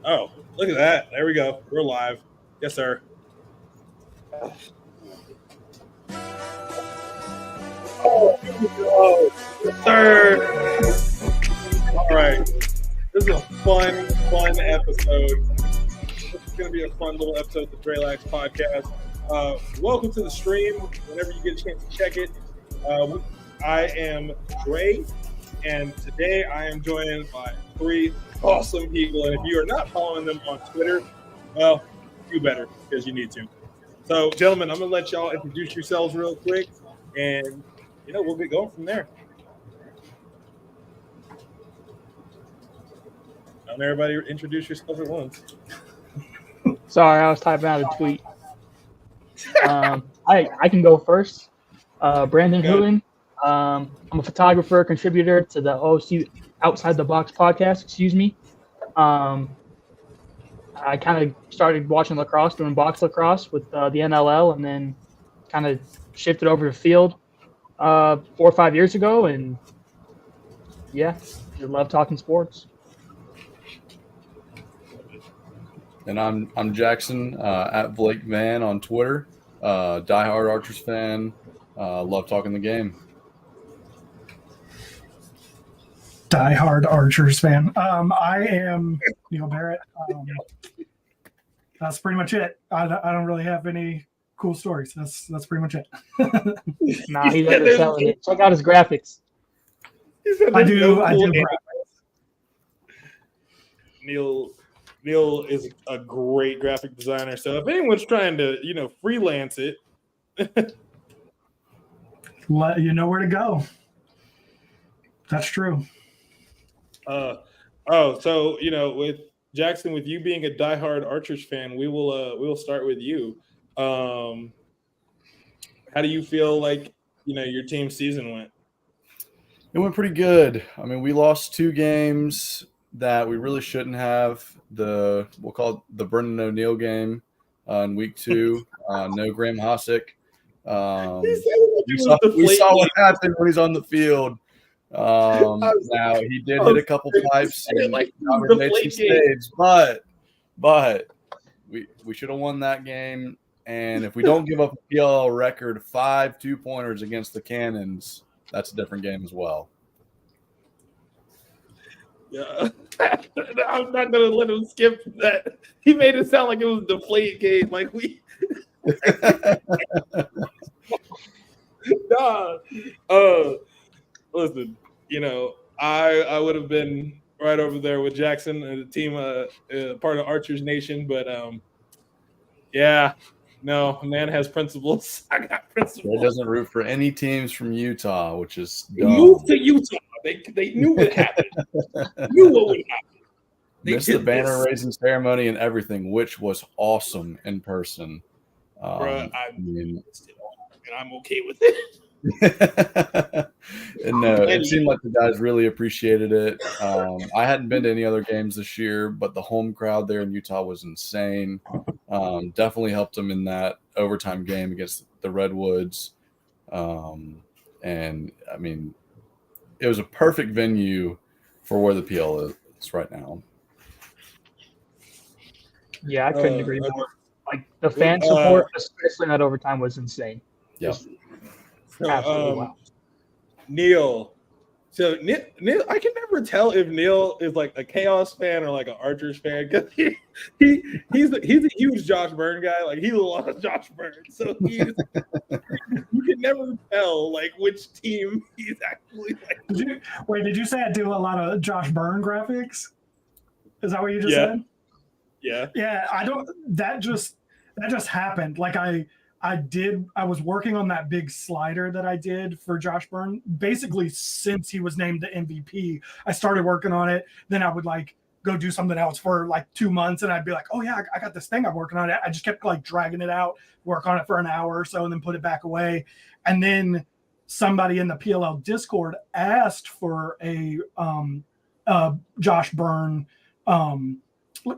Oh, look at that. There we go. We're live. Yes, sir. Oh, yes, sir. All right. This is a fun episode. This is going to be a fun little episode of the Dre Lax podcast. Welcome to the stream. Whenever you get a chance to check it. I am Dre, and today I am joined by three awesome people. And if you are not following them on Twitter, well, do better because you need to. So, gentlemen, I'm going to let y'all introduce yourselves real quick, and, we'll get going from there. Don't everybody introduce yourself at once. Sorry, I was typing out a tweet. I can go first. Brandon Hooten. I'm a photographer, contributor to the OC Outside the Box podcast. Excuse me. I kind of started watching lacrosse, doing box lacrosse with the NLL, and then kind of shifted over to field 4 or 5 years ago. And yeah, I love talking sports. And I'm Jackson at Blake Van on Twitter. Diehard Archers fan. Love talking the game. Diehard Archers fan. I am Neil Barrett. That's pretty much it. I don't really have any cool stories. That's pretty much it. Nah, he's underselling it. Check out his graphics. I do. Neil is a great graphic designer. So if anyone's trying to, freelance it, let you know where to go. That's true. So with Jackson, with you being a diehard Archers fan, we will start with you. How do you feel like your team's season went? It went pretty good. I mean, we lost 2 games that we really shouldn't have. We'll call it the Brendan O'Neill game in week 2. No Graham Hosick. We saw what happened when he's on the field. Now he did hit a couple pipes and made some saves, but we should have won that game. And if we don't give up a PLL record 5 2-pointers against the Cannons, that's a different game as well. Yeah, I'm not gonna let him skip that. He made it sound like it was a deflated game. Like we. Nah. Listen, I would have been right over there with Jackson and the team, part of Archers Nation, but yeah, no, man has principles. I got principles. He doesn't root for any teams from Utah, which is dumb. Moved to Utah. They knew what happened. Knew what would happen. Missed the banner raising ceremony and everything, which was awesome in person. Bruh, and I'm okay with it. And no, it seemed like the guys really appreciated it. I hadn't been to any other games this year, but the home crowd there in Utah was insane. Definitely helped them in that overtime game against the Redwoods. And I mean, it was a perfect venue for where the PL is right now. Yeah, I couldn't agree more. Like the fan support, especially in that overtime, was insane. Yeah. Absolutely wow. Neil. So Neil, I can never tell if Neil is like a Chaos fan or like an Archers fan because he's a huge Josh Byrne guy. Like he loves Josh Byrne, so you can never tell like which team he's actually like. Did you say I do a lot of Josh Byrne graphics? Is that what you just said? Yeah. Yeah. I don't. That just happened. Like I was working on that big slider that I did for Josh Byrne. Basically, since he was named the MVP, I started working on it. Then I would like go do something else for like 2 months, and I'd be like, "Oh yeah, I got this thing I'm working on." I just kept like dragging it out, work on it for an hour or so, and then put it back away. And then somebody in the PLL Discord asked for a Josh Byrne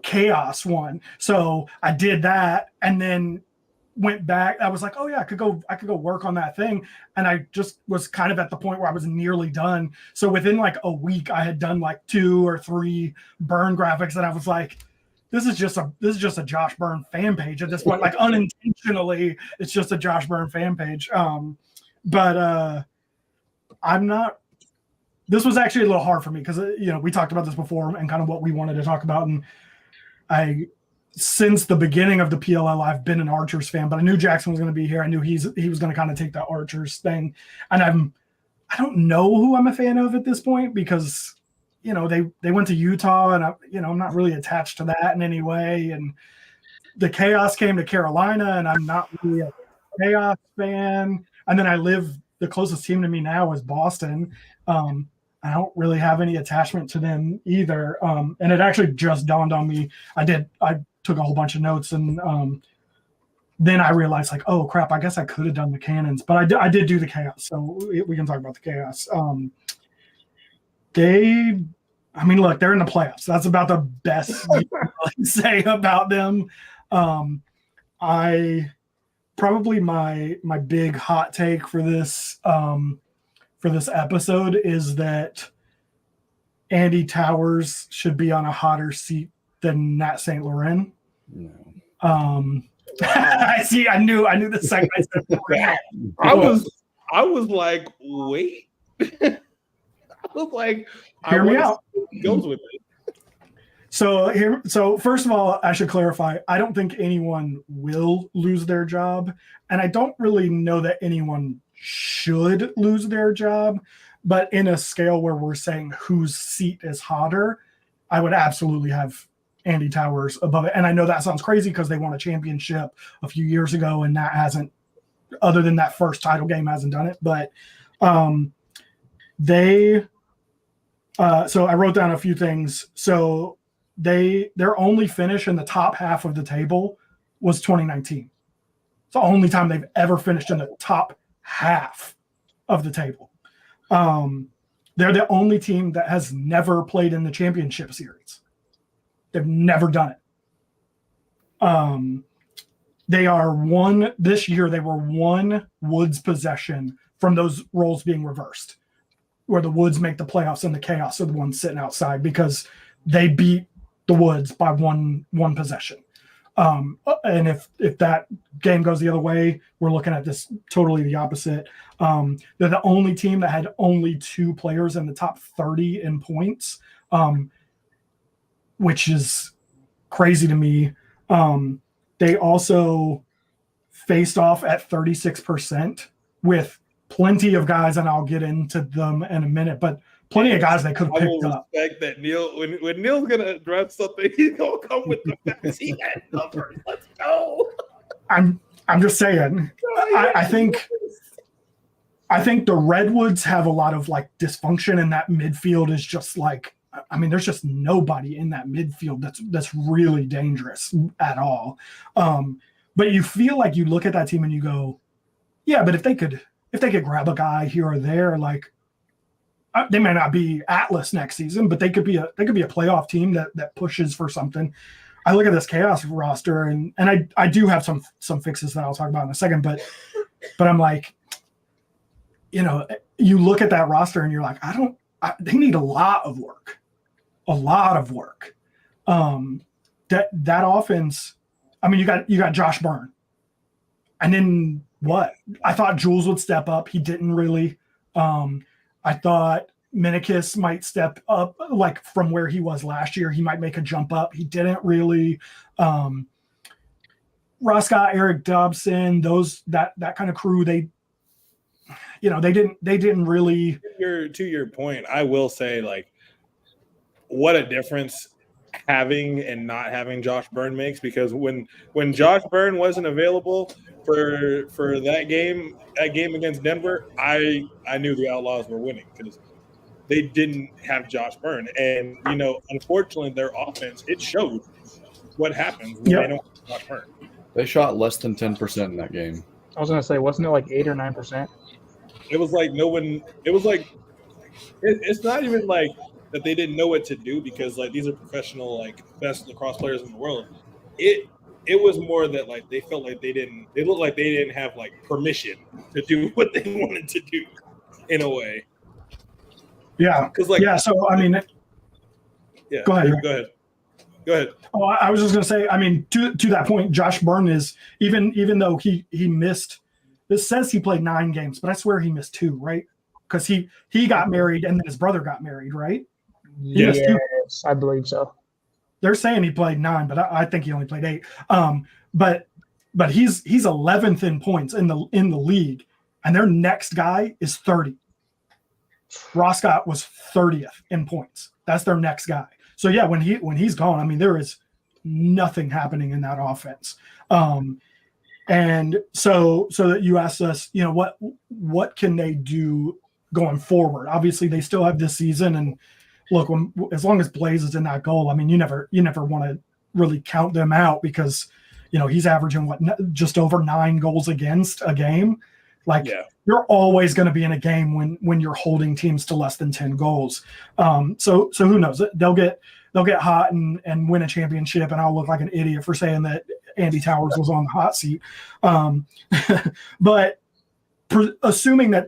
chaos one, so I did that, and then went back. I was like, oh yeah, I could go work on that thing. And I just was kind of at the point where I was nearly done. So within like a week, I had done like 2 or 3 burn graphics, and I was like, this is just a Josh Byrne fan page at this point. Like unintentionally, it's just a Josh Byrne fan page. But I'm not. This was actually a little hard for me because we talked about this before and kind of what we wanted to talk about, and since the beginning of the PLL, I've been an Archers fan, but I knew Jackson was going to be here. I knew he was going to kind of take the Archers thing, and I don't know who I'm a fan of at this point because they went to Utah, and I'm not really attached to that in any way. And the Chaos came to Carolina, and I'm not really a Chaos fan. And then the closest team to me now is Boston. I don't really have any attachment to them either. And it actually just dawned on me. I took a whole bunch of notes, and then I realized, like, oh crap, I guess I could have done the Cannons, but I did do the Chaos, so we can talk about the Chaos. Look, they're in the playoffs. That's about the best you can say about them. Probably my big hot take for this episode is that Andy Towers should be on a hotter seat than Nat St. Laurent. No. I see. I knew the segment. I was like, wait. I was like, hear me out. Goes with it. So first of all, I should clarify. I don't think anyone will lose their job, and I don't really know that anyone should lose their job. But in a scale where we're saying whose seat is hotter, I would absolutely have Andy Towers above it. And I know that sounds crazy because they won a championship a few years ago, and that hasn't, other than that first title game, hasn't done it. But so I wrote down a few things. So their only finish in the top half of the table was 2019. It's the only time they've ever finished in the top half of the table. They're the only team that has never played in the championship series. They've never done it. This year they were one Woods possession from those roles being reversed, where the Woods make the playoffs and the Chaos are the ones sitting outside because they beat the Woods by one possession. And if that game goes the other way, we're looking at this totally the opposite. They're the only team that had only 2 players in the top 30 in points, which is crazy to me. They also faced off at 36% with plenty of guys, and I'll get into them in a minute, but plenty of guys they could have picked up. I will respect that Neil, when Neil's going to address something, he's going to come with the facts. He had numbers. Let's go. I'm just saying. I think the Redwoods have a lot of like dysfunction, and that midfield is just like, there's just nobody in that midfield that's really dangerous at all. But you feel like you look at that team and you go, yeah, but if they could grab a guy here or there, like they may not be Atlas next season, but they could be a playoff team that pushes for something. I look at this Chaos roster, and I do have some fixes that I'll talk about in a second, but I'm like, you look at that roster and you're like, they need a lot of work. That offense, you got Josh Byrne. And then what? I thought Jules would step up. He didn't really. I thought Minikis might step up, like from where he was last year. He might make a jump up. He didn't really. Roscott, Eric Dobson, that kind of crew, they didn't really. To your point, I will say, like, what a difference having and not having Josh Byrne makes, because when Josh Byrne wasn't available for that game against Denver, I knew the Outlaws were winning because they didn't have Josh Byrne. And unfortunately their offense, it showed what happens when they don't have Josh Byrne. They shot less than 10% in that game. I was gonna say, wasn't it like 8 or 9%? It was like it's not even like that they didn't know what to do, because like these are professional, like best lacrosse players in the world. it was more that like they felt like they looked like they didn't have like permission to do what they wanted to do in a way. Yeah, because like So I mean, yeah. Go ahead. Go ahead. Oh, I was just gonna say. I mean, to that point, Josh Byrne is even though he missed. This says he played 9 games, but I swear he missed 2, right? Because he got married and then his brother got married, right? Yes, I believe so. They're saying he played 9, but I think he only played 8. But he's 11th in points in the league, and their next guy is 30. Ross Scott was 30th in points. That's their next guy. So yeah, when he's gone, I mean, there is nothing happening in that offense. And so that you asked us, you know, what can they do going forward? Obviously, they still have this season, and look, as long as Blaze is in that goal, I mean, you never want to really count them out because, you know, he's averaging just over 9 goals against a game. Like you're always going to be in a game when you're holding teams to less than 10 goals. So who knows? They'll get hot and win a championship, and I'll look like an idiot for saying that Andy Towers was on the hot seat. But assuming that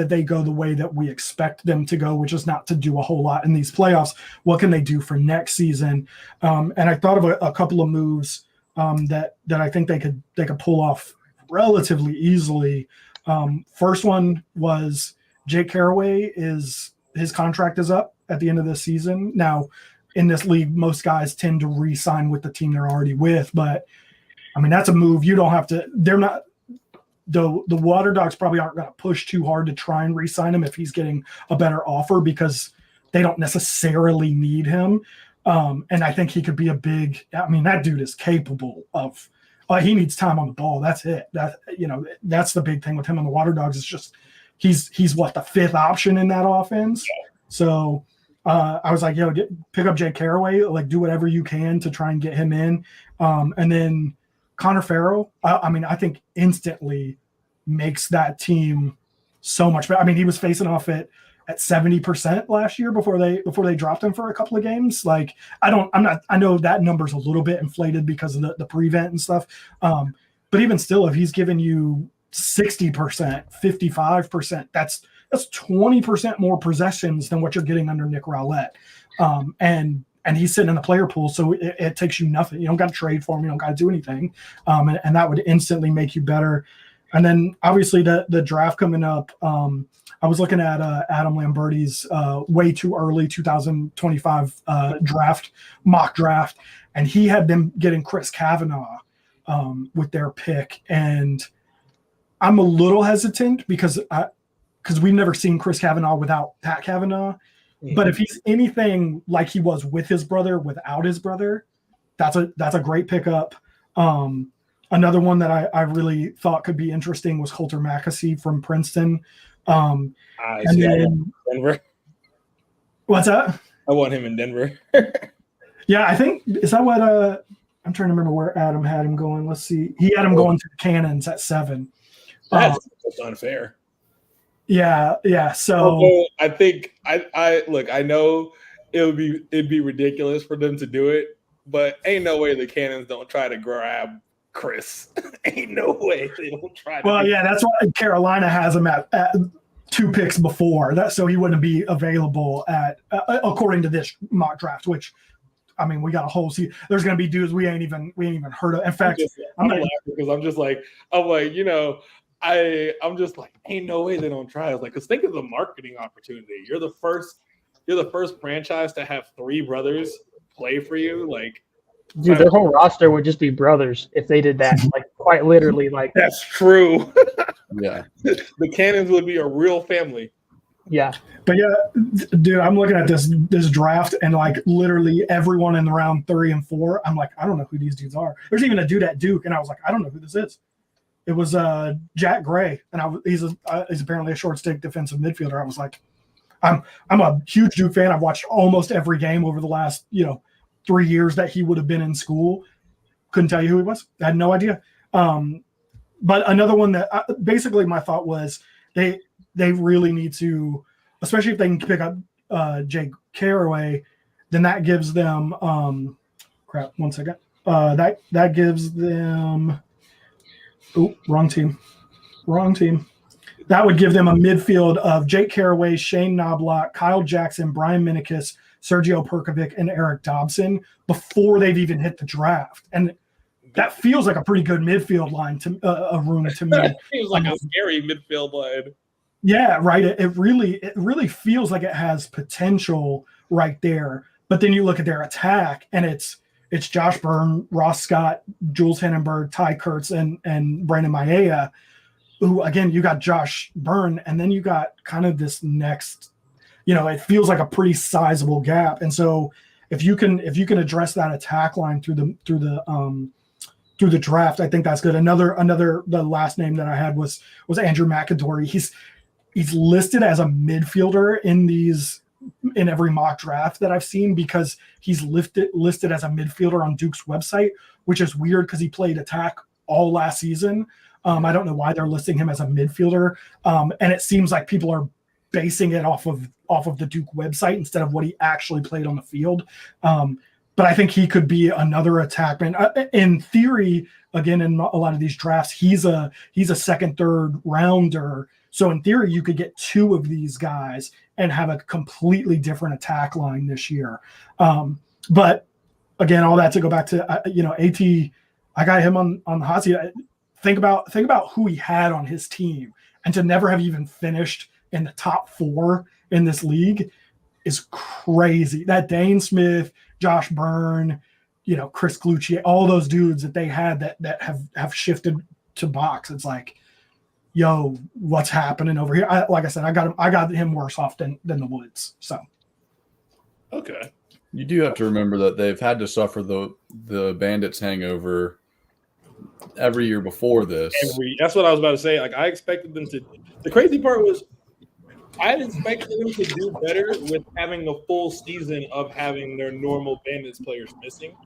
they go the way that we expect them to go, which is not to do a whole lot in these playoffs, what can they do for next season? And I thought of a couple of moves that I think they could pull off relatively easily. First one was Jake Carraway his contract is up at the end of the season. Now, in this league, most guys tend to re-sign with the team they're already with, but I mean, that's a move you don't have to. They're not. The Water Dogs probably aren't going to push too hard to try and re-sign him if he's getting a better offer because they don't necessarily need him. And I think he could be a big. I mean, that dude is capable of. He needs time on the ball. That's it. That's the big thing with him and the Water Dogs. It's just he's what, the 5th option in that offense. So I was like, yo, pick up Jake Carraway, like do whatever you can to try and get him in. And then Connor Farrell, I mean, I think instantly makes that team so much better. I mean, he was facing off at 70% last year before they dropped him for a couple of games. Like, I know that number's a little bit inflated because of the prevent and stuff. But even still, if he's giving you 60%, 55%, that's 20% more possessions than what you're getting under Nick Rowlett. And he's sitting in the player pool, so it takes you nothing. You don't got to trade for him. You don't got to do anything. And that would instantly make you better. And then obviously the draft coming up, I was looking at Adam Lamberti's way too early 2025 mock draft, and he had them getting Chris Kavanaugh with their pick. And I'm a little hesitant because we've never seen Chris Kavanaugh without Pat Kavanaugh. But if he's anything like he was with his brother, without his brother, that's a great pickup. Another one that I really thought could be interesting was Coulter McAsee from Princeton. And then, Denver. What's that? I want him in Denver. Yeah, I think is that what I'm trying to remember where Adam had him going. Let's see. He had him going to the Cannons at 7. That's unfair. Yeah. So I think I look. I know it'd be ridiculous for them to do it, but ain't no way the Cannons don't try to grab Chris. Ain't no way they don't try. That's why Carolina has him at 2 picks before that, so he wouldn't be available at according to this mock draft. Which, I mean, we got a whole season. There's going to be dudes we ain't even heard of. In fact, I'm laughing because I'm like, you know. I'm just like, ain't no way they don't try. I was like, because think of the marketing opportunity. You're the first franchise to have 3 brothers play for you. Like, dude, their whole roster would just be brothers if they did that. Like, quite literally. Like, that's true. Yeah, the Cannons would be a real family. Yeah, but yeah, dude, I'm looking at this draft and like literally everyone in the round 3 and 4. I'm like, I don't know who these dudes are. There's even a dude at Duke, and I was like, I don't know who this is. It was Jack Gray, and he's apparently a short stick defensive midfielder. I was like, I'm a huge Duke fan. I've watched almost every game over the last 3 years that he would have been in school. Couldn't tell you who he was. I had no idea. But another one that basically my thought was they really need to, especially if they can pick up Jake Carraway, then that gives them. Crap. 1 second. that gives them. Oh, wrong team. That would give them a midfield of Jake Caraway, Shane Knobloch, Kyle Jackson, Brian Minikis, Sergio Perkovic, and Eric Dobson before they've even hit the draft. And that feels like a pretty good midfield line to a room to me. It feels like a scary midfield line. Yeah, right. It really feels like it has potential right there. But then you look at their attack, and it's Josh Byrne, Ross Scott, Jules Hennenberg, Ty Kurtz, and Brandon Maia. Who, again, you got Josh Byrne, and then you got kind of this next, it feels like a pretty sizable gap. And so if you can address that attack line through the draft, I think that's good. The last name that I had was Andrew McAdory. He's listed as a midfielder in every mock draft that I've seen because he's listed as a midfielder on Duke's website, which is weird because he played attack all last season. I don't know why they're listing him as a midfielder. And it seems like people are basing it off of the Duke website instead of what he actually played on the field. But I think he could be another attackman. In theory, again, in a lot of these drafts, he's a second, third rounder. So in theory, you could get two of these guys and have a completely different attack line this year. But again, all that to go back to, AT, I got him on the hot seat. Think about who he had on his team, and to never have even finished in the top 4 in this league is crazy. That Dane Smith, Josh Byrne, Chris Clucci, all those dudes that they had that have shifted to box. It's like, yo, what's happening over here? Like I said, I got him worse off than the Woods. So, okay. You do have to remember that they've had to suffer the Bandits hangover every year before this. That's what I was about to say. Like, I expected them to. The crazy part was, I expected them to do better with having a full season of having their normal Bandits players missing.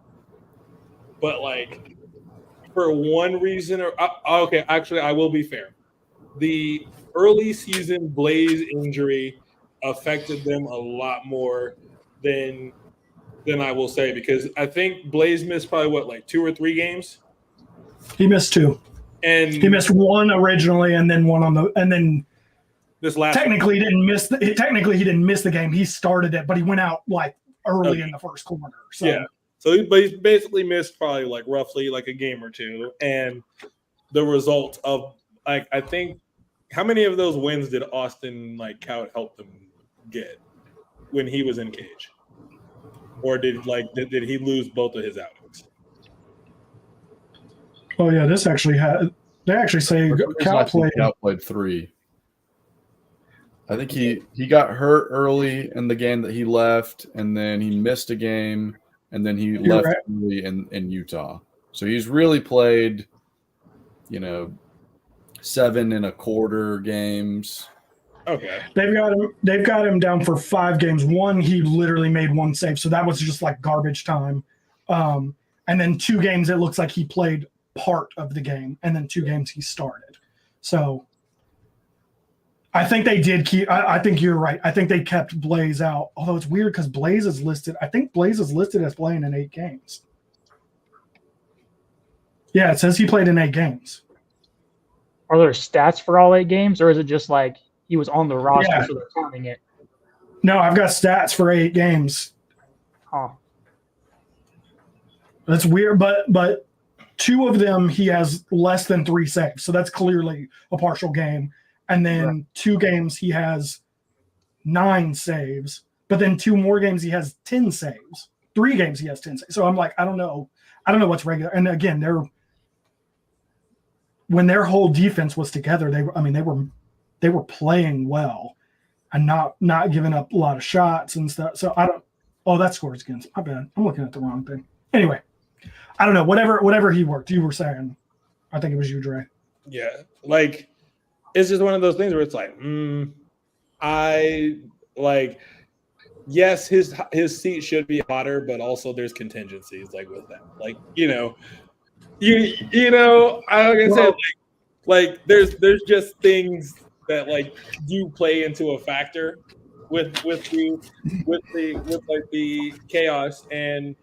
But like, for one reason or okay, actually, I will be fair. The early season Blaze injury affected them a lot more than I will say, because I think Blaze missed probably 2 or 3 games. He missed 2, and he missed 1 originally, and then 1 and then this last. Technically, he didn't miss the game. He started it, but he went out early in the first quarter. So. Yeah, so he basically missed probably roughly a game or 2, and the result of I think, how many of those wins did Austin Kaut help them get when he was in cage, or did he lose both of his outings? Oh yeah, this actually they actually say Cal played 3. I think he got hurt early in the game that he left, and then he missed a game, and then he left early in Utah. So he's really played, 7 1/4 games. Okay. They've got him down for 5 games. 1, he literally made 1 save, so that was just garbage time. And then 2 games, it looks like he played part of the game, and then 2 games he started. So I think they did keep. I think you're right. I think they kept Blaze out. Although it's weird because Blaze is listed. I think Blaze is listed as playing in 8 games. Yeah, it says he played in 8 games. Are there stats for all 8 games, or is it just he was on the roster, so they're counting it? No, I've got stats for 8 games. Huh. That's weird, but 2 of them he has less than 3 saves, so that's clearly a partial game. And then 2 games he has 9 saves, but then 2 more games he has 10 saves. 3 games he has 10 saves. So I'm I don't know what's regular. And again, when their whole defense was together, they were playing well and not giving up a lot of shots and stuff. So I don't. Oh, that scores against. My bad. I'm looking at the wrong thing. Anyway, I don't know. Whatever he worked, you were saying. I think it was you, Dre. Yeah, it's just one of those things where it's yes, his seat should be hotter, but also there's contingencies with that. There's just things that do play into a factor with the chaos, and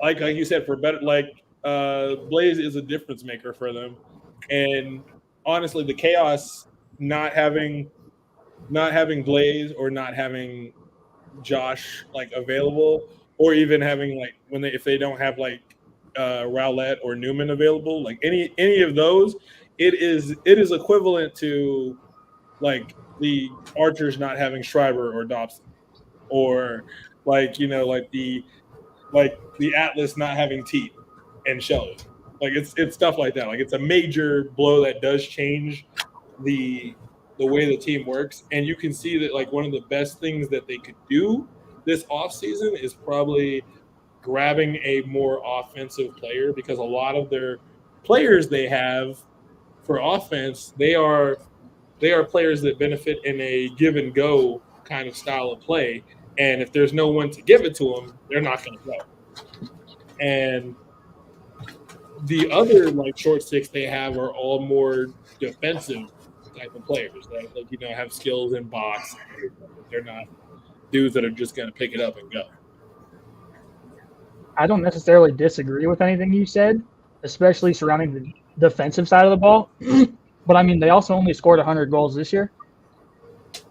like you said, for better, Blaze is a difference maker for them. And honestly, the chaos not having Blaze or not having Josh available, or even having if they don't have Rowlett or Newman available, any of those, it is equivalent to the Archers not having Schreiber or Dobson, or the Atlas not having Teat and Shelley. It's stuff like that. It's a major blow that does change the way the team works. And you can see that one of the best things that they could do this offseason is probably grabbing a more offensive player, because a lot of their players they have for offense, they are players that benefit in a give and go kind of style of play. And if there's no one to give it to them, they're not going to go. And the other short six they have are all more defensive type of players that have skills in box. They're not dudes that are just going to pick it up and go. I don't necessarily disagree with anything you said, especially surrounding the defensive side of the ball. But I mean, they also only scored 100 goals this year.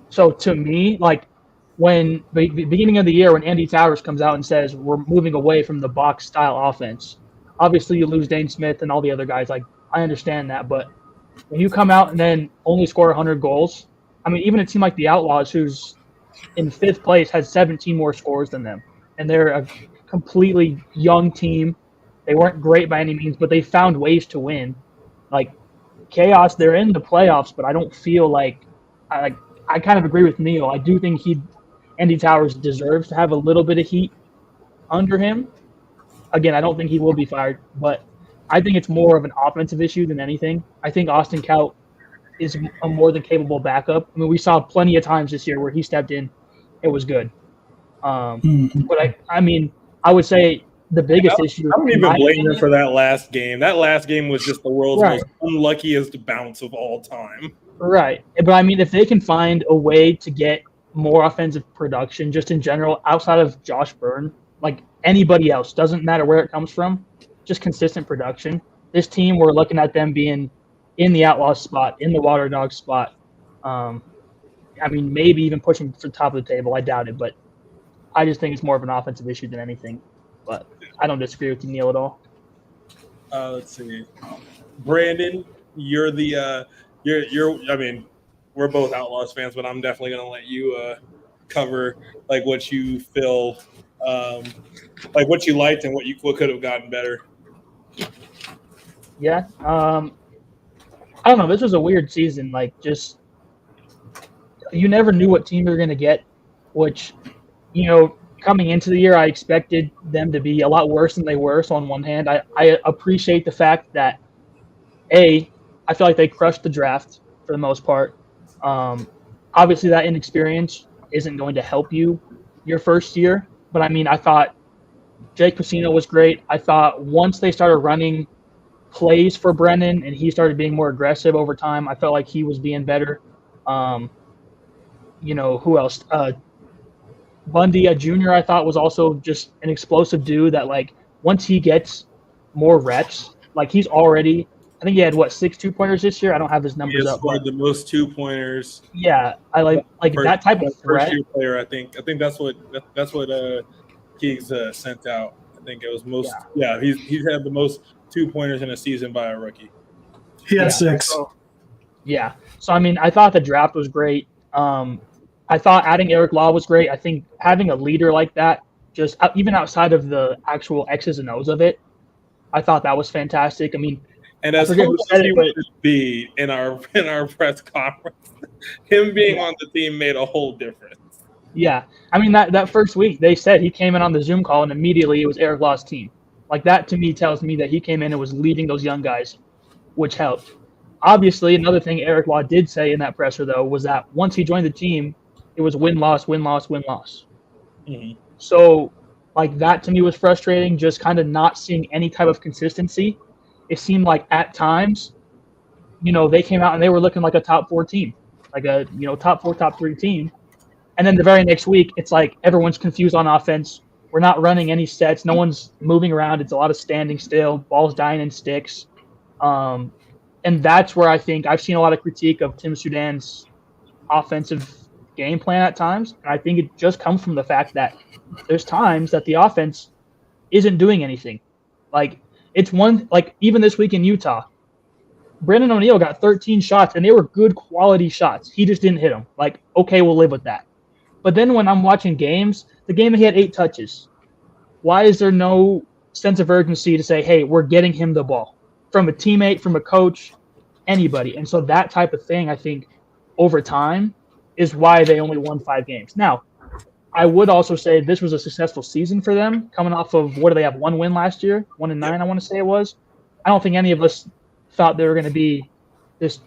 So to me, when the beginning of the year, when Andy Towers comes out and says we're moving away from the box style offense, obviously you lose Dane Smith and all the other guys. I understand that, but when you come out and then only score 100 goals, I mean, even a team like the Outlaws, who's in 5th place, has 17 more scores than them, and they're a completely young team. They weren't great by any means, but they found ways to win. Chaos, they're in the playoffs, but I don't feel I kind of agree with Neil. I do think Andy Towers deserves to have a little bit of heat under him. Again, I don't think he will be fired, but I think it's more of an offensive issue than anything. I think Austin Kaut is a more than capable backup. I mean, we saw plenty of times this year where he stepped in. It was good. But I mean, I would say the biggest issue. I don't even blame him for that last game. That last game was just the world's most unluckiest bounce of all time. Right. But I mean, if they can find a way to get more offensive production just in general, outside of Josh Byrne, anybody else, doesn't matter where it comes from, just consistent production. This team, we're looking at them being in the Outlaws spot, in the Water Dogs spot. I mean, maybe even pushing for the top of the table. I doubt it, but I just think it's more of an offensive issue than anything. But I don't disagree with you, Neil, at all. Let's see. Brandon, you're the I mean, we're both Outlaws fans, but I'm definitely going to let you cover what you feel, what you liked and what could have gotten better. Yeah. I don't know. This was a weird season. Just you never knew what team you were going to get, which, coming into the year, I expected them to be a lot worse than they were. So on one hand, I appreciate the fact that, I feel like they crushed the draft for the most part. Obviously, that inexperience isn't going to help you your first year. But, I mean, I thought Jake Pacino was great. I thought once they started running plays for Brennan and he started being more aggressive over time, I felt like he was being better. Who else? Bundy, Jr., I thought was also just an explosive dude that, once he gets more reps, he's already – I think he had, 6 2-pointers this year? I don't have his numbers up. He scored the most 2-pointers. Yeah, I like that type of threat. First-year player, I think that's what Keegs sent out. I think it was most – yeah, he's had the most 2-pointers in a season by a rookie. He had 6. So, I mean, I thought the draft was great. I thought adding Eric Law was great. I think having a leader like that, just even outside of the actual X's and O's of it, I thought that was fantastic. I mean, and as cool as he would be in our press conference, him being on the team made a whole difference. Yeah. I mean, that first week, they said he came in on the Zoom call and immediately it was Eric Law's team. That to me tells me that he came in and was leading those young guys, which helped. Obviously, another thing Eric Law did say in that presser, though, was that once he joined the team, it was win-loss, win-loss, win-loss. Mm-hmm. So, that to me was frustrating, just kind of not seeing any type of consistency. It seemed like at times, they came out and they were looking like a top 4 team, top 4, top 3 team. And then the very next week, it's everyone's confused on offense. We're not running any sets. No one's moving around. It's a lot of standing still. Ball's dying in sticks. And that's where I think I've seen a lot of critique of Tim Sudan's offensive game plan at times. And I think it just comes from the fact that there's times that the offense isn't doing anything. Like, it's one, like, even this week in Utah, Brandon O'Neal got 13 shots, and they were good quality shots. He just didn't hit them. Like, okay, we'll live with that. But then when I'm watching games, the game he had 8 touches. Why is there no sense of urgency to say, hey, we're getting him the ball from a teammate, from a coach, anybody? And so that type of thing, I think, over time is why they only won 5 games. Now, I would also say this was a successful season for them, coming off of, what do they have, 1 win last year? 1-9, I want to say it was. I don't think any of us thought they were going to be this,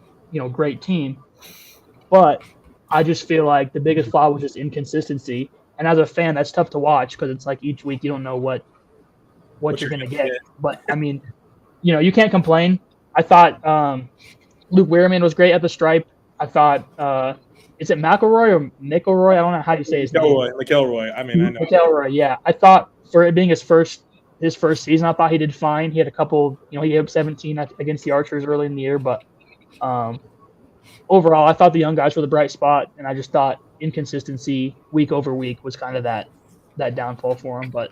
great team. But I just feel like the biggest flaw was just inconsistency. And as a fan, that's tough to watch because it's like each week you don't know what you're going to get. But, I mean, you can't complain. I thought Luke Wehrman was great at the stripe. I thought is it McElroy or McElroy? I don't know how you say his name. McElroy. I mean, I know. McElroy, yeah. I thought for it being his first season, I thought he did fine. He had a couple, he hit 17 against the Archers early in the year. But overall, I thought the young guys were the bright spot. And I just thought inconsistency week over week was kind of that downfall for him. But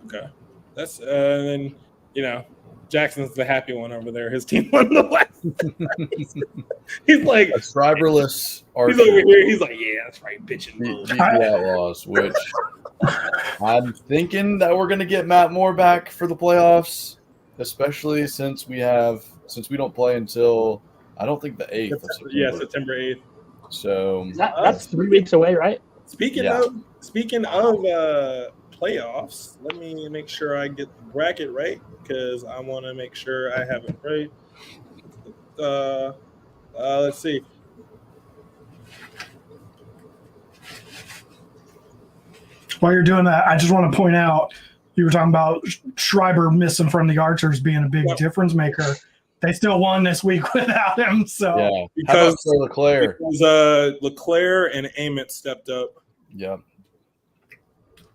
okay. That's then, Jackson's the happy one over there. His team won the West. He's like a driverless. He's over here. He's like, yeah, that's right, bitching. Beat the Outlaws, which I'm thinking that we're gonna get Matt Moore back for the playoffs, especially since we don't play until I don't think the 8th of September. Yeah, September 8th. So that's 3 weeks away, right? Speaking of playoffs, let me make sure I get the bracket right because I want to make sure I have it right. Let's see. While you're doing that, I just want to point out you were talking about Schreiber missing from the Archers being a big difference maker. They still won this week without him. So yeah, because Leclerc and Ament stepped up. Yep.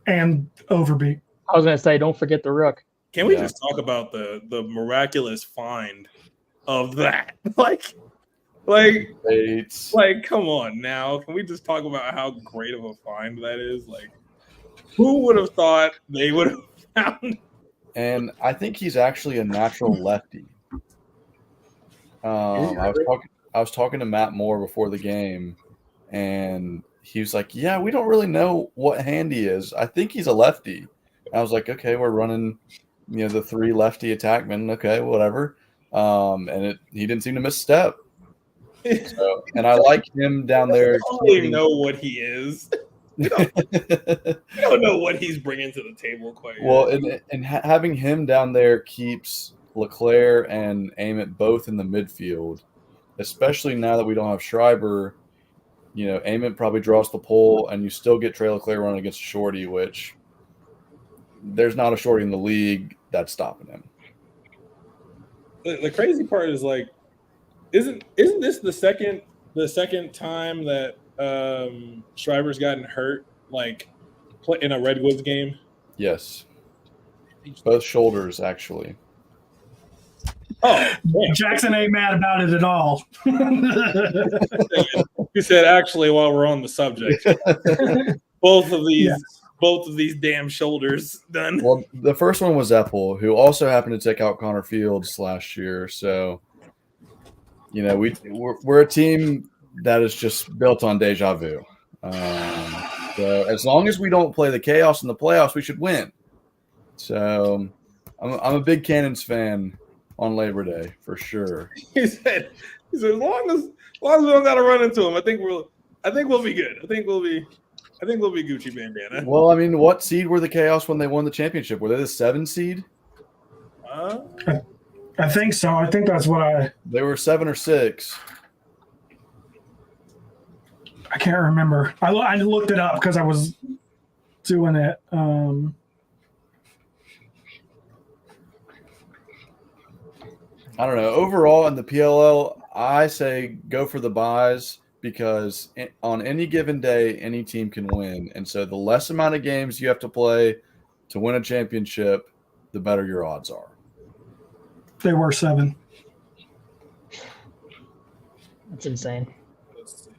And Overby. I was gonna say, don't forget the Rook. Can we just talk about the miraculous find of that? Like, come on now. Can we just talk about how great of a find that is? Like, who would have thought they would have found? And I think he's actually a natural lefty. I was talking to Matt Moore before the game, and he was like, "Yeah, we don't really know what hand he is. I think he's a lefty." I was like, "Okay, we're running, the 3 lefty attackmen. Okay, whatever." He didn't seem to miss a step. So, and I like him down there. I don't even know what he is. We don't know what he's bringing to the table quite yet. Well, and having him down there keeps Leclerc and Ament both in the midfield, especially now that we don't have Schreiber. Ament probably draws the pole, and you still get Trey Leclerc running against a shorty, which there's not a shorty in the league that's stopping him. The crazy part is like, isn't this the second time that Schreiber's gotten hurt, like in a Redwoods game? Yes, both shoulders actually. Oh, man. Jackson ain't mad about it at all. He said, actually, while we're on the subject, both of these damn shoulders done. Well, the first one was Eppel, who also happened to take out Connor Fields last year. So, we're a team that is just built on deja vu. So as long as we don't play the chaos in the playoffs, we should win. So I'm a big Cannons fan on Labor Day for sure. He said as long as we don't got to run into him, I think we'll be good. I think we'll be Gucci Bandana. Well, I mean, what seed were the Chaos when they won the championship? Were they the 7 seed? I think so. I think that's what They were 7 or 6. I can't remember. I looked it up because I was doing it. I don't know. Overall, in the PLL, I say go for the buys. because on any given day, any team can win. And so the less amount of games you have to play to win a championship, the better your odds are. They were 7. That's insane. Let's see.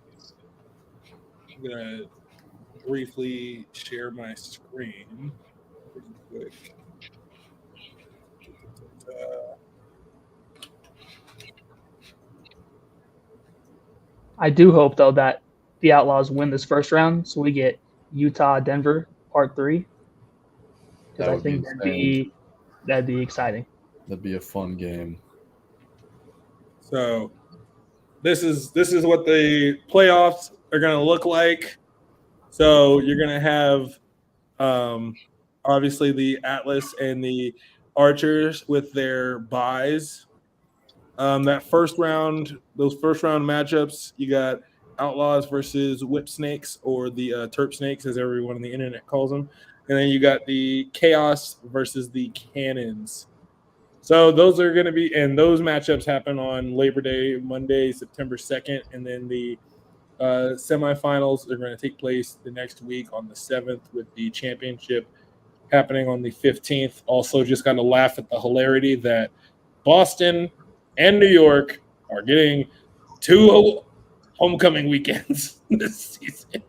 I'm gonna briefly share my screen pretty quick. I do hope though that the Outlaws win this first round, so we get Utah Denver Part 3. Because I think that'd be exciting. That'd be a fun game. So this is what the playoffs are going to look like. So you're going to have obviously the Atlas and the Archers with their buys. That first round, those first round matchups, you got Outlaws versus Whip Snakes, or the Terp Snakes, as everyone on the internet calls them. And then you got the Chaos versus the Cannons. So those are going to be, and those matchups happen on Labor Day, Monday, September 2nd. And then the semifinals are going to take place the next week on the 7th, with the championship happening on the 15th. Also, just got to laugh at the hilarity that Boston and New York are getting 2 homecoming weekends this season.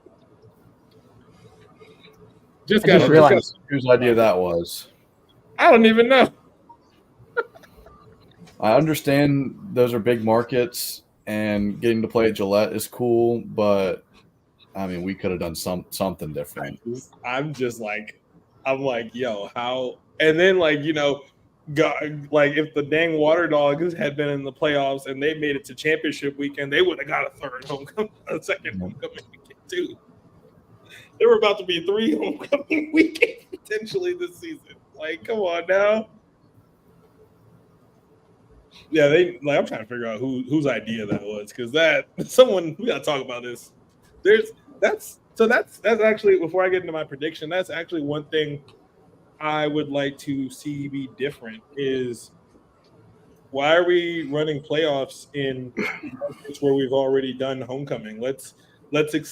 Just realized whose idea that was. I don't even know. I understand those are big markets, and getting to play at Gillette is cool, but I mean, we could have done something different. I'm like, yo, how? And then, like, you know, like if the dang Water Dogs had been in the playoffs and they made it to championship weekend, they would have got a second homecoming weekend too. There were about to be 3 homecoming weekends potentially this season. Like, come on now. Yeah, I'm trying to figure out whose idea that was, because we gotta talk about this. That's actually, before I get into my prediction, that's actually one thing I would like to see be different is, why are we running playoffs in markets where we've already done homecoming? Let's take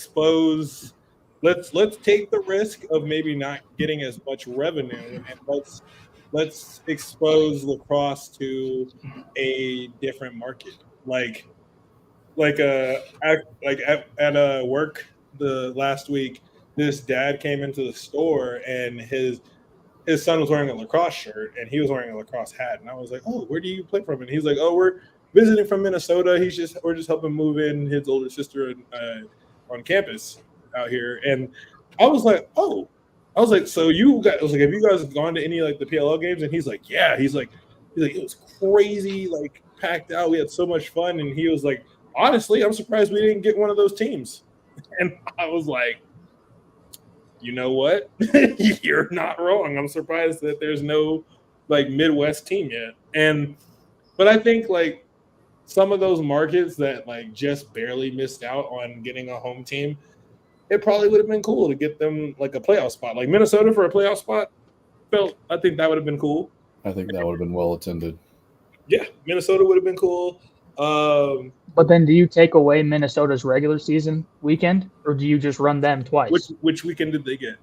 the risk of maybe not getting as much revenue, and let's expose lacrosse to a different market. Like at work the last week, this dad came into the store and his son was wearing a lacrosse shirt and he was wearing a lacrosse hat, and I was like, "Oh, where do you play from?" And he's like, "Oh, we're visiting from Minnesota. We're just helping move in his older sister on campus out here." And I was like, "Oh." I was like, "So you guys?" I was like, "Have you guys gone to any like the PLL games?" And he's like, "Yeah." He's like, "It was crazy, like packed out. We had so much fun." And he was like, "Honestly, I'm surprised we didn't get one of those teams." And I was like, "You know what? You're not wrong. I'm surprised that there's no like Midwest team yet." But I think like some of those markets that like just barely missed out on getting a home team, it probably would have been cool to get them like a playoff spot, like Minnesota for a playoff spot. I think that would have been cool. I think that would have been well attended. Yeah, Minnesota would have been cool. But then, do you take away Minnesota's regular season weekend, or do you just run them twice? Which weekend did they get?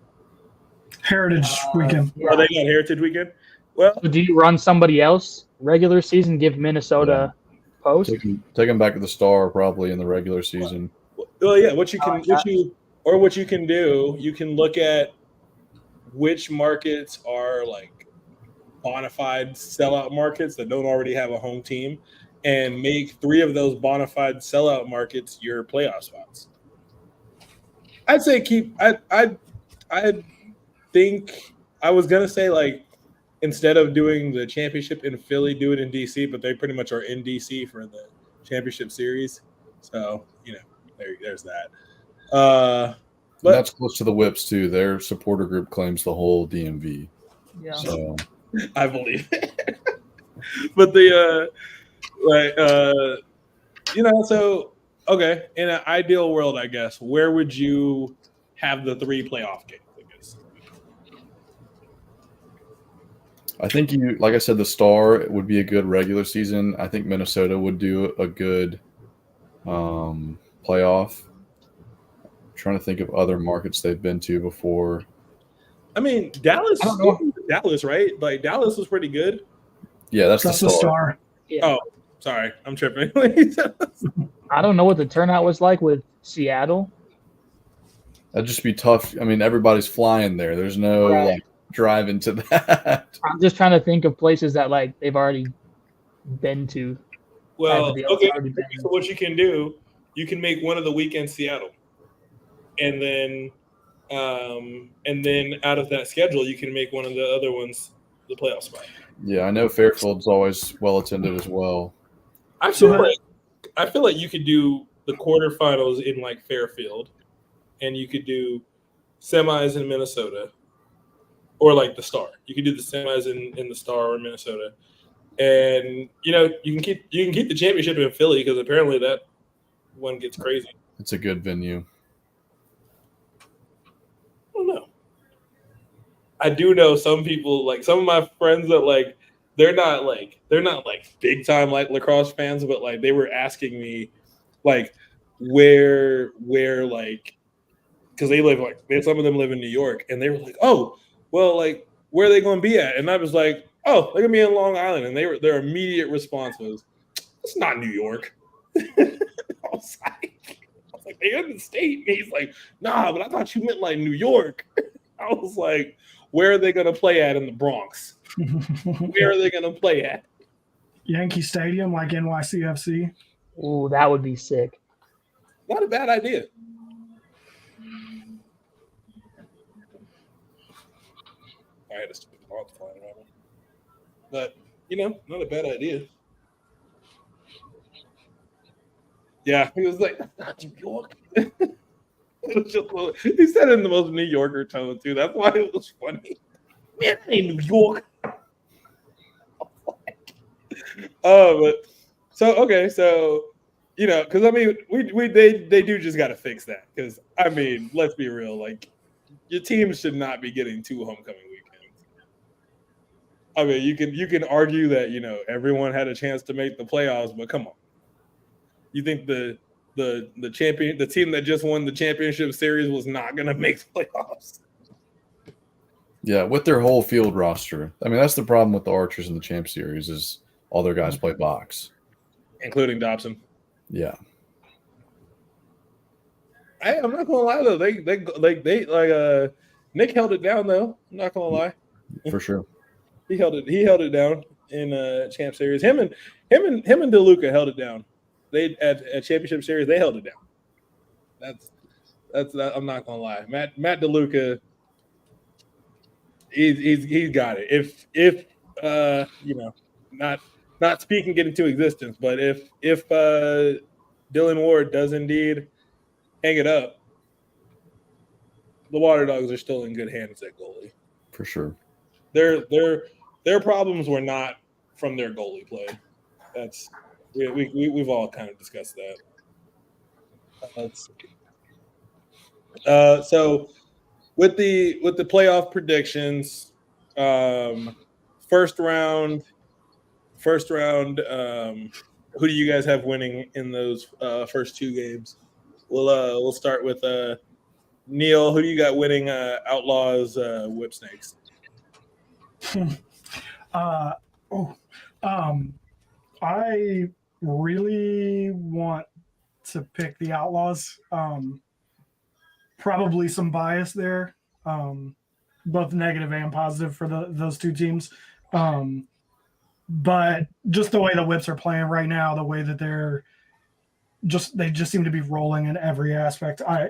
Heritage weekend. Yeah. Oh, they got Heritage weekend. Well, so do you run somebody else regular season? Give Minnesota post. Take them back to the Star probably in the regular season. Well, yeah. What you can do, you can look at which markets are like bona fide sellout markets that don't already have a home team, and make 3 of those bona fide sellout markets your playoff spots. I'd say I think I was gonna say, like, instead of doing the championship in Philly, do it in DC, but they pretty much are in DC for the championship series. So, you know, there's that. But that's close to the Whips too. Their supporter group claims the whole DMV. Yeah. So I believe it. But you know, so okay, in an ideal world, I guess, where would you have the 3 playoff games? I guess. I think like I said, the Star would be a good regular season. I think Minnesota would do a good playoff. I'm trying to think of other markets they've been to before. I mean, Dallas. I don't know. Dallas, right? Like Dallas was pretty good. Yeah, that's the the star. Yeah. Oh, sorry, I'm tripping. I don't know what the turnout was like with Seattle. That'd just be tough. I mean, everybody's flying there. There's no Right. like driving to that. I'm just trying to think of places that like they've already been to. Well, Everybody else okay. already been. So what you can do, you can make one of the weekends Seattle, and then out of that schedule, you can make one of the other ones the playoff spot. Yeah, I know Fairfield's always well attended as well. I feel like you could do the quarterfinals in like Fairfield, and you could do semis in Minnesota, or like the Star. You could do the semis in the Star or Minnesota, and you can keep the championship in Philly because apparently that one gets crazy. It's a good venue. I don't know. I do know some people, like some of my friends that like they're not like big time like lacrosse fans, but like they were asking me like where like because they live some of them live in New York, and they were like, oh well, like where are they going to be at? And I was like, oh, they're gonna be in Long Island, and their immediate response was, it's not New York. I was like, they're in the state. And he's like, nah, but I thought you meant like New York. I was like, where are they going to play at in the Bronx? Where are they going to play at? Yankee Stadium, like NYCFC. Ooh, that would be sick. Not a bad idea. I had a stupid thought flying around. But, not a bad idea. Yeah, he was like, that's not New York. It was just, he said it in the most New Yorker tone, too. That's why it was funny. Man, that ain't New York. But so because I mean, they do just got to fix that because I mean, let's be real, like your team should not be getting 2 homecoming weekends. I mean, you can argue that everyone had a chance to make the playoffs, but come on, you think the team that just won the championship series was not going to make the playoffs? Yeah, with their whole field roster. I mean, that's the problem with the Archers in the Champ Series is all their guys play box, including Dobson. Yeah. I'm not gonna lie though. They Nick held it down though. I'm not gonna lie. For sure. He held it down in Champ Series. Him and DeLuca held it down. They at Championship Series they held it down. That's I'm not gonna lie. Matt DeLuca, he's got it. If not speaking it into existence, but if Dylan Ward does indeed hang it up, the Water Dogs are still in good hands at goalie. For sure. Their problems were not from their goalie play. That's we've all kind of discussed that. So with the playoff predictions, first round. Who do you guys have winning in those first 2 games? We'll start with Neil. Who do you got winning Outlaws Whip Snakes? I really want to pick the Outlaws. Probably some bias there, both negative and positive for those 2 teams. But just the way the Whips are playing right now, the way that they just seem to be rolling in every aspect. I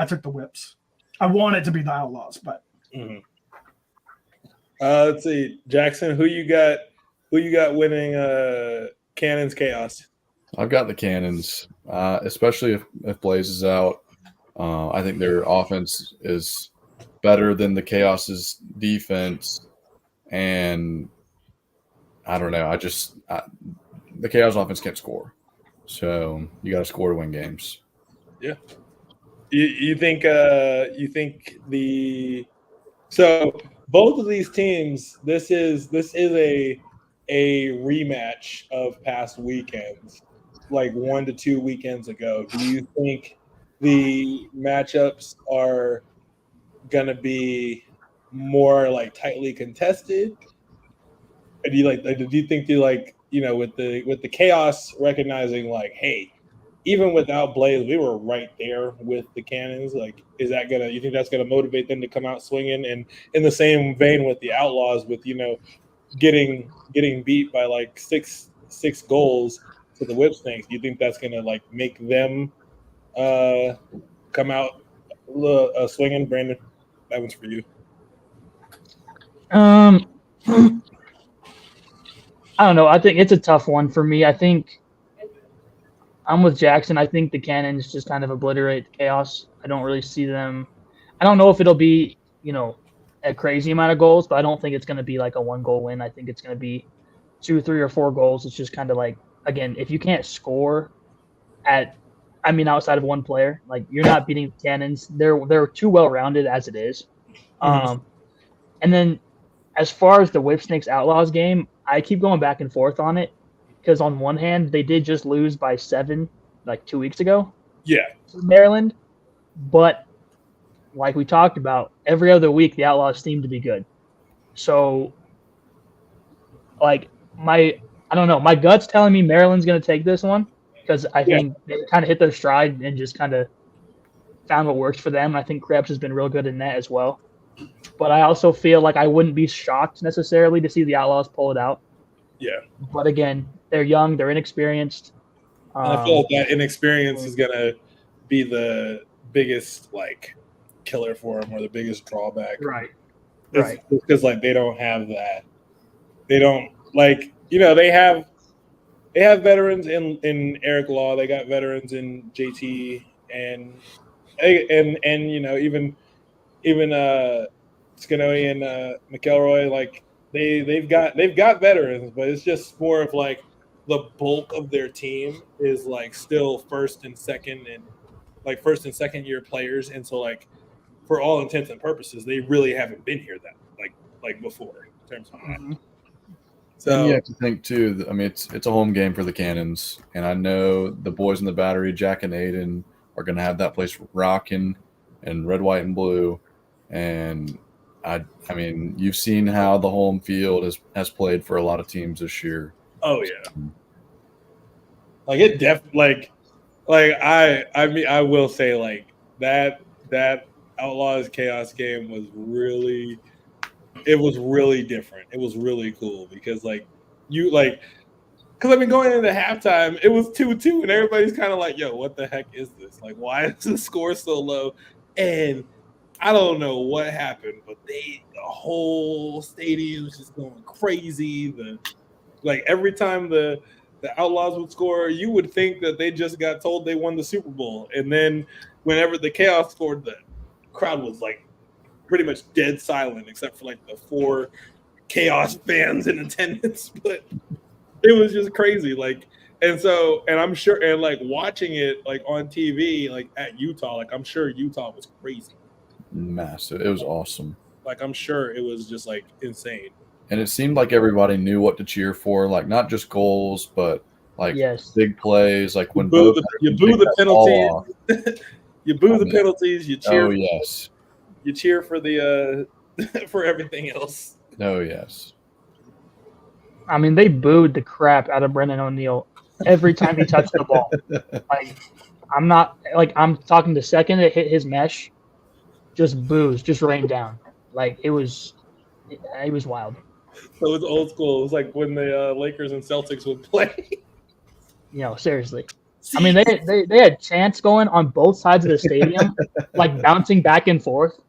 took the Whips. I want it to be the Outlaws, but let's see, Jackson, who you got winning Cannons Chaos? I've got the Cannons, especially if Blaze is out. I think their offense is better than the Chaos's defense, and I don't know. The Chaos offense can't score, so you got to score to win games. Yeah. You think so both of these teams, this is a rematch of past weekends. like 1 to 2 weekends ago, do you think the matchups are gonna be more like tightly contested? Or do you think with the chaos recognizing like, hey, even without Blaze, we were right there with the cannons. Like, you think that's gonna motivate them to come out swinging? And in the same vein with the Outlaws, with getting beat by like six goals to the Whip Snakes, do you think that's gonna like make them come out swinging? Brandon, that one's for you. I don't know. I think it's a tough one for me. I think I'm with Jackson. I think the Cannons just kind of obliterate the chaos. I don't really see them. I don't know if it'll be, a crazy amount of goals, but I don't think it's going to be like a 1-goal win. I think it's going to be 2, 3, or 4 goals. It's just kind of like, again, if you can't score outside of one player, like you're not beating the Cannons. They're too well rounded as it is. And then as far as the Whip Snakes Outlaws game, I keep going back and forth on it because on one hand they did just lose by 7 like 2 weeks ago. Yeah, to Maryland, but like we talked about, every other week the Outlaws seem to be good. So, like I don't know, my gut's telling me Maryland's going to take this one because I think they kind of hit their stride and just kind of found what works for them. I think Krebs has been real good in that as well. But I also feel like I wouldn't be shocked necessarily to see the Outlaws pull it out. Yeah. But again, they're young, they're inexperienced. And I feel like that inexperience is going to be the biggest like killer for them, or the biggest drawback. Right. Because like they don't have that. They don't like, they have veterans in Eric Law. They got veterans in JT and even Scanoi and McElroy. Like they've got veterans, but it's just more of like the bulk of their team is like still first and second year players, and so like for all intents and purposes, they really haven't been here that like before in terms of that. So and you have to think too. I mean, it's a home game for the Cannons, and I know the boys in the Battery, Jack and Aiden, are going to have that place rocking in red, white, and blue. And I mean, you've seen how the home field has played for a lot of teams this year. Oh yeah, like it definitely I will say like that Outlaws Chaos game was really different. It was really cool because going into halftime, it was 2-2 and everybody's kind of like, yo, what the heck is this? Like, why is the score so low? And I don't know what happened, but the whole stadium was just going crazy. Every time the Outlaws would score, you would think that they just got told they won the Super Bowl. And then whenever the Chaos scored, the crowd was like pretty much dead silent, except for like the 4 Chaos fans in attendance. But it was just crazy. And I'm sure, and like watching it like on TV, like at Utah, like I'm sure Utah was crazy. Massive. It was awesome. Like I'm sure it was just like insane. And it seemed like everybody knew what to cheer for, like not just goals, but like big plays. Like when you boo the penalties, you boo the penalties, you cheer. Oh yes, you cheer for the for everything else. Oh yes. I mean, they booed the crap out of Brendan O'Neill every time he touched the ball. I'm talking the second it hit his mesh, just boos, just rained down. Like it was wild. So it's old school. It was like when the Lakers and Celtics would play. Seriously. I mean, they had chants going on both sides of the stadium, like bouncing back and forth.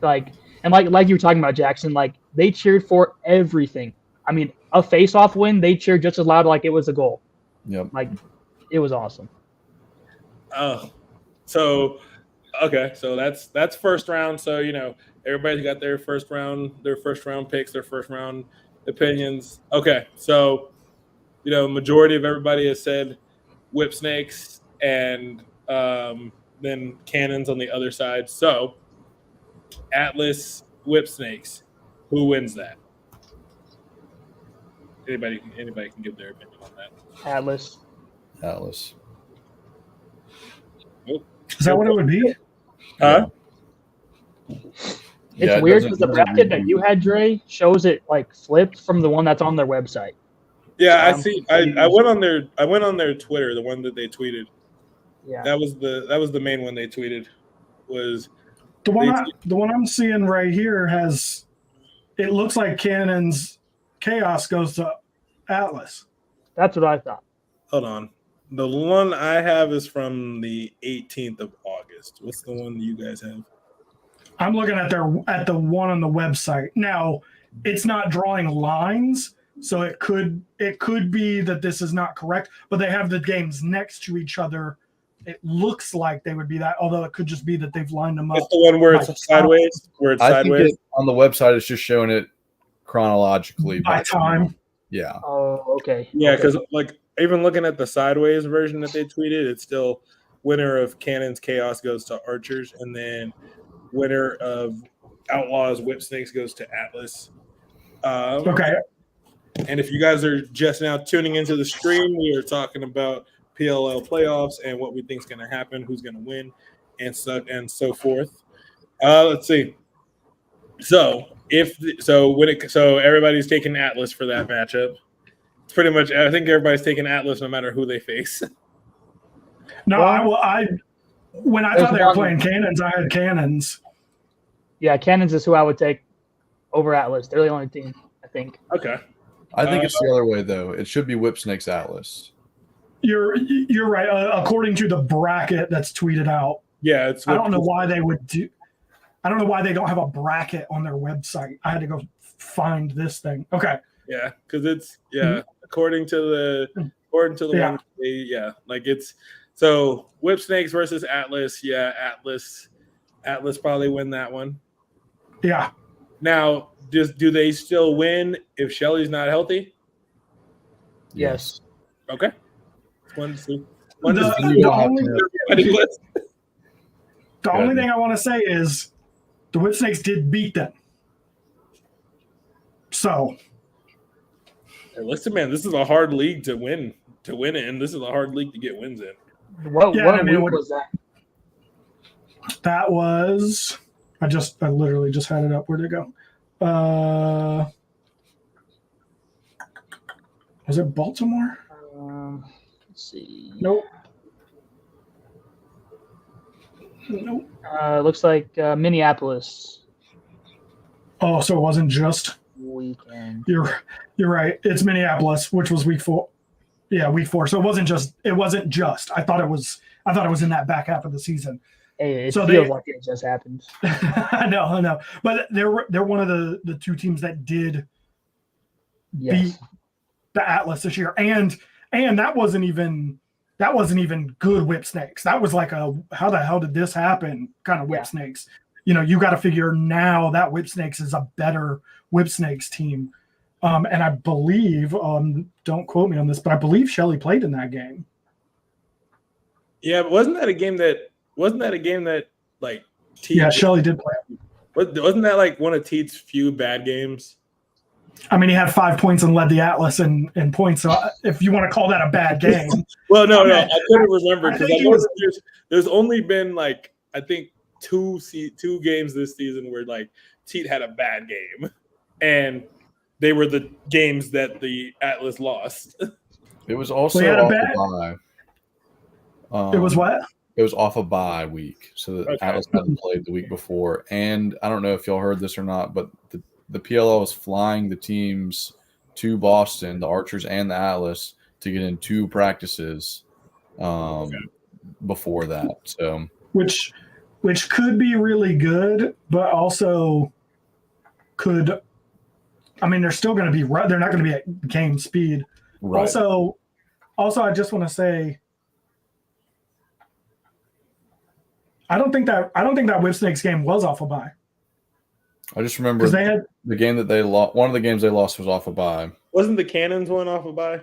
Like you were talking about, Jackson, like they cheered for everything. I mean, a face-off win, they cheered just as loud like it was a goal. Yep. Like it was awesome. Oh. So okay, so that's first round. So everybody's got their first round picks, their first round opinions. Okay, so majority of everybody has said Whip Snakes and then Cannons on the other side. So Atlas, Whip Snakes, who wins that? Anybody can give their opinion on that. Atlas. Atlas. Is that what it would be? Huh? It's it weird doesn't- because the doesn't bracket that read- you had, Dre, shows it like flipped from the one that's on their website. Yeah, I So see. I'm I went on their Twitter, the one that they tweeted. Yeah. That was the main one they tweeted. Was The one I'm seeing right here has. It looks like Cannon's Chaos goes to Atlas. That's what I thought. hold on. The one I have is from the 18th of August. What's the one you guys have? I'm looking at the one on the website. Now, it's not drawing lines, so it could be that this is not correct, but they have the games next to each other. It looks like they would be that, although it could just be that they've lined them up. It's the one where by it's sideways. Where it's I sideways. think on the website it's just showing it chronologically by time. Yeah. Oh, okay. Yeah, Okay. because like even looking at the sideways version that they tweeted, it's still winner of Cannon's Chaos goes to Archers, and then winner of Outlaws Whip Snakes goes to Atlas. Okay. And if you guys are just now tuning into the stream, we are talking about PLL playoffs and what we think is going to happen, who's going to win, and so forth. Let's see. So so everybody's taking Atlas for that matchup. It's pretty much. I think everybody's taking Atlas no matter who they face. No, Well, when I thought they were playing Cannons, I had Cannons. Yeah, Cannons is who I would take over Atlas. They're the only team, I think. Okay. I think it's the other way though. It should be Whip Snakes Atlas. You're right. According to the bracket that's tweeted out, Yeah, it's. I don't know why they would do. I don't know why they don't have a bracket on their website. I had to go find this thing. Okay. Yeah, because it's according to the one like it's so Whip Snakes versus Atlas. Yeah, Atlas probably win that one. Yeah. Now, do they still win if Shelly's not healthy? Yes. Okay. One to see. The only thing I want to say is the Whip Snakes did beat them. So. Hey, listen, man, this is a hard league to win in. This is a hard league to get wins in. What week was that? That was I literally just had it up. Where'd it go? Was it Baltimore? Let's see. Nope. Looks like Minneapolis Oh, so it wasn't just. weekend. You're right. It's Minneapolis, which was week 4. Yeah, week 4. So it wasn't just. I thought it was in that back half of the season. Hey, it So feels like it just happened. I know. But they're one of the two teams that did Yes. beat the Atlas this year, and that wasn't even good Whip Snakes. That was like a how the hell did this happen kind of Whip Snakes. You know, you got to figure now that Whip Snakes is a better Whip Snakes team. And I believe, don't quote me on this, but I believe Shelly played in that game. Yeah, but wasn't that a game that like Teed, Yeah, Shelly did play. Wasn't that like one of Teed's few bad games? I mean, he had 5 points and led the Atlas in points. So if you want to call that a bad game. Well, no, I couldn't remember because I think there's only been like I think two games this season where like Teed had a bad game, and they were the games that the Atlas lost. It was also We had a off bet. a bye. It was what? It was off a bye week, so the Okay. Atlas hadn't played the week before. And I don't know if y'all heard this or not, but the PLL was flying the teams to Boston, the Archers and the Atlas, to get in 2 practices before that. So Which could be really good, but also could. I mean, they're still going to be. They're not going to be at game speed. right. Also, I just want to say, I don't think that Whip Snakes game was off a bye. I just remember Because they had the game that they lost. One of the games they lost was off a bye. Wasn't the Cannons one off a bye?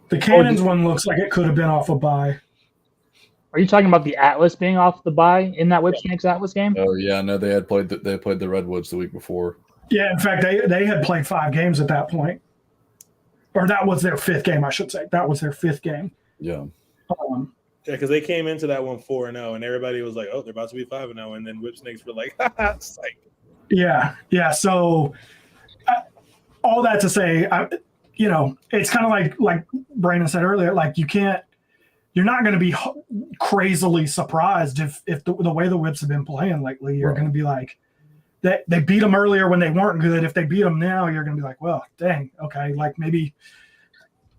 the Cannons one looks like it could have been off a bye. Are you talking about the Atlas being off the bye in that Whip Snakes Atlas game? Oh yeah, no, they played the Redwoods the week before. Yeah, in fact, they had played 5 games at that point. or that was their 5th game, I should say. That was their 5th game. Yeah. Yeah, because they came into that one 4-0, and everybody was like, "Oh, they're about to be 5-0," and then Whipsnakes were like, "Ha psych." Yeah. So all that to say, it's kind of like Brandon said earlier, like you're not going to be crazily surprised if the way the Whips have been playing lately. You're going to be like, they beat them earlier when they weren't good. If they beat them now, you're going to be like, well, dang, okay, like maybe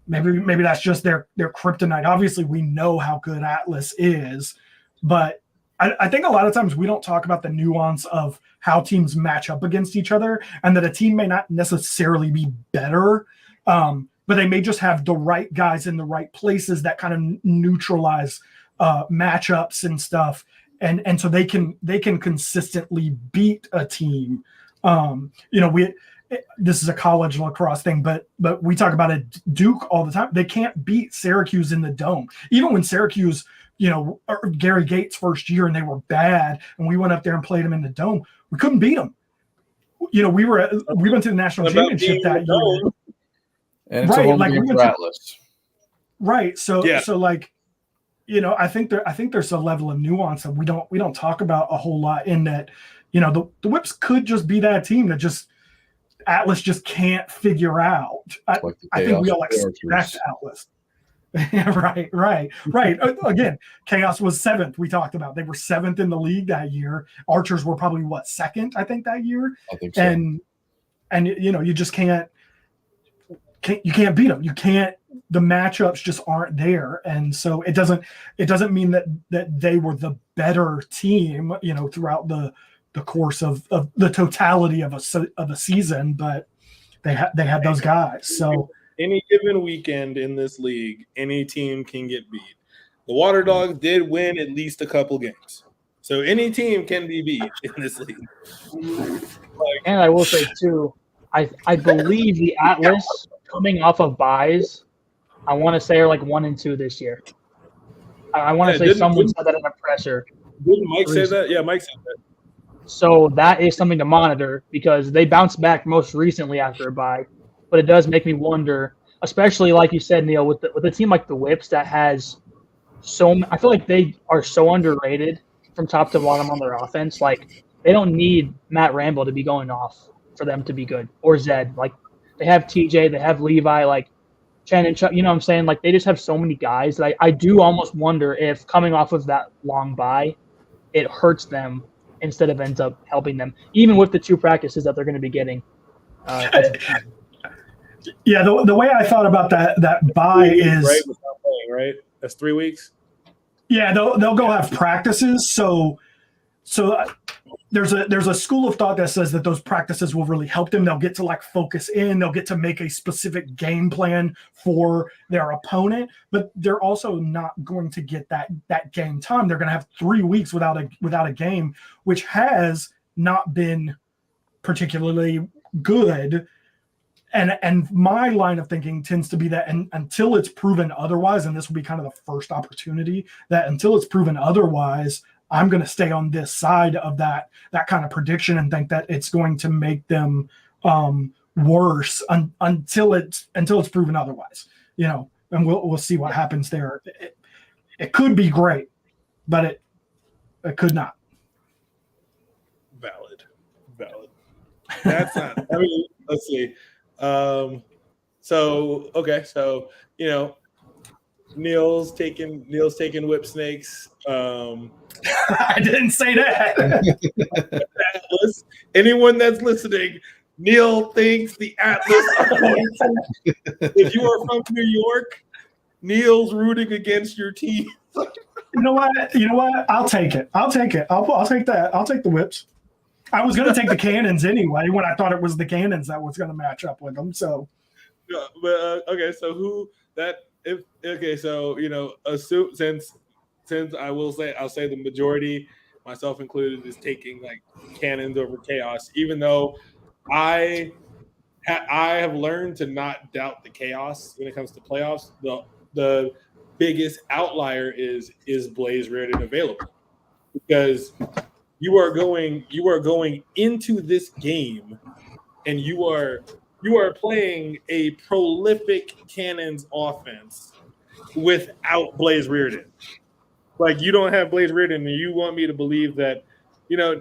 that's just their kryptonite. Obviously, we know how good Atlas is, but I think a lot of times we don't talk about the nuance of how teams match up against each other, and that a team may not necessarily be better, but they may just have the right guys in the right places that kind of neutralize matchups and stuff, and so they can consistently beat a team. This is a college lacrosse thing, but we talk about it, Duke all the time. They can't beat Syracuse in the Dome, even when Syracuse, Gary Gates' first year, and they were bad, and we went up there and played them in the Dome. We couldn't beat them. We went to the national championship that year. And it's a home game for Atlas. Right. So like, I think there's a level of nuance that we don't talk about a whole lot, in that, the Whips could just be that team that just Atlas just can't figure out. I think we all expect Atlas. Right. Again, Chaos was 7th. We talked about, they were 7th in the league that year. Archers were probably 2nd, I think, that year. I think so. And you just can't beat them. You can't. The matchups just aren't there, and so it doesn't mean that they were the better team, throughout the course of the totality of a season, but they had those guys. So any given weekend in this league, any team can get beat. The Water Dogs did win at least a couple games, so any team can be beat in this league. And I will say too, I believe the Atlas coming off of buys, I want to say are like 1-2 this year. I want to say someone said that in the presser. Didn't Mike say that? Yeah, Mike said that. So that is something to monitor, because they bounced back most recently after a bye. But it does make me wonder, especially like you said, Neil, with a team like the Whips that has I feel like they are so underrated from top to bottom on their offense. Like, they don't need Matt Rambo to be going off for them to be good, or Zed. Like, they have TJ, they have Levi, like Chen and Chuck, you know what I'm saying? Like, they just have so many guys that I do almost wonder if coming off of that long bye, it hurts them instead of ends up helping them, even with the 2 practices that they're going to be getting. Yeah, the way I thought about that bye is right, without playing, right? That's 3 weeks. Yeah, they'll go have practices. So there's a school of thought that says that those practices will really help them. They'll get to focus in. They'll get to make a specific game plan for their opponent, but they're also not going to get that game time. They're going to have 3 weeks without a game, which has not been particularly good. And my line of thinking tends to be that, and until it's proven otherwise, and this will be kind of the first opportunity, that until it's proven otherwise, I'm going to stay on this side of that kind of prediction and think that it's going to make them worse until it's proven otherwise, and we'll see what happens there. It could be great, but it could not. Valid. That's not. I mean, let's see. So Neil's taking Whip Snakes. I didn't say that. Atlas. Anyone that's listening, Neil thinks the Atlas. If you are from New York, Neil's rooting against your team. You know what? I'll take it. I'll take that. I'll take the Whips. I was going to take the Cannons anyway when I thought it was the Cannons that was going to match up with them. So, okay. So who that? So assume since I'll say the majority, myself included, is taking Cannons over Chaos, even though I have learned to not doubt the Chaos when it comes to playoffs. The biggest outlier is Blaze Reardon available, because you are going into this game and you are you are playing a prolific Cannons offense without Blaze Reardon. Like, you don't have Blaze Reardon, and you want me to believe that,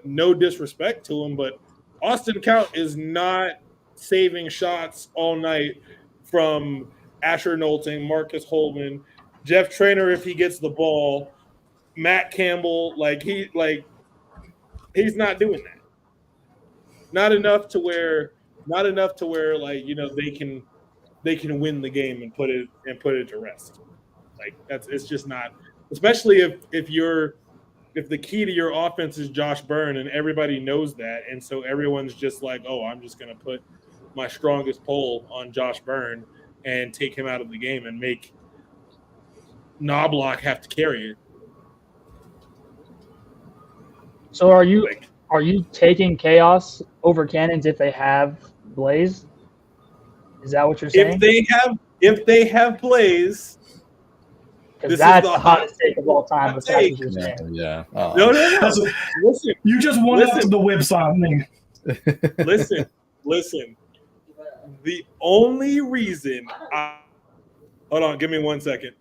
no disrespect to him, but Austin Count is not saving shots all night from Asher Knowlton, Marcus Holman, Jeff Traynor if he gets the ball, Matt Campbell. He's not doing that. Not enough to where they can win the game and put it to rest. It's just not, especially if the key to your offense is Josh Byrne and everybody knows that, and so everyone's just like, oh, I'm just going to put my strongest pull on Josh Byrne and take him out of the game and make Knobloch have to carry it. So are you taking Chaos over Cannons if they have Blaze? Is that what you're saying? If they have Blaze, because that's the hottest take of all time. Yeah. No. Listen, you just won up to the whipsaw thing. Listen. The only reason hold on, give me 1 second.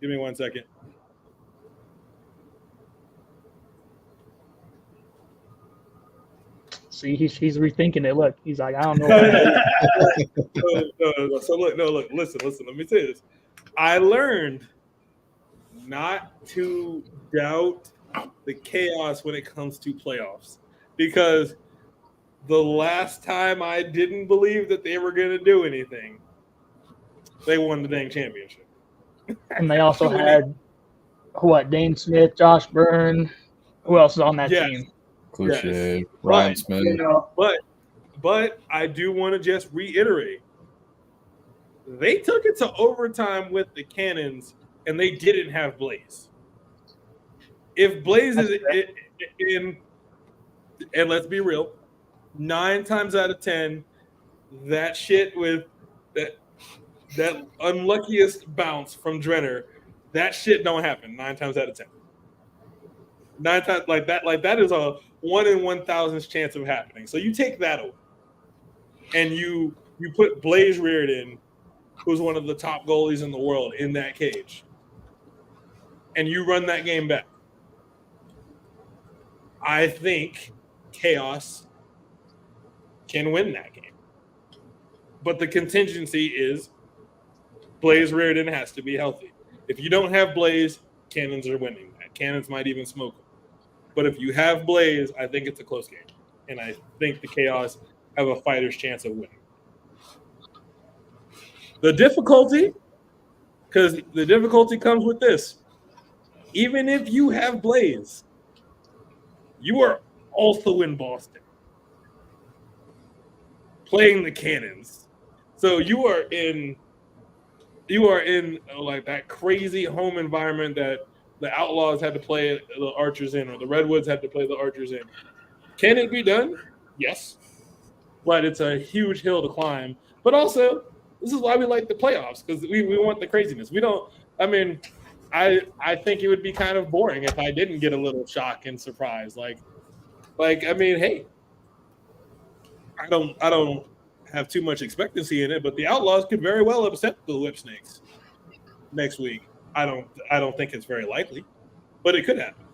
See, he's rethinking it. Look, he's like, I don't know. No. So look. Listen. Let me say this. I learned not to doubt the Chaos when it comes to playoffs, because the last time I didn't believe that they were going to do anything, they won the dang championship. And they also had Dane Smith, Josh Byrne. Who else is on that team? Cliche, yes. Ryan Smith. But I do want to just reiterate, they took it to overtime with the Cannons, and they didn't have Blaze. If Blaze is in, and let's be real, 9 times out of 10, that shit with that unluckiest bounce from Drenner, that shit don't happen 9 times out of 10. 9 times like that is a 1 in 1,000th chance of happening. So you take that away, and you put Blaze Reardon, who's one of the top goalies in the world, in that cage, and you run that game back. I think Chaos can win that game. But the contingency is Blaze Reardon has to be healthy. If you don't have Blaze, Cannons are winning that. Cannons might even smoke them. But if you have Blaze, I think it's a close game. And I think the Chaos have a fighter's chance of winning. The difficulty comes with this. Even if you have Blaze, you are also in Boston playing the Cannons. So you are in like that crazy home environment that the Outlaws had to play the Archers in, or the Redwoods had to play the Archers in. Can it be done? Yes. But it's a huge hill to climb. But also, this is why we like the playoffs, because we want the craziness. I think it would be kind of boring if I didn't get a little shock and surprise. Hey, I don't have too much expectancy in it, but the Outlaws could very well upset the Whipsnakes next week. I don't think it's very likely, but it could happen.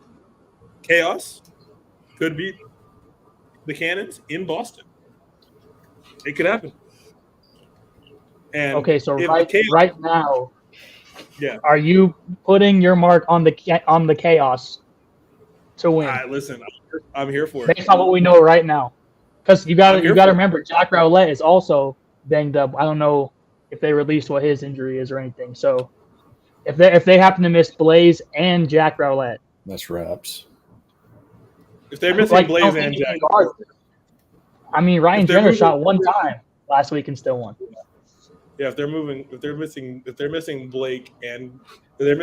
Chaos could beat the Cannons in Boston. It could happen. And okay, so right now, yeah, are you putting your mark on the Chaos to win? Listen, I'm here for it. Based on what we know right now, because you got to remember, Jack Rowlett is also banged up. I don't know if they released what his injury is or anything. So if they happen to miss Blaze and Jack Rowlett, that's wraps. If they're missing Blaze and Jack, Ryan Jenner shot one time last week and still won. Yeah, if they're missing Blake and if they're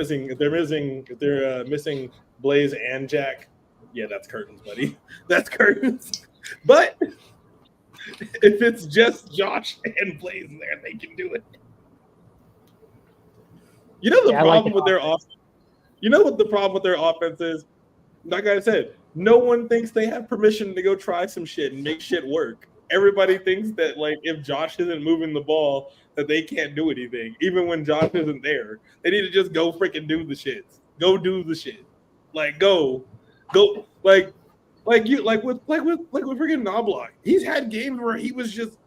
missing Blaze and Jack, yeah, that's curtains, buddy. That's curtains. But if it's just Josh and Blaze there, they can do it. You know the problem with their offense? You know what the problem with their offense is? Like I said, no one thinks they have permission to go try some shit and make shit work. everybody thinks that like if Josh isn't moving the ball, that they can't do anything, even when Josh isn't there. They need to just go freaking do the shit. Go do the shit. Like go like with freaking Knobloch. He's had games where he was just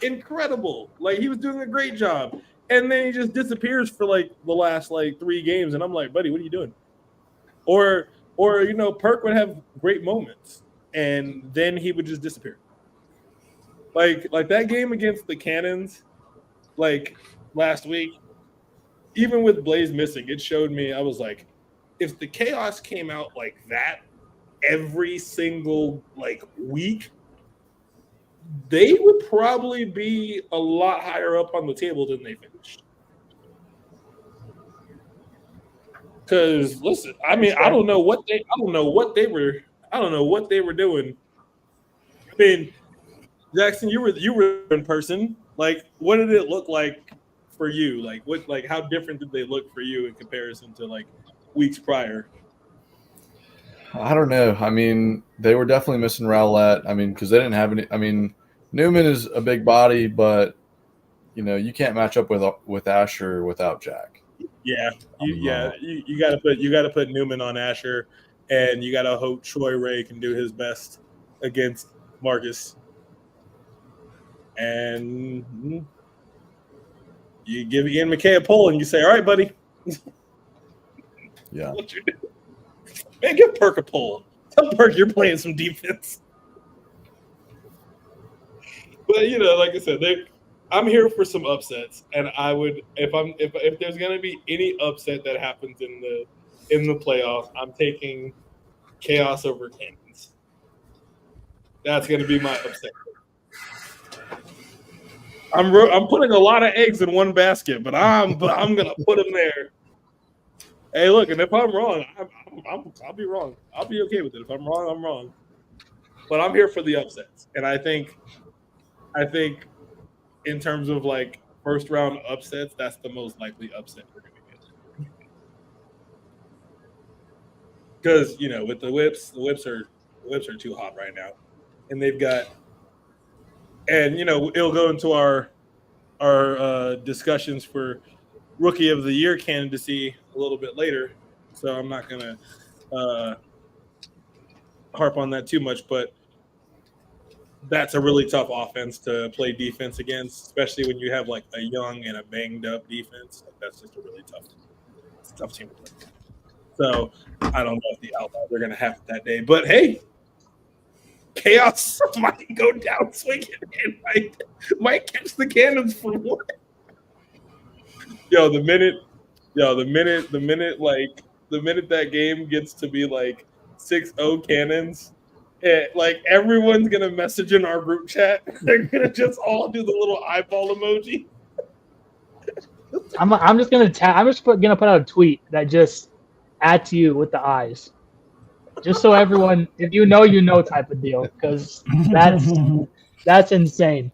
incredible. Like he was doing a great job. And then he just disappears for like the last like 3 games. And I'm like, buddy, what are you doing? Or you know, Perk would have great moments and then he would just disappear. Like that game against the Cannons, like last week, even with Blaze missing, it showed me, I was like, if the Chaos came out like that every single like week, they would probably be a lot higher up on the table than they finished. Because listen, I mean, I don't know what they were doing. I mean, Jackson, you were in person. Like, what did it look like for you? Like, how different did they look for you in comparison to like weeks prior? I don't know. I mean, they were definitely missing Rowlett. I mean, because they didn't have any. I mean, Newman is a big body, but you know, you can't match up with Asher without Jack. Yeah, you got to put Newman on Asher, and you got to hope Troy Ray can do his best against Marcus. And you give Ian McKay a pull, and you say, "All right, buddy." Yeah. What you do? Man, give Perk a pull. Tell Perk you're playing some defense. But you know, like I said, I'm here for some upsets, and I would if there's gonna be any upset that happens in the playoffs, I'm taking Chaos over Cannons. That's gonna be my upset. I'm putting a lot of eggs in one basket, but I'm gonna put them there. Hey, look, and if I'm wrong, I'll be wrong. I'll be okay with it. If I'm wrong, I'm wrong. But I'm here for the upsets, and I think in terms of like first round upsets, that's the most likely upset we're gonna get. Because you know, with the whips are too hot right now, and they've got. And you know, it'll go into our discussions for Rookie of the Year candidacy a little bit later, so I'm not gonna harp on that too much. But that's a really tough offense to play defense against, especially when you have like a young and a banged up defense. That's just a really tough team to play. So I don't know if the Outlaws are gonna have it that day, but hey. Chaos might go down swinging and might catch the Cannons for one. The minute that game gets to be like 6-0 Cannons, like everyone's gonna message in our group chat. They're gonna just all do the little eyeball emoji. I'm just gonna put out a tweet that just at you with the eyes. Just so everyone, if you know type of deal, because that's insane.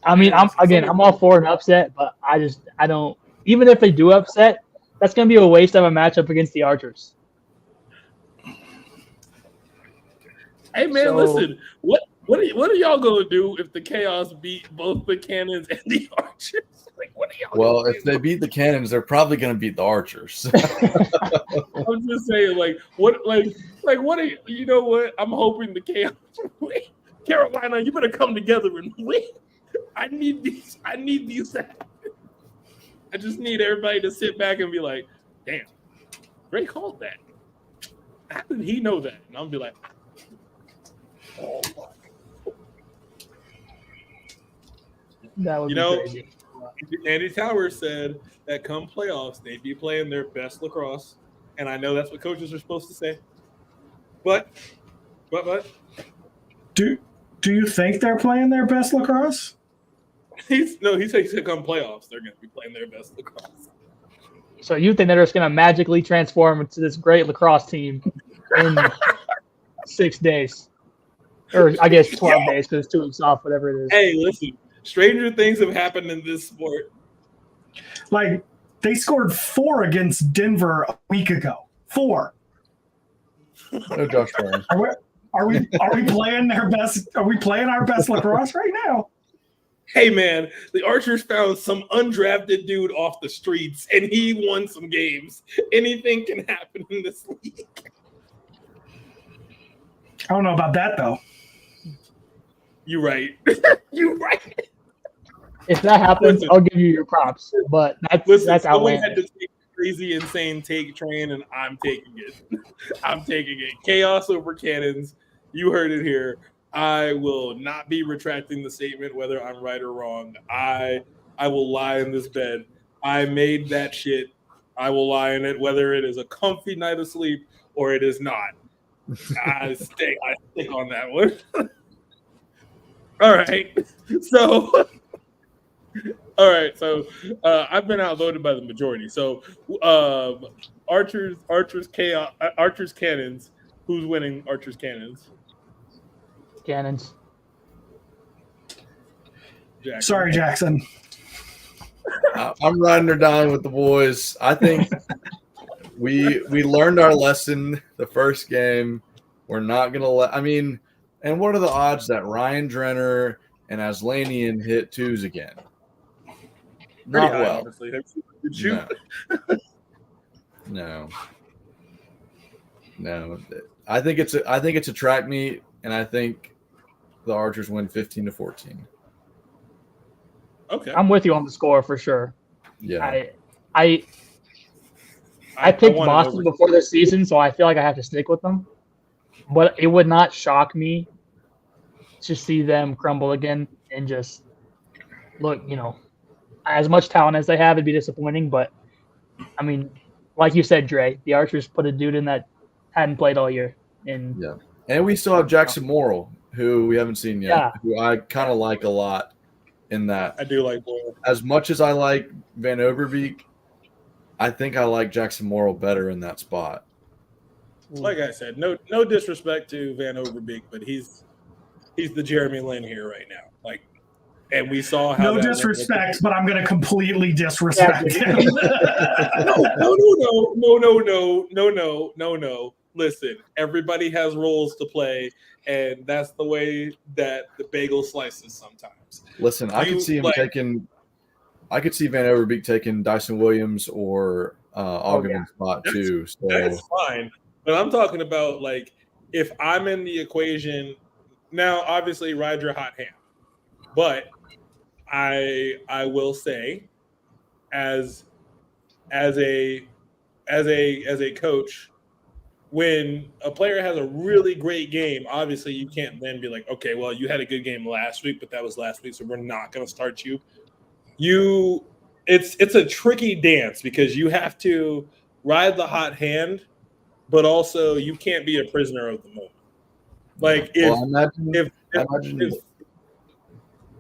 I mean, I'm all for an upset, but I don't. Even if they do upset, that's gonna be a waste of a matchup against the Archers. Hey man, listen, what are y'all gonna do if the Chaos beat both the Cannons and the Archers? Like, what are y'all? Well, if they beat the Cannons, they're probably gonna beat the Archers. I'm just saying, what are you know what? I'm hoping the Chaos win. Carolina, you better come together and win. I need these to happen. I just need everybody to sit back and be like, damn, Ray called that. How did he know that? And I'll be like, oh my. That would be crazy. Andy Towers said that come playoffs, they'd be playing their best lacrosse. And I know that's what coaches are supposed to say. But do you think they're playing their best lacrosse? He said come playoffs, they're going to be playing their best lacrosse. So you think they're just going to magically transform into this great lacrosse team in 6 days? Or I guess 12 days because it's 2 weeks off, whatever it is. Hey, listen, stranger things have happened in this sport. Like, they scored 4 against Denver a week ago. 4. No Josh Burns. Are we playing their best? Are we playing our best lacrosse right now? Hey man, the Archers found some undrafted dude off the streets, and he won some games. Anything can happen in this league. I don't know about that though. You're right. You're right. If that happens, Listen. I'll give you your props. But that's someone had outlandish. to take a crazy, insane take train, and I'm taking it. I'm taking it. Chaos over cannons. You heard it here. I will not be retracting the statement, whether I'm right or wrong. I will lie in this bed. I made that shit. I will lie in it, whether it is a comfy night of sleep or it is not. I stick on that one. All right. So I've been outvoted by the majority. So Archers Cannons. Who's winning Archers Cannons? Cannons. Jackson. Sorry, Jackson. I'm riding or dying with the boys. I think we learned our lesson the first game. We're not gonna let. I mean, and what are the odds that Ryan Drenner and Aslanian hit twos again? Not high, well. Honestly. Did you? No. I think it's a track meet, and I think the Archers win 15-14. Okay. I'm with you on the score for sure. Yeah. I picked wanted Boston before the season, so I feel like I have to stick with them. But it would not shock me to see them crumble again and just look, as much talent as they have, it'd be disappointing. But, I mean, like you said, Dre, the Archers put a dude in that hadn't played all year. And we still have Jackson Morrill, who we haven't seen yet, Yeah. who I kind of like a lot in that. I do like Boyle. As much as I like Van Overbeek, I think I like Jackson Morrill better in that spot. Like I said, no disrespect to Van Overbeek, but he's the Jeremy Lin here right now. Like, and we saw how. No disrespect, but I'm going to completely disrespect him. No. Listen, everybody has roles to play, and that's the way that the bagel slices sometimes. Listen, I could see him taking. I could see Van Overbeek taking Dyson Williams or Ogden's spot too. So that's fine, but I'm talking about like if I'm in the equation now. Obviously, ride your hot hand, but I will say, as a coach, when a player has a really great game, obviously you can't then be like, okay, well, you had a good game last week, but that was last week, so we're not going to start you. It's a tricky dance because you have to ride the hot hand, but also you can't be a prisoner of the moment. Like if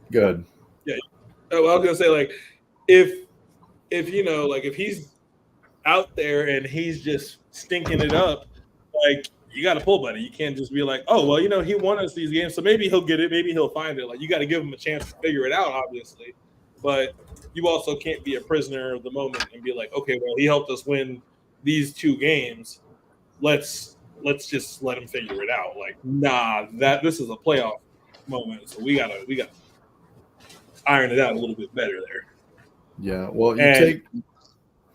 good. Yeah. Well, I was gonna say like if if he's out there and he's just stinking it up, like you got to pull, buddy. You can't just be like, oh well, he won us these games, so maybe he'll get it, maybe he'll find it. Like you got to give him a chance to figure it out, obviously, but you also can't be a prisoner of the moment and be like, okay, well, he helped us win these 2 games. Let's just let him figure it out. Like, nah, this is a playoff moment, so we gotta iron it out a little bit better there. Yeah, well,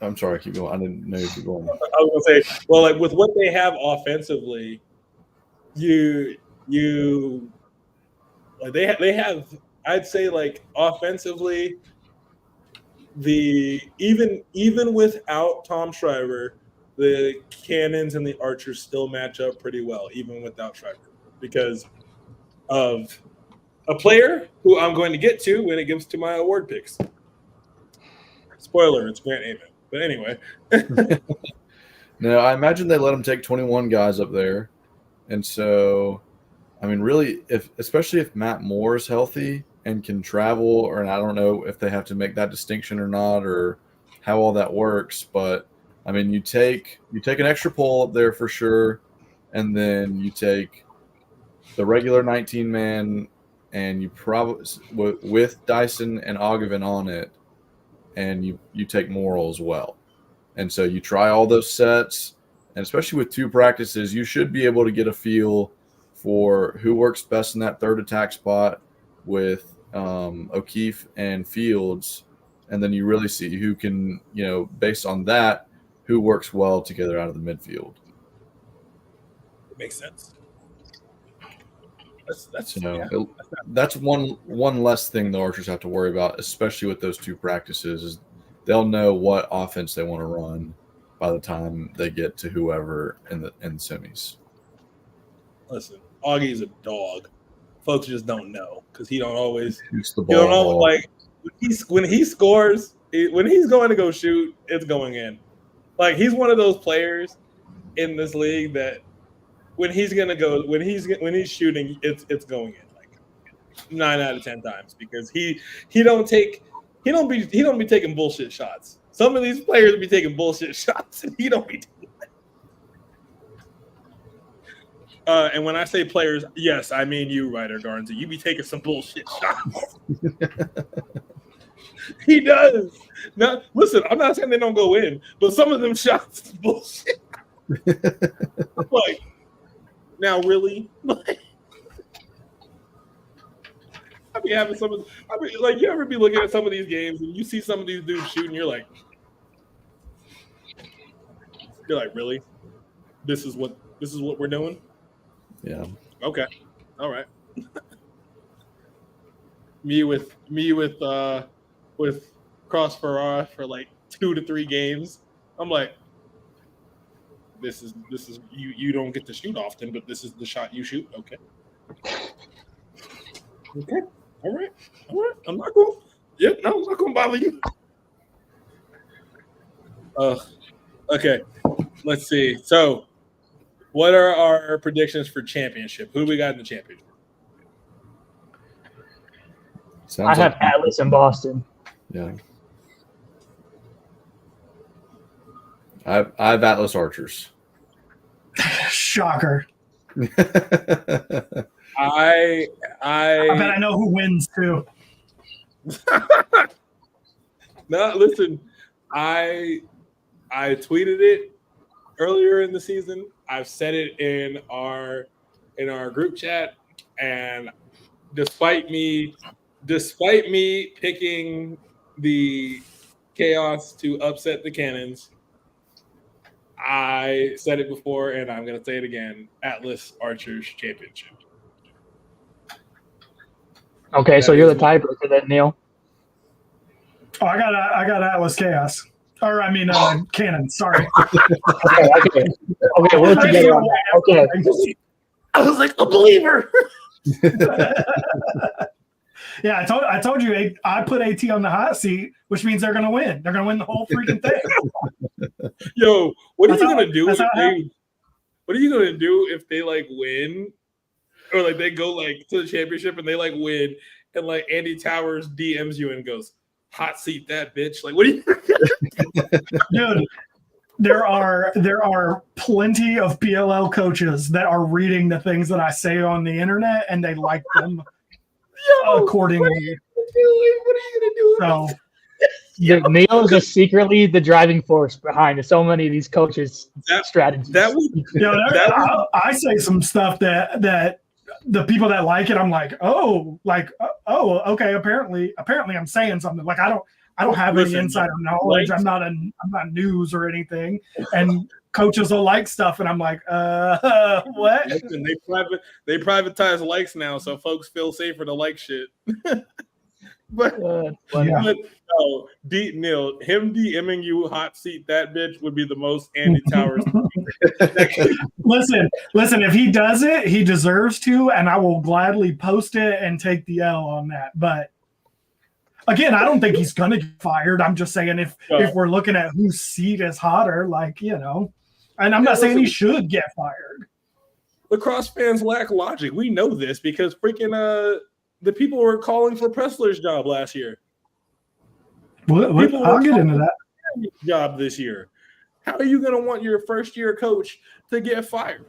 I'm sorry, keep going. I didn't know you were going. I was gonna say, well, like with what they have offensively, they have. I'd say like offensively, even without Tom Shriver, the Cannons and the Archers still match up pretty well, even without Shriver, because of a player who I'm going to get to when it comes to my award picks. Spoiler, it's Grant Ament. But anyway. No, I imagine they let him take 21 guys up there. And so, I mean, really, especially if Matt Moore is healthy and can travel, or I don't know if they have to make that distinction or not, or how all that works. But, I mean, you take an extra pull up there for sure, and then you take the regular 19-man, and you probably with Dyson and Ogden on it, and you take Morrill as well. And so you try all those sets, and especially with 2 practices, you should be able to get a feel for who works best in that third attack spot with O'Keefe and Fields, and then you really see who can, based on that, who works well together out of the midfield. It makes sense. That's one less thing the Archers have to worry about, especially with those two practices, is they'll know what offense they want to run by the time they get to whoever in the semis. Listen, Augie's a dog. Folks just don't know because he don't always. Shoots the You don't know, ball. like when he scores, when he's going to go shoot, it's going in. Like he's one of those players in this league that when he's shooting, it's going in like 9 out of 10 times because he don't be taking bullshit shots. Some of these players be taking bullshit shots, and he don't be doing that. And when I say players, yes, I mean you, Ryder Garnza. You be taking some bullshit shots. He does. Now, listen, I'm not saying they don't go in, but some of them shots is bullshit. I'm like, now really? I be having you ever be looking at some of these games and you see some of these dudes shooting, you're like, really? This is what we're doing? Yeah. Okay. All right. me with Cross Ferrara for like 2 to 3 games. I'm like, this is you don't get to shoot often, but this is the shot you shoot. Okay. Okay. All right. I'm not going. I'm not going to bother you. Okay. Let's see. So, what are our predictions for championship? Who we got in the championship? I have Atlas in Boston. Yeah. I have Atlas Archers. Shocker. I bet I know who wins too. No, listen. I tweeted it earlier in the season. I've said it in our group chat, and despite me picking the Chaos to upset the Cannons, I said it before, and I'm going to say it again. Atlas Archers Championship. Okay, so you're the tiebreaker then, Neil. Oh, I got Atlas Chaos. Or I mean Cannon, sorry. Okay, we're together on that. Okay. I was like a believer. Yeah, I told you I put AT on the hot seat, which means they're gonna win. They're gonna win the whole freaking thing. Yo, what are you gonna do if they like win, or like they go like to the championship and they like win, and like Andy Towers DMs you and goes, "Hot seat that bitch." Like, what do you? Dude, there are plenty of PLL coaches that are reading the things that I say on the internet and they like them accordingly. What are you gonna do? So. Neil is secretly the driving force behind so many of these coaches' strategies. I say some stuff that the people that like it, I'm like, okay. Apparently, I'm saying something. Like I don't have any insider knowledge. I'm not news or anything. And coaches will like stuff, and I'm like, what? Listen, they privatize likes now, so folks feel safer to like shit. But no, Neil, him DMing you hot seat that bitch would be the most Andy Towers. Listen, if he does it, he deserves to, and I will gladly post it and take the L on that. But again, I don't think he's gonna get fired. I'm just saying if we're looking at whose seat is hotter, and I'm not saying he should get fired. Lacrosse fans lack logic. We know this because freaking the people were calling for Pressler's job last year. I'll get into that. Job this year. How are you going to want your first-year coach to get fired?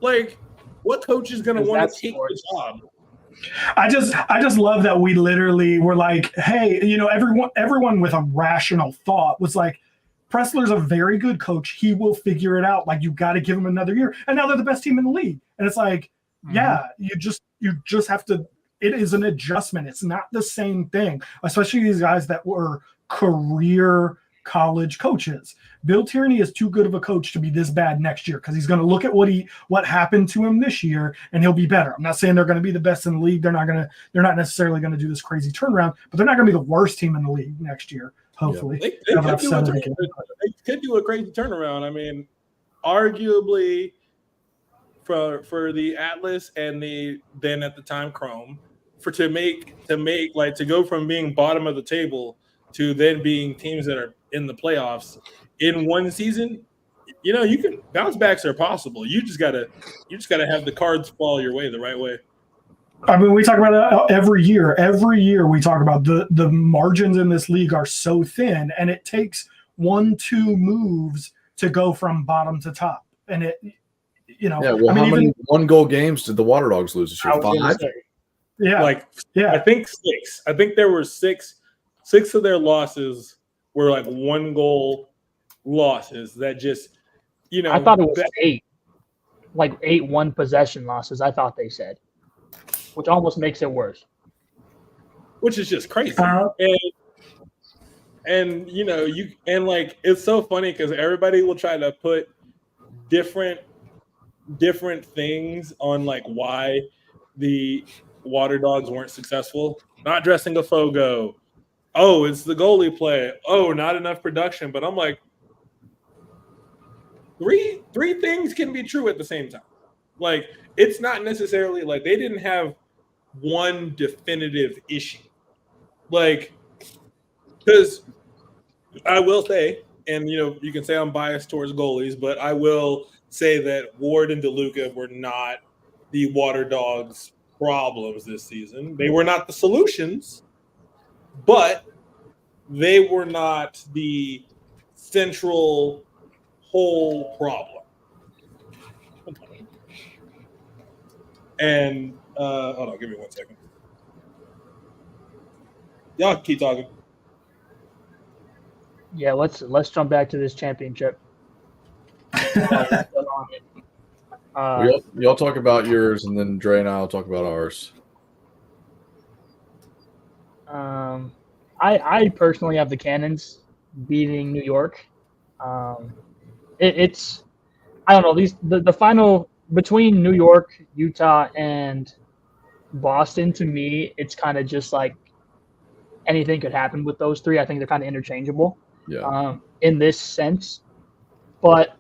Like, what coach is going to want to take the job? I just love that we literally were like, hey, everyone with a rational thought was like, Pressler's a very good coach. He will figure it out. Like, you got to give him another year. And now they're the best team in the league. And it's like, Yeah, you just have to. It is an adjustment. It's not the same thing, especially these guys that were career college coaches. Bill Tierney is too good of a coach to be this bad next year because he's going to look at what happened to him this year and he'll be better. I'm not saying they're going to be the best in the league. They're not necessarily going to do this crazy turnaround, but they're not going to be the worst team in the league next year. Hopefully, they could do a crazy turnaround. I mean, arguably for the Atlas and the then at the time Chrome to go from being bottom of the table to then being teams that are in the playoffs in one season, you can bounce backs are possible. You just gotta have the cards fall your way the right way. I mean, we talk about it every year. Every year we talk about the margins in this league are so thin, and it takes 1-2 moves to go from bottom to top. And it, how many 1-goal games did the Water Dogs lose this year? 5? Yeah, I think 6. I think there were 6. 6 of their losses were like 1-goal losses that just, I thought it was 8, like 8 1-possession losses. I thought they said, which almost makes it worse. Which is just crazy. And it's so funny because everybody will try to put different things on like why the Water Dogs weren't successful. Not dressing a Fogo. Oh, it's the goalie play. Oh, not enough production. But I'm like, three things can be true at the same time. Like, it's not necessarily like they didn't have one definitive issue. Like, because I will say, and you can say I'm biased towards goalies, but I will say that Ward and DeLuca were not the Water Dogs' problems this season. They were not the solutions, but they were not the central whole problem. And hold on, give me 1 second. Y'all keep talking. Yeah, let's jump back to this championship. Y'all talk about yours, and then Dre and I will talk about ours. I personally have the Cannons beating New York. It's I don't know, the final between New York, Utah, and Boston. To me, it's kind of just like anything could happen with those three. I think they're kind of interchangeable. Yeah. In this sense, but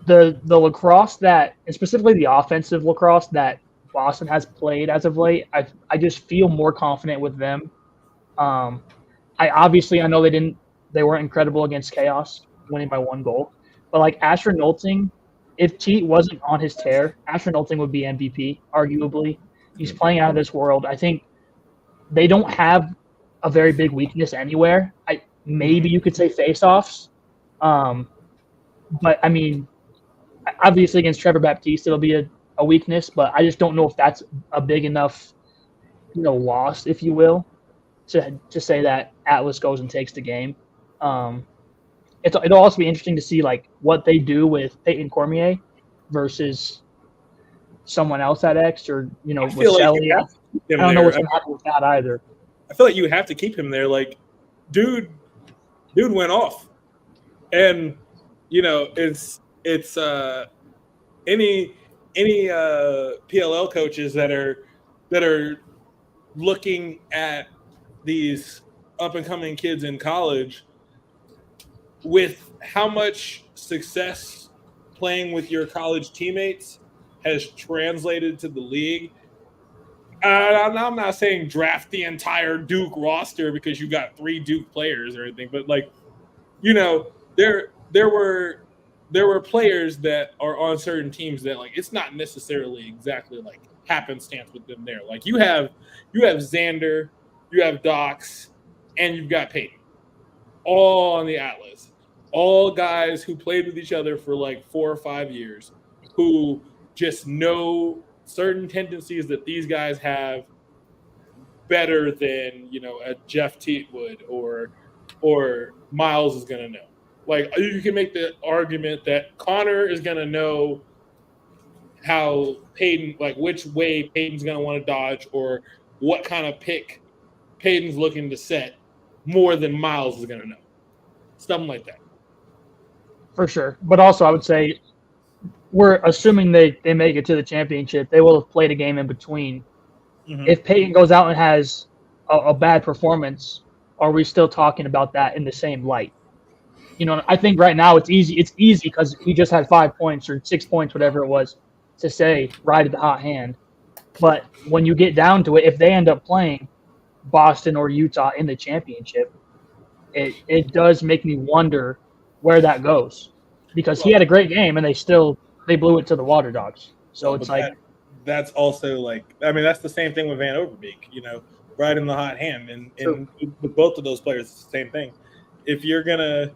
the lacrosse and specifically the offensive lacrosse that Boston has played as of late, I just feel more confident with them. I know they weren't incredible against Chaos, winning by 1 goal, but like Asher Nolting, if Teat wasn't on his tear, Asher Nolting would be MVP, arguably. He's playing out of this world. I think they don't have a very big weakness anywhere. Maybe you could say face-offs. But, I mean, obviously against Trevor Baptiste, it'll be a weakness, but I just don't know if that's a big enough, loss, if you will, to say that Atlas goes and takes the game. It'll also be interesting to see, like, what they do with Peyton Cormier versus someone else at X or, with Shelley. I don't know what's going to happen with that either. I feel like you have to keep him there. Like, dude went off. And, it's any PLL coaches that are looking at these up and coming kids in college with how much success playing with your college teammates has translated to the league. I'm not saying draft the entire Duke roster because you got 3 Duke players or anything, but like, there were players that are on certain teams that like it's not necessarily exactly like happenstance with them there. Like you have Xander, you have Docs, and you've got Peyton, all on the Atlas, all guys who played with each other for like 4 or 5 years, who just know certain tendencies that these guys have better than a Jeff Teat would or Miles is going to know. Like you can make the argument that Connor is going to know how Peyton, like which way Peyton's going to want to dodge or what kind of pick Peyton's looking to set more than Miles is going to know. Something like that. For sure. But also, I would say we're assuming they make it to the championship. They will have played a game in between. Mm-hmm. If Peyton goes out and has a bad performance, are we still talking about that in the same light? You know, I think right now it's easy. It's easy because he just had 5 points or 6 points, whatever it was, to say ride at the hot hand. But when you get down to it, if they end up playing Boston or Utah in the championship, it does make me wonder where that goes, because he had a great game and they blew it to the Water Dogs. So it's like that's also like, I mean, that's the same thing with Van Overbeek, you know, riding the hot hand, and with both of those players, it's the same thing. If you're gonna,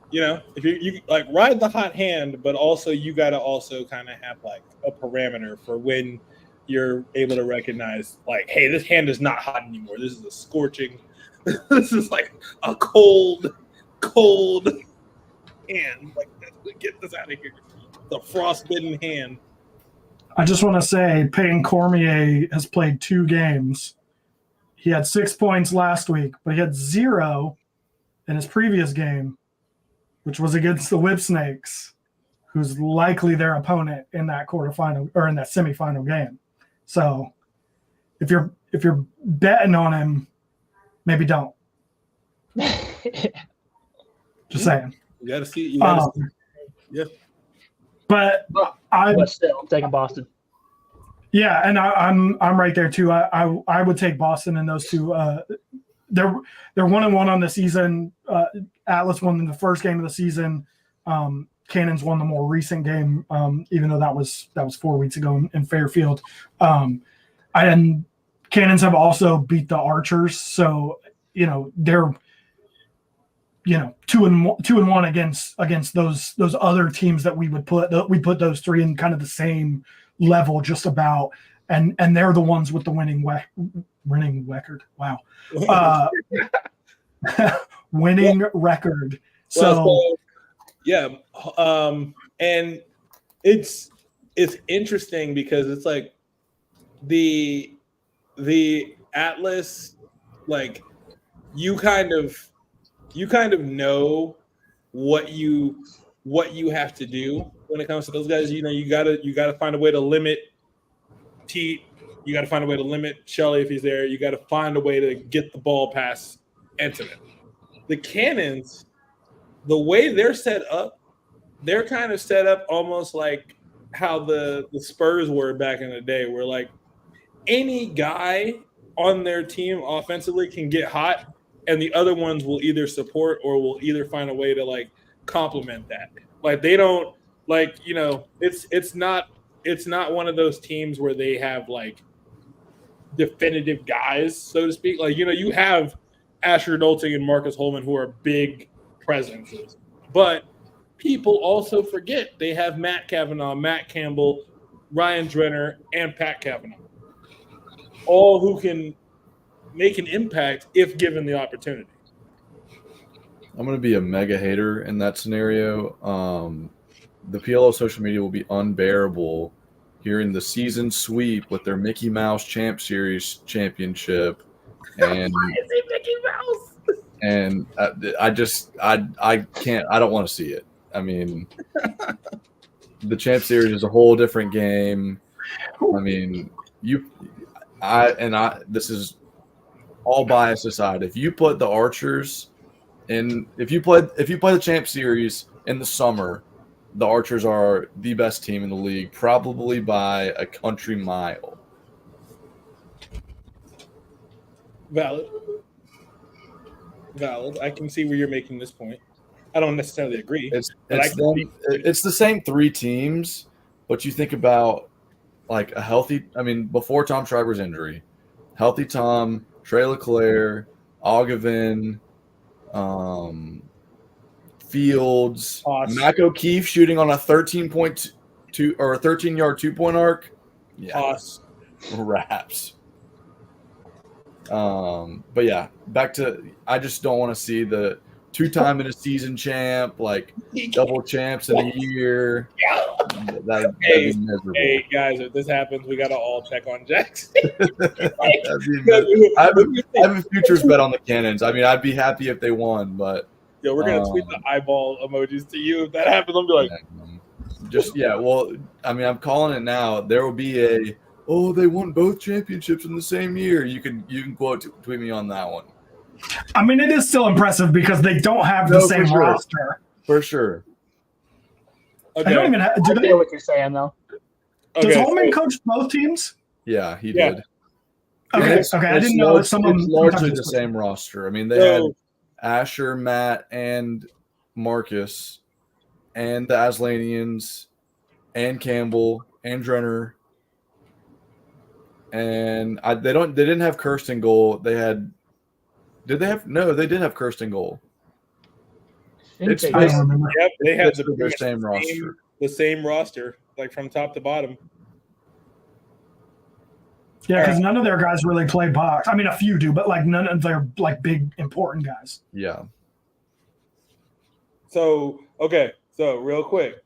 you know, if you like ride the hot hand, but also you got to also kind of have like a parameter for when you're able to recognize, like, hey, this hand is not hot anymore. This is a scorching. This is like a cold hand. Like, get this out of here. The frostbitten hand. I just want to say Peyton Cormier has played 2 games. He had 6 points last week, but he had 0 in his previous game, which was against the Whip Snakes, who's likely their opponent in that quarterfinal or in that semifinal game. So if you're betting on him, see. You gotta see. Yeah. But I'm taking Boston. Yeah, and I'm right there too. I would take Boston in those two. They're 1-1 on the season. Atlas won in the first game of the season. Cannons won the more recent game, even though that was 4 weeks ago in Fairfield. And Cannons have also beat the Archers, so you know they're 2-1 against those other teams that we put those 3 in kind of the same level, just about, and they're the ones with the winning record. Wow, winning record. So yeah, and it's interesting because it's like the Atlas, like you kind of know what you have to do when it comes to those guys. You know, you gotta find a way to limit Teat. You got to find a way to limit Shelley if he's there. You got to find a way to get the ball past Antonin. The Cannons, the way they're set up, they're kind of set up almost like how the Spurs were back in the day, where like any guy on their team offensively can get hot, and the other ones will either support or will either find a way to like complement that. Like they don't, like, you know, it's not one of those teams where they have like definitive guys, so to speak. Like, you know, you have Asher Dolting and Marcus Holman, who are big presences, but people also forget they have Matt Cavanaugh, Matt Campbell, Ryan Drenner, and Pat Cavanaugh, all who can make an impact if given the opportunity. I'm going to be a mega hater in that scenario. The PLL social media will be unbearable hearing the season sweep with their Mickey Mouse Champ Series championship. And why is it Mickey Mouse? And I can't, I don't want to see it. I mean, the Champ Series is a whole different game. I mean, this is all bias aside. If you put the Archers in, if you play the Champ Series in the summer, the Archers are the best team in the league, probably by a country mile. Valid. I can see where you're making this point. I don't necessarily agree. It's the same 3 teams, but you think about like a healthy, I mean, before Tom Schreiber's injury, healthy Tom, Trey LeClaire, Ogevin, Fields, Mac O'Keefe shooting on a 13.2 or a 13-yard 2-point arc. Yeah, raps. But yeah, back to, I just don't want to see the 2-time in a season champ, like double champs in a year. That'd Hey, be miserable. hey guys, if this happens, we gotta all check on Jackson. I have a futures bet on the Cannons. I mean, I'd be happy if they won, but Yo, we're gonna tweet the eyeball emojis to you if that happens. I'm be like, well, I mean, I'm calling it now. There will be they won both championships in the same year. You can tweet me on that one. I mean, it is still impressive because they don't have the same roster. For sure. okay. I don't even I get what you're saying, though. Does Holman coach both teams? Yeah, he did. Okay, I didn't know if someone. It's largely the same roster. I mean, they had Asher, Matt, and Marcus, and the Aslanians, and Campbell, and Drenner, and they didn't have Kirsten goal. They had. Did they have? No, they did have Kirsten goal. I don't remember. Yep, they have the same roster. The same roster, like from top to bottom. Yeah, because none of their guys really play box. I mean, a few do, but like none of their like big important guys. Yeah. So real quick,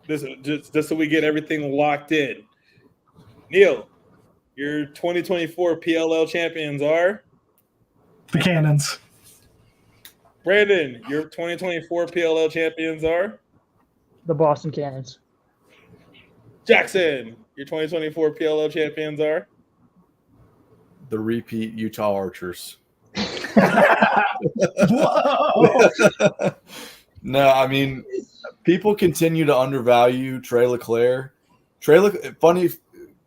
this just so we get everything locked in. Neil, your 2024 PLL champions are the Cannons. Brandon, your 2024 PLL champions are the Boston Cannons. Jackson, your 2024 PLL champions are the repeat Utah Archers. Whoa! No, I mean, people continue to undervalue Trey Leclerc. Funny,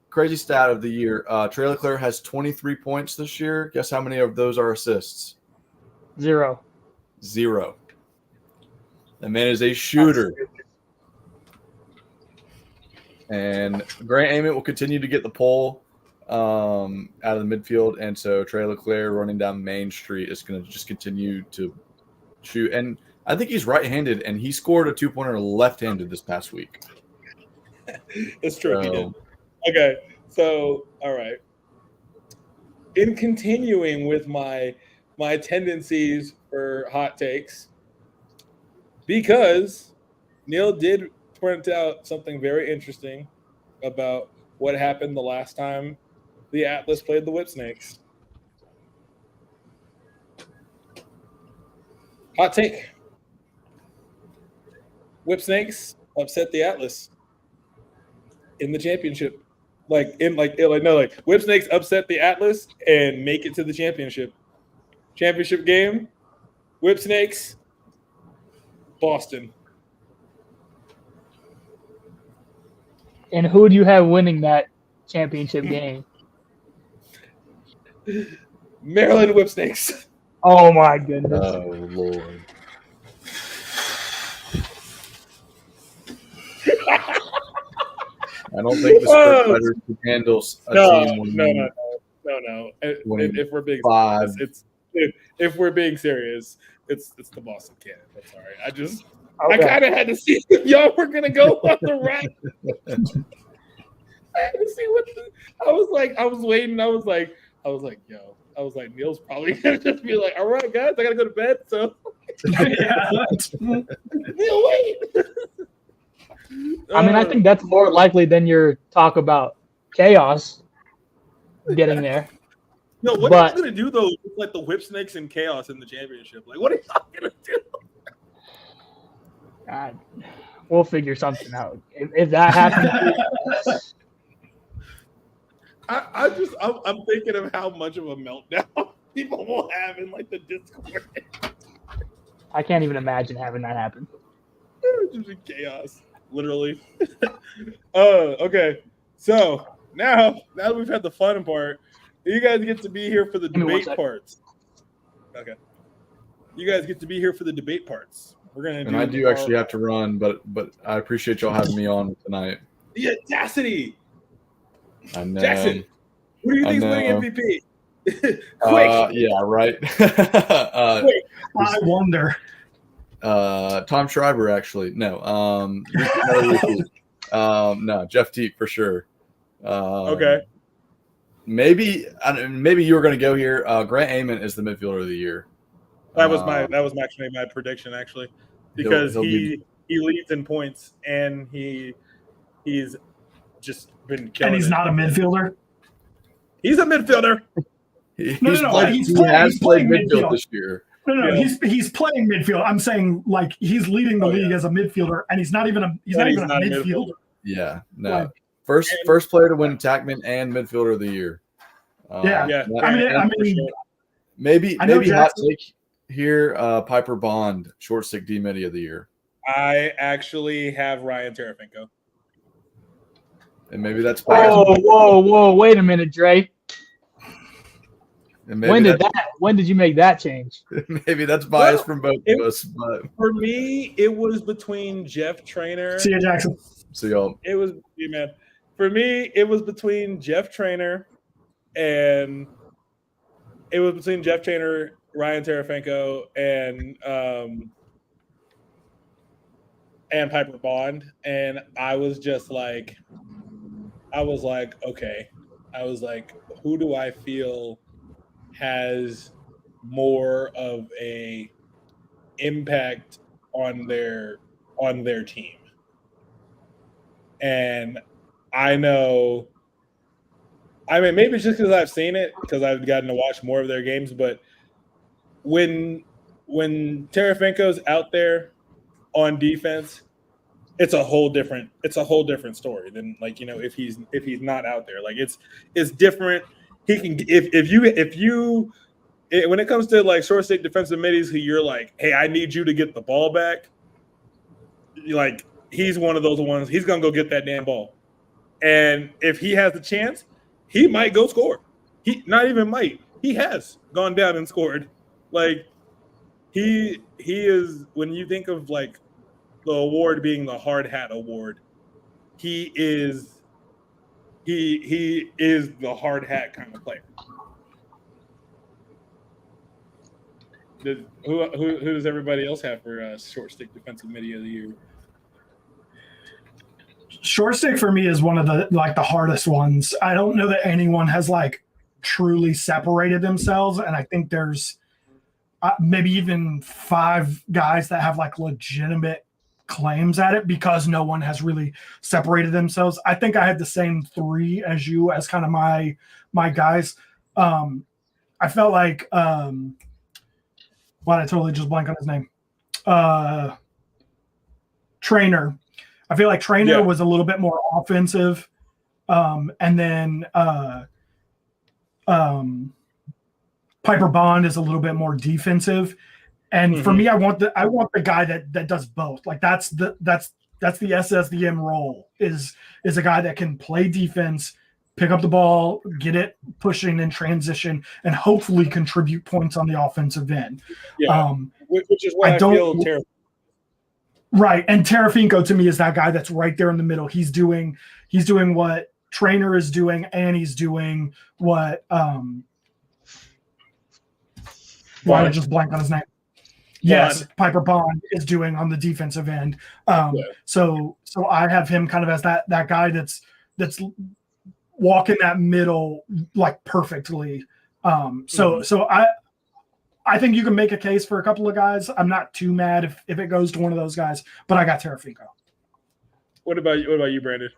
crazy stat of the year. Trey Leclerc has 23 points this year. Guess how many of those are assists? 0. The man is a shooter. And Grant Ament will continue to get the pole out of the midfield. And so Trey Leclerc running down Main Street is going to just continue to shoot. And I think he's right-handed, and he scored a two-pointer left-handed this past week. It's true. He did. Okay, so all right. In continuing with my tendencies for hot takes, because Neil did point out something very interesting about what happened the last time the Atlas played the Whip Snakes. Hot take. Whip Snakes upset the Atlas in the championship. Whip Snakes upset the Atlas and make it to the championship. Championship game, Whip Snakes, Boston. And who do you have winning that championship game? Maryland Whip Snakes. Oh my goodness. Oh Lord. I don't think the Spitfires can handle a team. No. If we're being serious, if we're being serious, it's the Boston Cannons. I'm sorry. I kind of had to see if y'all were gonna go on the right. I had to see I was waiting. I was like, Neil's probably gonna just be like, all right, guys, I gotta go to bed. So Neil, wait. I mean, I think that's more likely than your talk about chaos getting there. No, what are you gonna do though? With, like the Whip Snakes and chaos in the championship. Like, what are y'all gonna do? God, we'll figure something out. If that happens, I'm thinking of how much of a meltdown people will have in like the Discord. I can't even imagine having that happen. Just be chaos, literally. Okay. So now that we've had the fun part, you guys get to be here for the debate parts. Okay. You guys get to be here for the debate parts. We're gonna. And I do actually have to run, but I appreciate y'all having me on tonight. The audacity. I know. Jackson, who do you think is winning MVP? Quick. Yeah, right. I wonder. Tom Schreiber, actually. No. No, Jeff Teague for sure. Okay. Maybe you were going to go here. Grant Ament is the midfielder of the year. That was actually my prediction, actually, because he He leads in points, and he's just been killing. And he's not a midfielder. He's a midfielder. He's playing midfield this year. No, he's playing midfield. I'm saying like he's leading the league as a midfielder, and he's not even a midfielder. Yeah, no. First player to win Attackman and Midfielder of the Year. I mean, maybe hot take here. Piper Bond, short stick D-Midi of the Year. I actually have Ryan Tarafinko. And maybe that's biased. Whoa! Wait a minute, Dre. When did you make that change? Maybe that's biased from both of us. But for me, it was between Jeff Trainer. See you, Jackson. See y'all. It was man. For me, it was between Jeff Trainer and Ryan Tarafinko, and Piper Bond. And I was like, okay. I was like, who do I feel has more of a impact on their team? And I know, I mean, maybe it's just because I've seen it, because I've gotten to watch more of their games, but when Tarafinko's out there on defense, it's a whole different story than, like, you know, if he's not out there. Like, it's different. He can, if you when it comes to like short stick defensive middies who you're like, hey, I need you to get the ball back, like, he's one of those ones. He's gonna go get that damn ball, and if he has the chance, he might go score. He not even might. He has gone down and scored. Like, he is, when you think of like the award being the hard hat award, he is the hard hat kind of player. Who does everybody else have for short stick defensive midi of the year? Short stick for me is one of the hardest ones. I don't know that anyone has like truly separated themselves, and I think there's maybe even 5 guys that have like legitimate claims at it because no one has really separated themselves. I think I had the same 3 as you as kind of my guys. I felt like I totally just blank on his name. Trainer. I feel like Trainer was a little bit more offensive. And then Piper Bond is a little bit more defensive. And for me, I want the guy that does both. Like that's the SSDM role is a guy that can play defense, pick up the ball, get it pushing in transition, and hopefully contribute points on the offensive end. Yeah, which is what I feel terrible. Right, and Tarafinko to me is that guy that's right there in the middle. He's doing what Trainer is doing, and he's doing what why did I just blank on his name? Yes, Piper Bond is doing on the defensive end. So I have him kind of as that guy that's walking that middle like perfectly. So I think you can make a case for a couple of guys. I'm not too mad if it goes to one of those guys, but I got Tarafinko. What about you, Brandon?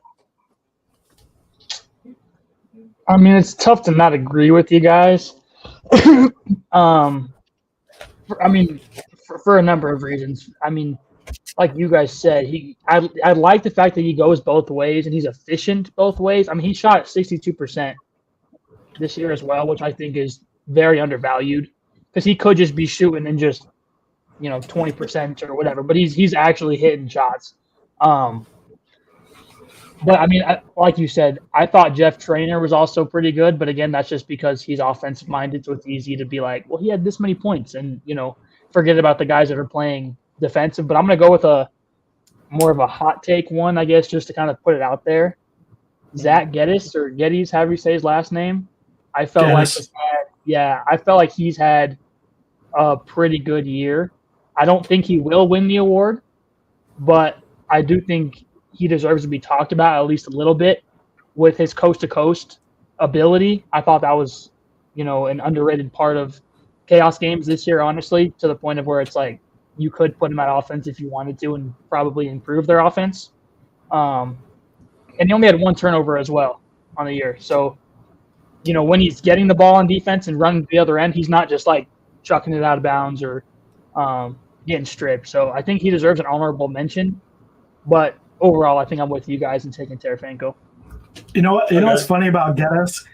I mean, it's tough to not agree with you guys. For a number of reasons. I mean, like you guys said, I like the fact that he goes both ways and he's efficient both ways. I mean, he shot 62% this year as well, which I think is very undervalued because he could just be shooting and just 20% or whatever, but he's actually hitting shots. But I mean, like you said, I thought Jeff Trainer was also pretty good, but again, that's just because he's offensive minded, so it's easy to be like, well, he had this many points, and forget about the guys that are playing defensive. But I'm gonna go with a more of a hot take one, I guess, just to kind of put it out there. Zach Geddes or Geddes, however you say his last name. I felt like he's had a pretty good year. I don't think he will win the award, but I do think he deserves to be talked about at least a little bit with his coast-to-coast ability. I thought that was, an underrated part of Chaos games this year, honestly, to the point of where it's like you could put him at offense if you wanted to and probably improve their offense. And he only had 1 turnover as well on the year. So, when he's getting the ball on defense and running to the other end, he's not just like chucking it out of bounds or getting stripped. So I think he deserves an honorable mention. But overall, I think I'm with you guys in taking Tarasenko. You know what's funny about Geddes?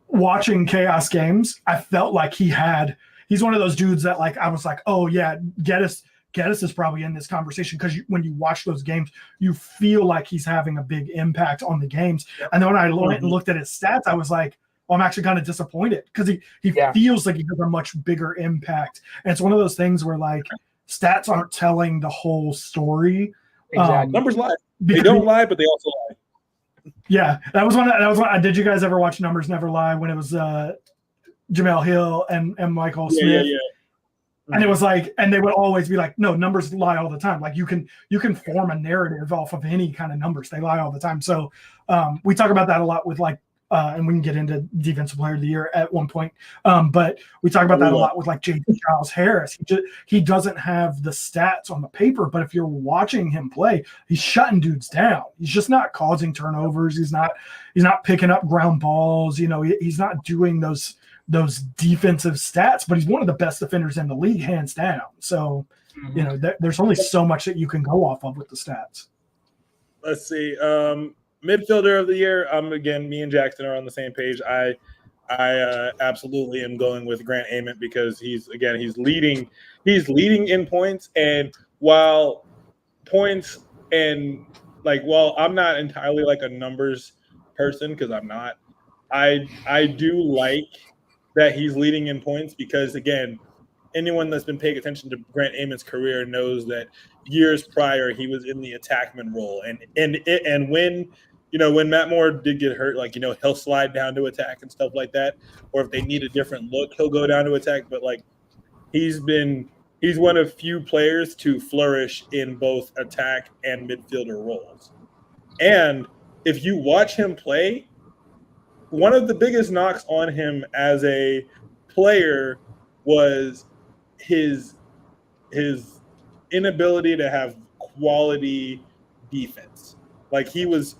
Watching Chaos games, I felt like he's one of those dudes that like I was like, oh yeah, Geddes is probably in this conversation because when you watch those games, you feel like he's having a big impact on the games. And then when I went and looked at his stats, I was like, well, I'm actually kind of disappointed because he feels like he has a much bigger impact. And it's one of those things where like stats aren't telling the whole story. Exactly. Numbers lie. They don't lie, but they also lie. Yeah, that was one. Did you guys ever watch Numbers Never Lie when it was Jamel Hill and Michael Smith? Yeah. And it was like, and they would always be like, no, numbers lie all the time. Like you can form a narrative off of any kind of numbers. They lie all the time. So we talk about that a lot with like, and we can get into Defensive Player of the Year at one point. But we talk about that a lot with like J.T. Giles Harris. He doesn't have the stats on the paper, but if you're watching him play, he's shutting dudes down. He's just not causing turnovers. He's not picking up ground balls. He's not doing those defensive stats, but he's one of the best defenders in the league, hands down. So, there's only so much that you can go off of with the stats. Let's see. Midfielder of the year. Again, me and Jackson are on the same page. I absolutely am going with Grant Ament because he's leading in points. And while I'm not entirely like a numbers person because I'm not, I do like that he's leading in points because, again, anyone that's been paying attention to Grant Ament's career knows that years prior he was in the attackman role, and when Matt Moore did get hurt, like he'll slide down to attack and stuff like that, or if they need a different look, he'll go down to attack. But like he's one of few players to flourish in both attack and midfielder roles, and if you watch him play. One of the biggest knocks on him as a player was his inability to have quality defense. Like he was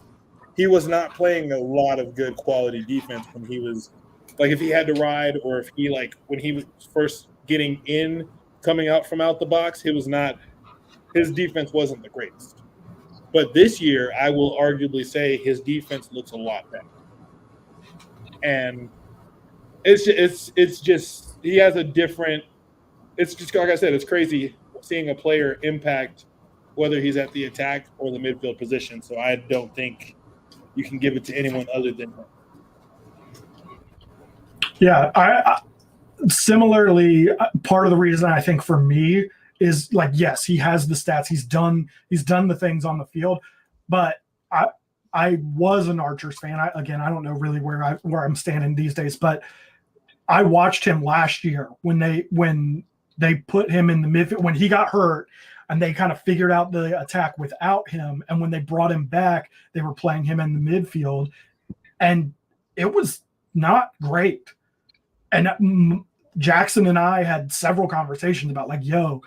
not playing a lot of good quality defense when he was like if he had to ride or if he like when he was first coming out from out the box, his defense wasn't the greatest. But this year, I will arguably say his defense looks a lot better. And it's just he has a different. It's just like I said, it's crazy seeing a player impact whether he's at the attack or the midfield position. So I don't think you can give it to anyone other than him. Yeah, I similarly, part of the reason I think for me is like, yes, he has the stats. He's done the things on the field, but I was an Archers fan. I don't know really where I'm standing these days, but I watched him last year when they put him in the midfield when he got hurt and they kind of figured out the attack without him. And when they brought him back, they were playing him in the midfield and it was not great. And Jackson and I had several conversations about like, yo,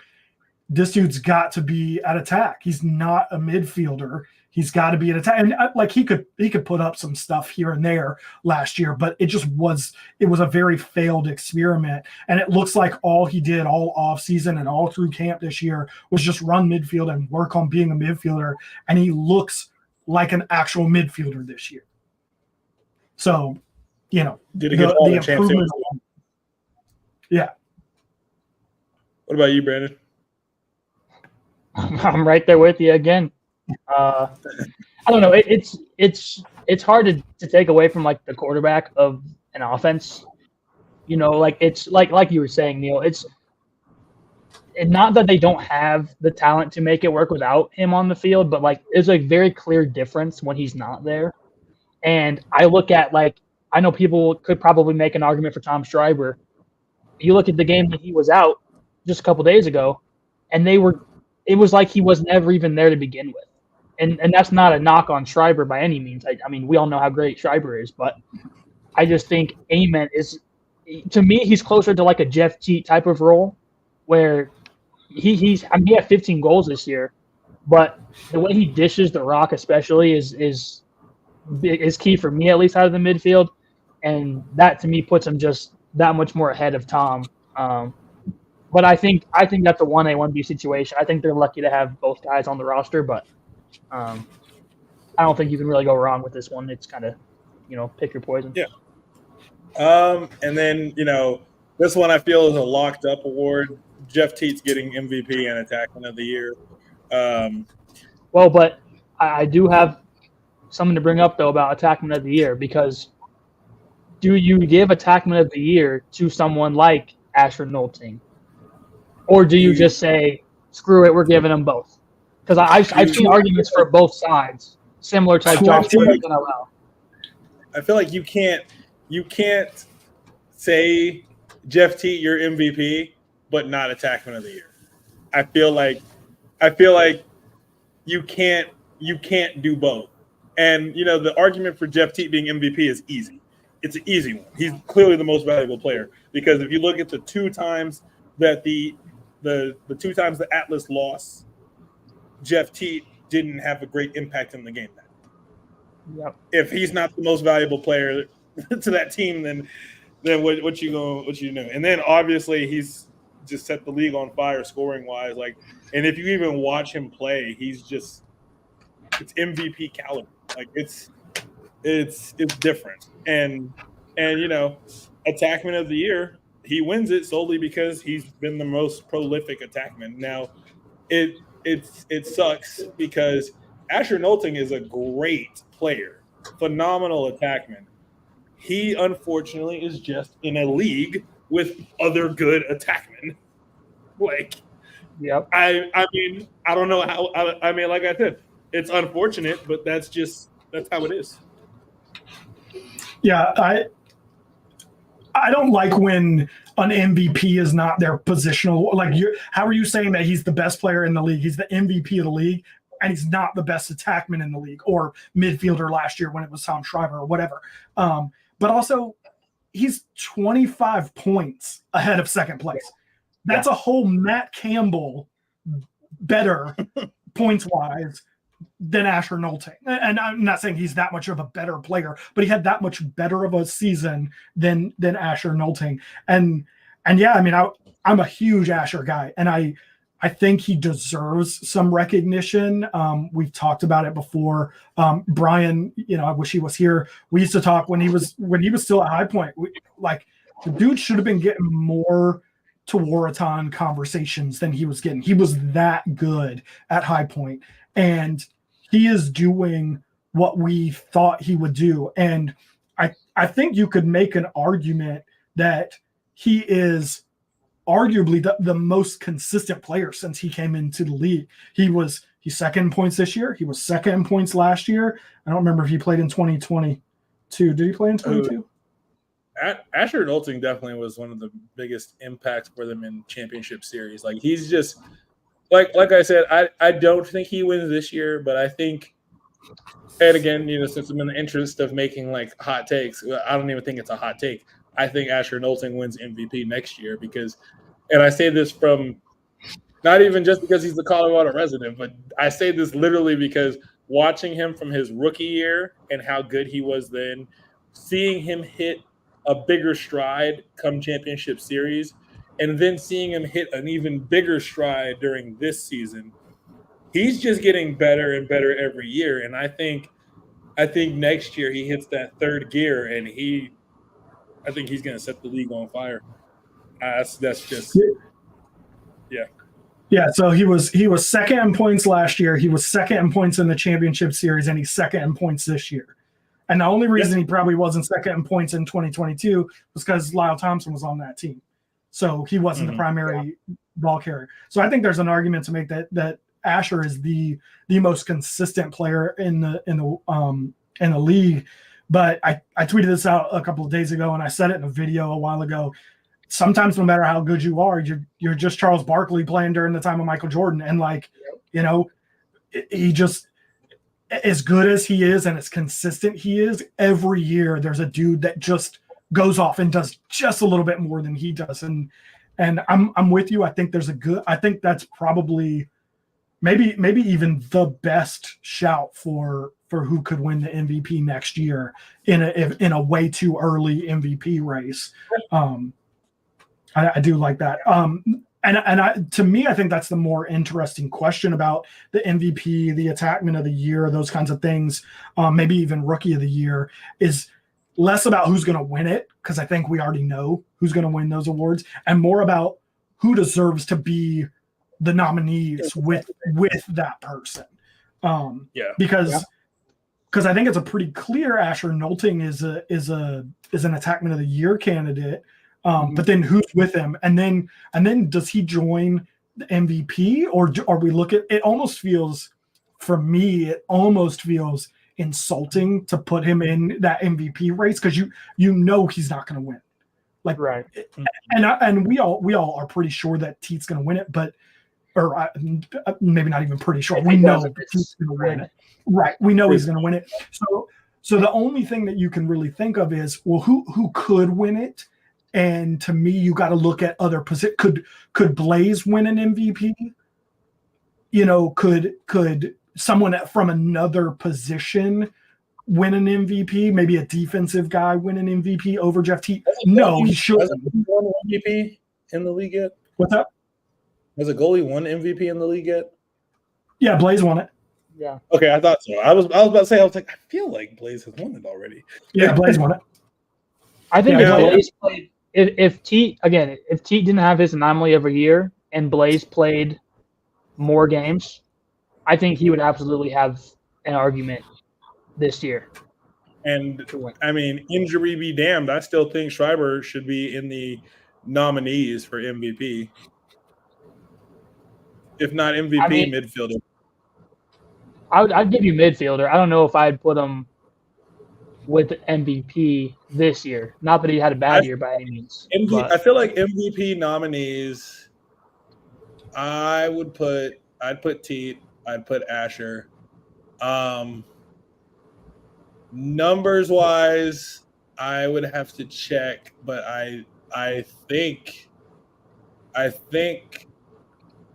this dude's got to be at attack. He's not a midfielder. He's got to be at attack. And like he could put up some stuff here and there last year, but it was a very failed experiment. And it looks like all he did all off season and all through camp this year was just run midfield and work on being a midfielder. And he looks like an actual midfielder this year. So, did he get all the improvement? Yeah. What about you, Brandon? I'm right there with you again. I don't know. It's hard to take away from like the quarterback of an offense. Like it's like you were saying, Neil. It's not that they don't have the talent to make it work without him on the field, but like there's a very clear difference when he's not there. And I look at I know people could probably make an argument for Tom Schreiber. You look at the game that he was out just a couple days ago, and it was like he was never even there to begin with. And that's not a knock on Schreiber by any means. I mean, we all know how great Schreiber is, but I just think Ament is, to me, he's closer to like a Jeff Teat type of role, where he had 15 goals this year, but the way he dishes the rock, especially, is key for me, at least out of the midfield, and that to me puts him just that much more ahead of Tom. But I think that's a 1A 1B situation. I think they're lucky to have both guys on the roster, but I don't think you can really go wrong with this one. It's kind of, pick your poison. Yeah. And then, this one I feel is a locked up award. Jeff Teat's getting MVP and Attackman of the Year. Well, but I do have something to bring up, though, about Attackman of the Year, because do you give Attackman of the Year to someone like Asher Nolting? Or do you just say, screw it, we're giving them both? Because I've seen arguments for both sides, similar to like Josh Burns and PLL. I feel like you can't say Jeff Teat your MVP, but not Attackman of the Year. I feel like you can't do both. And the argument for Jeff Teat being MVP is easy. It's an easy one. He's clearly the most valuable player, because if you look at the two times that the 2 times the Atlas lost, Jeff Teat didn't have a great impact in the game. Yep. If he's not the most valuable player to that team, then what you know? And then obviously he's just set the league on fire scoring wise. And if you even watch him play, it's MVP caliber. It's different. And Attackman of the Year, he wins it solely because he's been the most prolific attackman. Now, it sucks because Asher Nolting is a great player, phenomenal attackman. He unfortunately is just in a league with other good attackmen. Yep. I mean, I don't know how. I mean, like I said, it's unfortunate, but that's how it is. Yeah, I don't like when an MVP is not their positional. How are you saying that he's the best player in the league? He's the MVP of the league, and he's not the best attackman in the league or midfielder last year when it was Tom Schreiber or whatever. But also, he's 25 points ahead of second place. That's a whole Matt Campbell better points-wise than Asher Nolting. And I'm not saying he's that much of a better player, but he had that much better of a season than Asher Nolting. And yeah, I mean, I'm a huge Asher guy, and I think he deserves some recognition. We've talked about it before. Brian, I wish he was here. We used to talk when he was still at High Point. The dude should have been getting more to Waraton conversations than he was getting. He was that good at High Point, and he is doing what we thought he would do. And I think you could make an argument that he is arguably the most consistent player since he came into the league. He's second in points this year. He was second in points last year. I don't remember if he played in 2022. Did he play in 22? Asher Nolting definitely was one of the biggest impacts for them in championship series. He's just like I said, I don't think he wins this year, but I think, and again, since I'm in the interest of making hot takes, I don't even think it's a hot take. I think Asher Nolting wins MVP next year because, and I say this from not even just because he's the Colorado resident, but I say this literally because watching him from his rookie year and how good he was then, seeing him hit a bigger stride come championship series, and then seeing him hit an even bigger stride during this season, he's just getting better and better every year. And I think next year he hits that third gear, and I think he's going to set the league on fire. That's just yeah. Yeah, so he was second in points last year. He was second in points in the championship series, and he's second in points this year. And the only reason he probably wasn't second in points in 2022 was because Lyle Thompson was on that team. So he wasn't the primary ball carrier. So I think there's an argument to make that Asher is the most consistent player in the league. But I tweeted this out a couple of days ago, and I said it in a video a while ago. Sometimes no matter how good you are, you're just Charles Barkley playing during the time of Michael Jordan. And he just, as good as he is and as consistent he is, every year there's a dude that just goes off and does just a little bit more than he does. And And I'm with you. I think that's probably maybe even the best shout for who could win the MVP next year in a way too early MVP race. I do like that. To me, I think that's the more interesting question about the MVP, the Attackman of the Year, those kinds of things. Maybe even Rookie of the Year is less about who's going to win it, because I think we already know who's going to win those awards, and more about who deserves to be the nominees with that person. Because I think it's a pretty clear Asher Nolting is an Attackman of the Year candidate. But then who's with him, and then does he join the MVP, or we look at it? Almost feels, for me, it almost feels insulting to put him in that MVP race, because you know he's not going to win. Like, right. And we all are pretty sure that Teet's going to win it, but maybe not even pretty sure. We know he's going to win it. Right. We know he's going to win it. So the only thing that you can really think of is, well, who could win it? And to me, you got to look at other positions. Could Blaze win an MVP? You know, could someone from another position win an MVP? Maybe a defensive guy win an MVP over Jeff Teet? No, he shouldn't. Has a won MVP in the league yet? What's up? Has a goalie won MVP in the league yet? Yeah, Blaze won it. Yeah. Okay, I thought so. I was about to say, I feel like Blaze has won it already. Yeah, Blaze won it. I think Blaze played. If Teet didn't have his anomaly every year and Blaze played more games, I think he would absolutely have an argument this year. And I mean, injury be damned, I still think Schreiber should be in the nominees for MVP. If not MVP, midfielder. I'd give you midfielder. I don't know if I'd put him with MVP this year. Not that he had a bad year by any means. I feel like MVP nominees, I'd put Teet, I'd put Asher. Numbers wise, I would have to check, but I think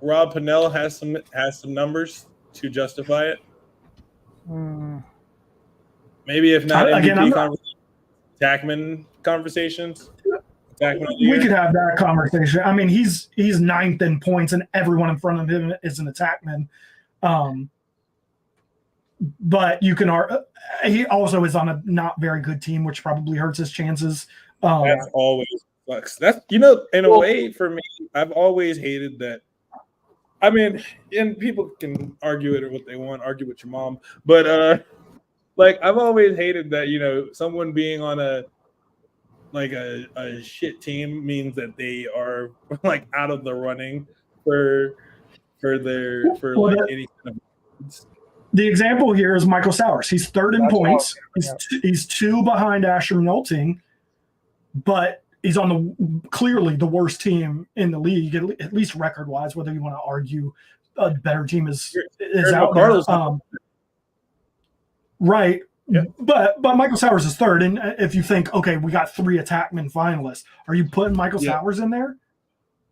Rob Pannell has some numbers to justify it. Maybe if not MVP Attackman conversations. We could have that conversation. I mean, he's ninth in points, and everyone in front of him is an Attackman. But you can. He also is on a not very good team, which probably hurts his chances. That's always sucks. That's in a way for me. I've always hated that. I mean, and people can argue it or what they want, argue with your mom, but like I've always hated that someone being on a shit team means that they are like out of the running for any kind of. The example here is Michael Sowers. He's third in points. He's two behind Asher Nolting, but he's on clearly the worst team in the league, at least record-wise, whether you want to argue a better team is out there. Right. Yeah. But Michael Sowers is third. And if you think, okay, we got 3 Attackman finalists, are you putting Michael Sowers in there?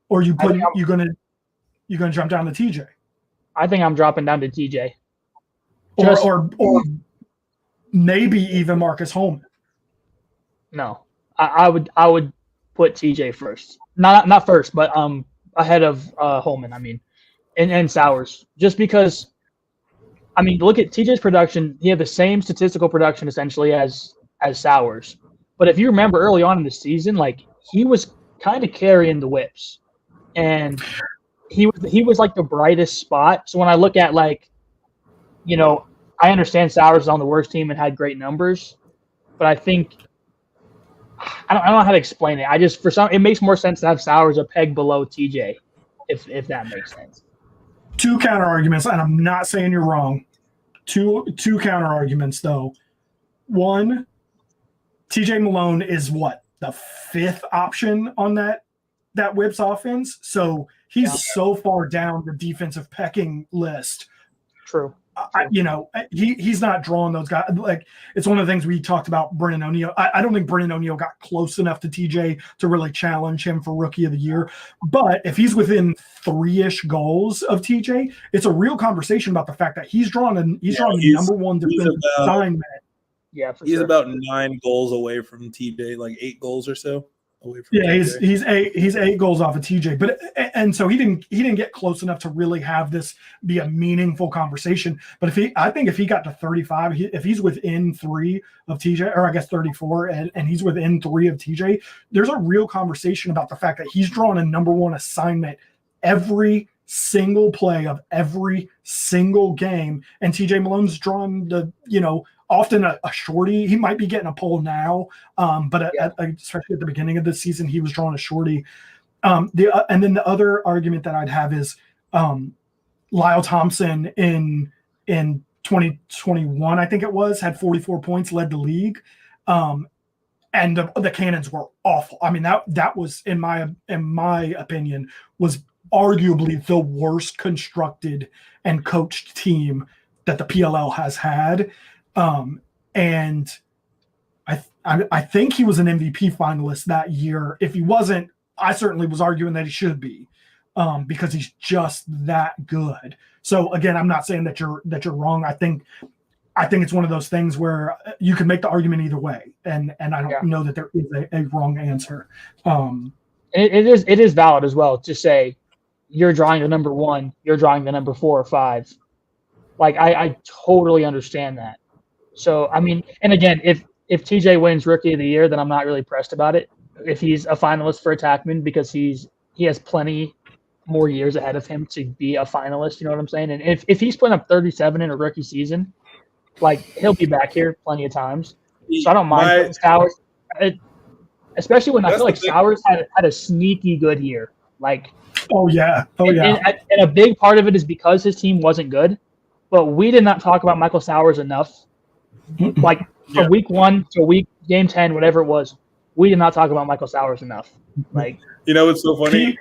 Or are you gonna jump down to TJ? I think I'm dropping down to TJ. Or maybe even Marcus Holman. No. I would put TJ first. Not first, but ahead of Holman, I mean. And Sowers. Just because look at TJ's production. He had the same statistical production essentially as Sowers. But if you remember early on in the season, like he was kind of carrying the whips. And he was like the brightest spot. So when I look at I understand Sowers is on the worst team and had great numbers, but I think I don't know how to explain it. It makes more sense to have Sowers a peg below TJ, if that makes sense. 2 counter arguments, and I'm not saying you're wrong. Two counter arguments though. One, TJ Malone is what, the 5th option on that Whips offense, so he's so far down the defensive pecking list. True. he's not drawing those guys. Like, it's one of the things we talked about Brennan O'Neill. I don't think Brennan O'Neill got close enough to TJ to really challenge him for Rookie of the Year. But if he's within 3-ish goals of TJ, it's a real conversation about the fact that he's drawing the number one defensive assignment. Yeah, for he's sure. about 9 goals away from TJ, like 8 goals or so away from Yeah, TJ. he's 8 goals off of TJ, but and so he didn't get close enough to really have this be a meaningful conversation. But I think if he got to 35, if he's within 3 of TJ, or I guess 34, and he's within 3 of TJ, there's a real conversation about the fact that he's drawing a number one assignment every single play of every single game, and TJ Malone's drawn often a shorty. He might be getting a pull now, but especially at the beginning of the season, he was drawing a shorty. And then the other argument that I'd have is Lyle Thompson in 2021, I think it was, had 44 points, led the league, and the Cannons were awful. I mean, that was in my opinion was arguably the worst constructed and coached team that the PLL has had. And I think he was an MVP finalist that year. If he wasn't, I certainly was arguing that he should be, because he's just that good. So again, I'm not saying that you're wrong. I think it's one of those things where you can make the argument either way, and I don't know that there is a wrong answer. It is valid as well to say you're drawing the number 1, you're drawing the number 4 or 5. Like I totally understand that. So, I mean, and again, if TJ wins Rookie of the Year, then I'm not really pressed about it. If he's a finalist for Attackman, because he has plenty more years ahead of him to be a finalist, you know what I'm saying? And if he's putting up 37 in a rookie season, like, he'll be back here plenty of times. So I don't mind Sowers, especially when I feel like Sowers had a sneaky good year. Like, and a big part of it is because his team wasn't good, but we did not talk about Michael Sowers enough. Like, from week 1 to game 10, whatever it was, we did not talk about Michael Sowers enough. Like, it's so funny.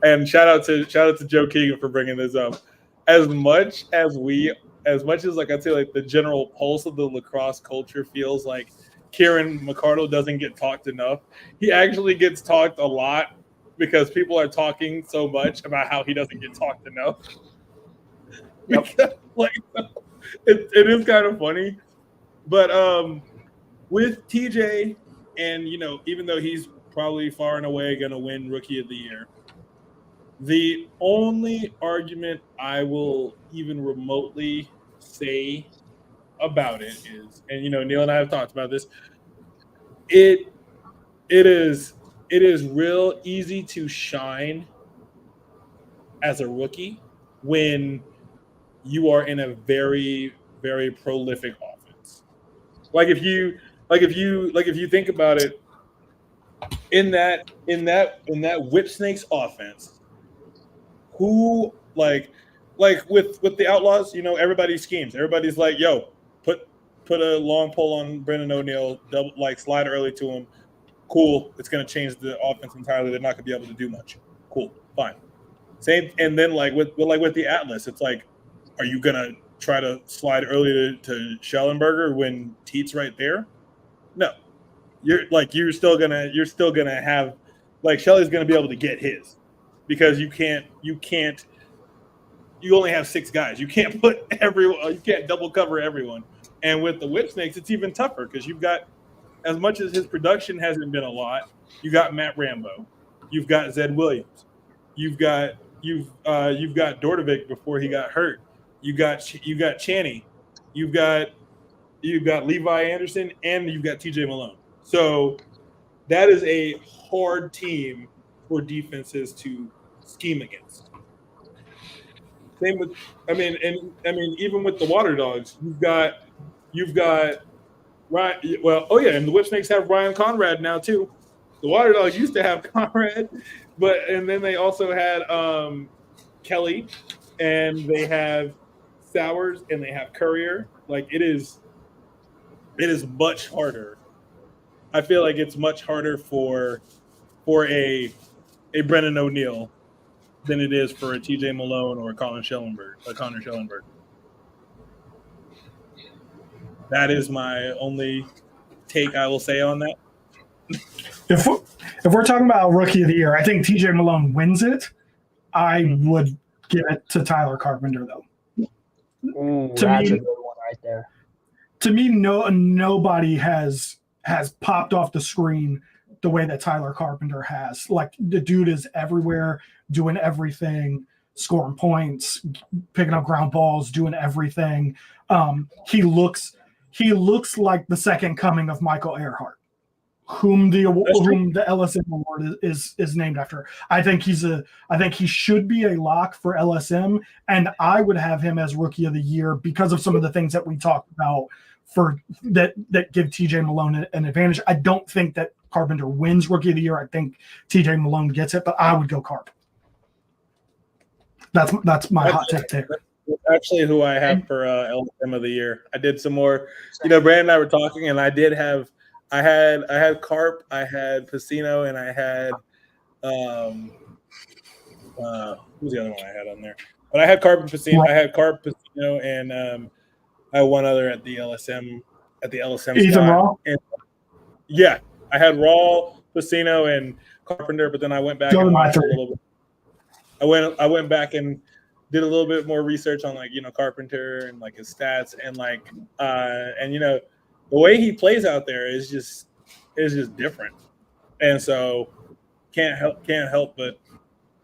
And shout out to Joe Keegan for bringing this up. As much as like I'd say, like, the general pulse of the lacrosse culture feels like Kieran McCardle doesn't get talked enough. He actually gets talked a lot because people are talking so much about how he doesn't get talked enough. Yep. Because, like, it is kind of funny. But with TJ, and even though he's probably far and away going to win Rookie of the Year, the only argument I will even remotely say about it is, and Neil and I have talked about this, it is real easy to shine as a rookie when you are in a very, very prolific offense. Like if you think about it, in that Whip Snakes offense, who like with the Outlaws, everybody schemes. Everybody's like, yo, put a long pull on Brennan O'Neill, slide early to him. Cool. It's gonna change the offense entirely. They're not gonna be able to do much. Cool, fine. Same, and then with the Atlas, it's like, are you gonna try to slide early to Schellenberger when Teet's right there? No. You're still gonna have, like, Shelly's gonna be able to get his, because you only have 6 guys. You can't put everyone, you can't double cover everyone. And with the Whip Snakes, it's even tougher because you've got, as much as his production hasn't been a lot, you got Matt Rambo, you've got Zed Williams, you've got Dordovic before he got hurt, you got Channy, you've got Levi Anderson, and you've got TJ Malone. So that is a hard team for defenses to scheme against. Same with, even with the Water Dogs, you've got Ryan. Well, and the Whip Snakes have Ryan Conrad now too. The Water Dogs used to have Conrad, and then they also had Kelly, and they have Sowers, and they have Courier. Like, it is much harder. I feel like it's much harder for a Brennan O'Neill than it is for a TJ Malone or a Connor Schellenberg. that is my only take I will say on that. If we're talking about Rookie of the Year, I think TJ Malone wins it. I would give it to Tyler Carpenter, though. Ooh, To that's me- a good one right there. To me, nobody has popped off the screen the way that Tyler Carpenter has. Like, the dude is everywhere, doing everything, scoring points, picking up ground balls, doing everything. He looks like the second coming of Michael Earhart, whom the LSM award is named after. I think he should be a lock for LSM, and I would have him as Rookie of the Year because of some of the things that we talked about for that give TJ Malone an advantage. I don't think that Carpenter wins Rookie of the Year. I think TJ Malone gets it, but I would go Carp. That's my hot take there. That's actually who I have for LSM of the Year. I did some more. Brandon and I were talking, and I had Carp, I had Pacino, and I had who's the other one I had on there? But I had Carp and Pacino. I had Carp, Pacino, and I had one other at the LSM Ethan spot. Raw? And, yeah, I had Raw, Pacino, and Carpenter, but then I went back and watched a little bit. I went back and did a little bit more research on Carpenter and his stats and the way he plays out there is just different, and so can't help but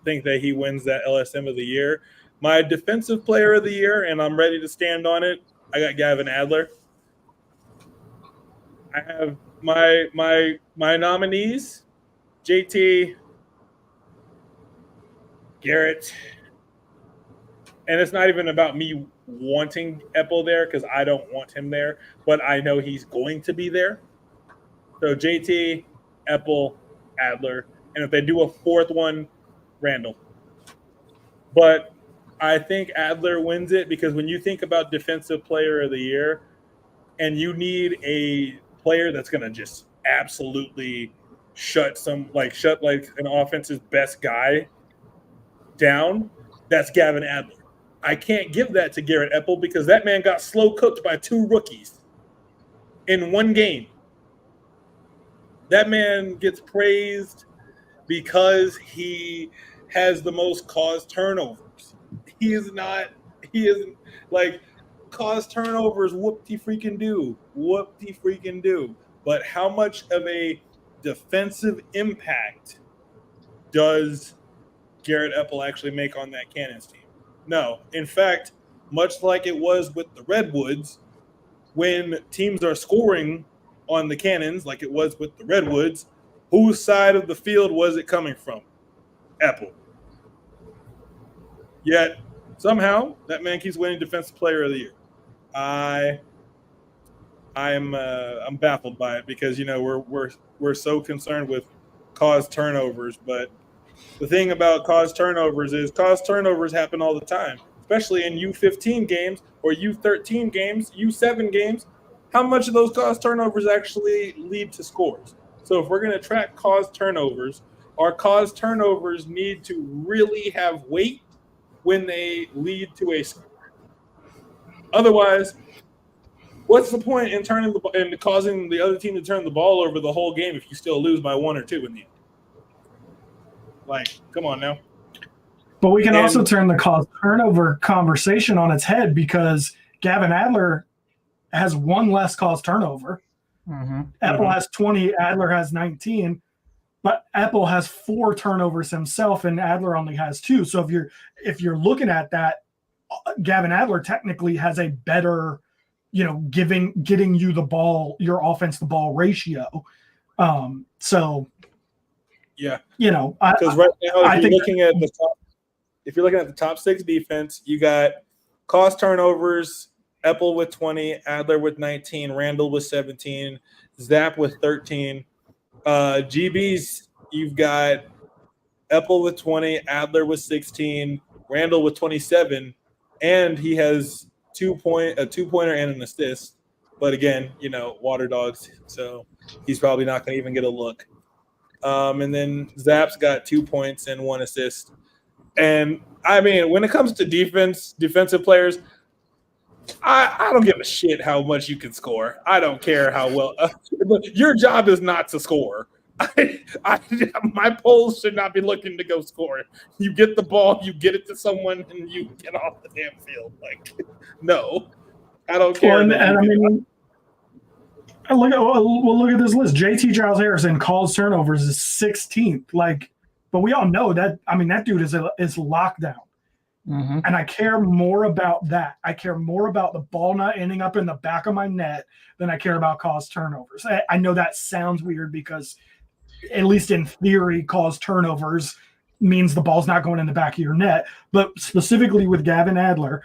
think that he wins that LSM of the Year. My defensive player of the year, and I'm ready to stand on it. I got Gavin Adler. I have my nominees: JT, Garrett, and it's not even about me wanting Epple there because I don't want him there, but I know he's going to be there. So JT, Epple, Adler, and if they do a fourth one, Randall. But I think Adler wins it because when you think about defensive player of the year and you need a player that's going to just absolutely shut an offense's best guy down, that's Gavin Adler. I can't give that to Garrett Epple because that man got slow cooked by two rookies in one game. That man gets praised because he has the most caused turnovers. He isn't caused turnovers. Whoop-de-freaking do. But how much of a defensive impact does Garrett Epple actually make on that Cannons team? No. In fact, much like it was with the Redwoods, when teams are scoring on the Cannons, like it was with the Redwoods, whose side of the field was it coming from? Epple. Yet somehow that man keeps winning Defensive Player of the Year. I'm baffled by it because we're so concerned with caused turnovers, but the thing about caused turnovers is caused turnovers happen all the time, especially in U15 games or U13 games, U7 games. How much of those caused turnovers actually lead to scores? So if we're going to track caused turnovers, our caused turnovers need to really have weight when they lead to a score. Otherwise, what's the point in causing the other team to turn the ball over the whole game if you still lose by 1 or 2 in the end? Come on now. But we can also turn the caused turnover conversation on its head because Gavin Adler has 1 less caused turnover. Mm-hmm. Epple has 20, Adler has 19, but Epple has 4 turnovers himself and Adler only has 2. So if you're looking at that, Gavin Adler technically has a better, getting you the ball, your offense the ball ratio. Yeah, because right now, if you're looking at the top 6 defense, you got cost turnovers. Epple with 20, Adler with 19, Randall with 17, Zap with 13. GBs, you've got Epple with 20, Adler with 16, Randall with 27, and he has a 2-pointer and an assist. But again, water dogs, so he's probably not going to even get a look. And then Zap's got 2 points and 1 assist. And I mean, when it comes to defensive players, I don't give a shit how much you can score. I don't care how well. Your job is not to score. My polls should not be looking to go score. You get the ball, you get it to someone, and you get off the damn field. Like, no, I don't care. Well, and I mean, look at this list. JT Giles Harrison calls turnovers is 16th. Like, but we all know that. I mean, that dude is lockdown. Mm-hmm. And I care more about that. I care more about the ball not ending up in the back of my net than I care about caused turnovers. I know that sounds weird because, at least in theory, caused turnovers means the ball's not going in the back of your net. But specifically with Gavin Adler,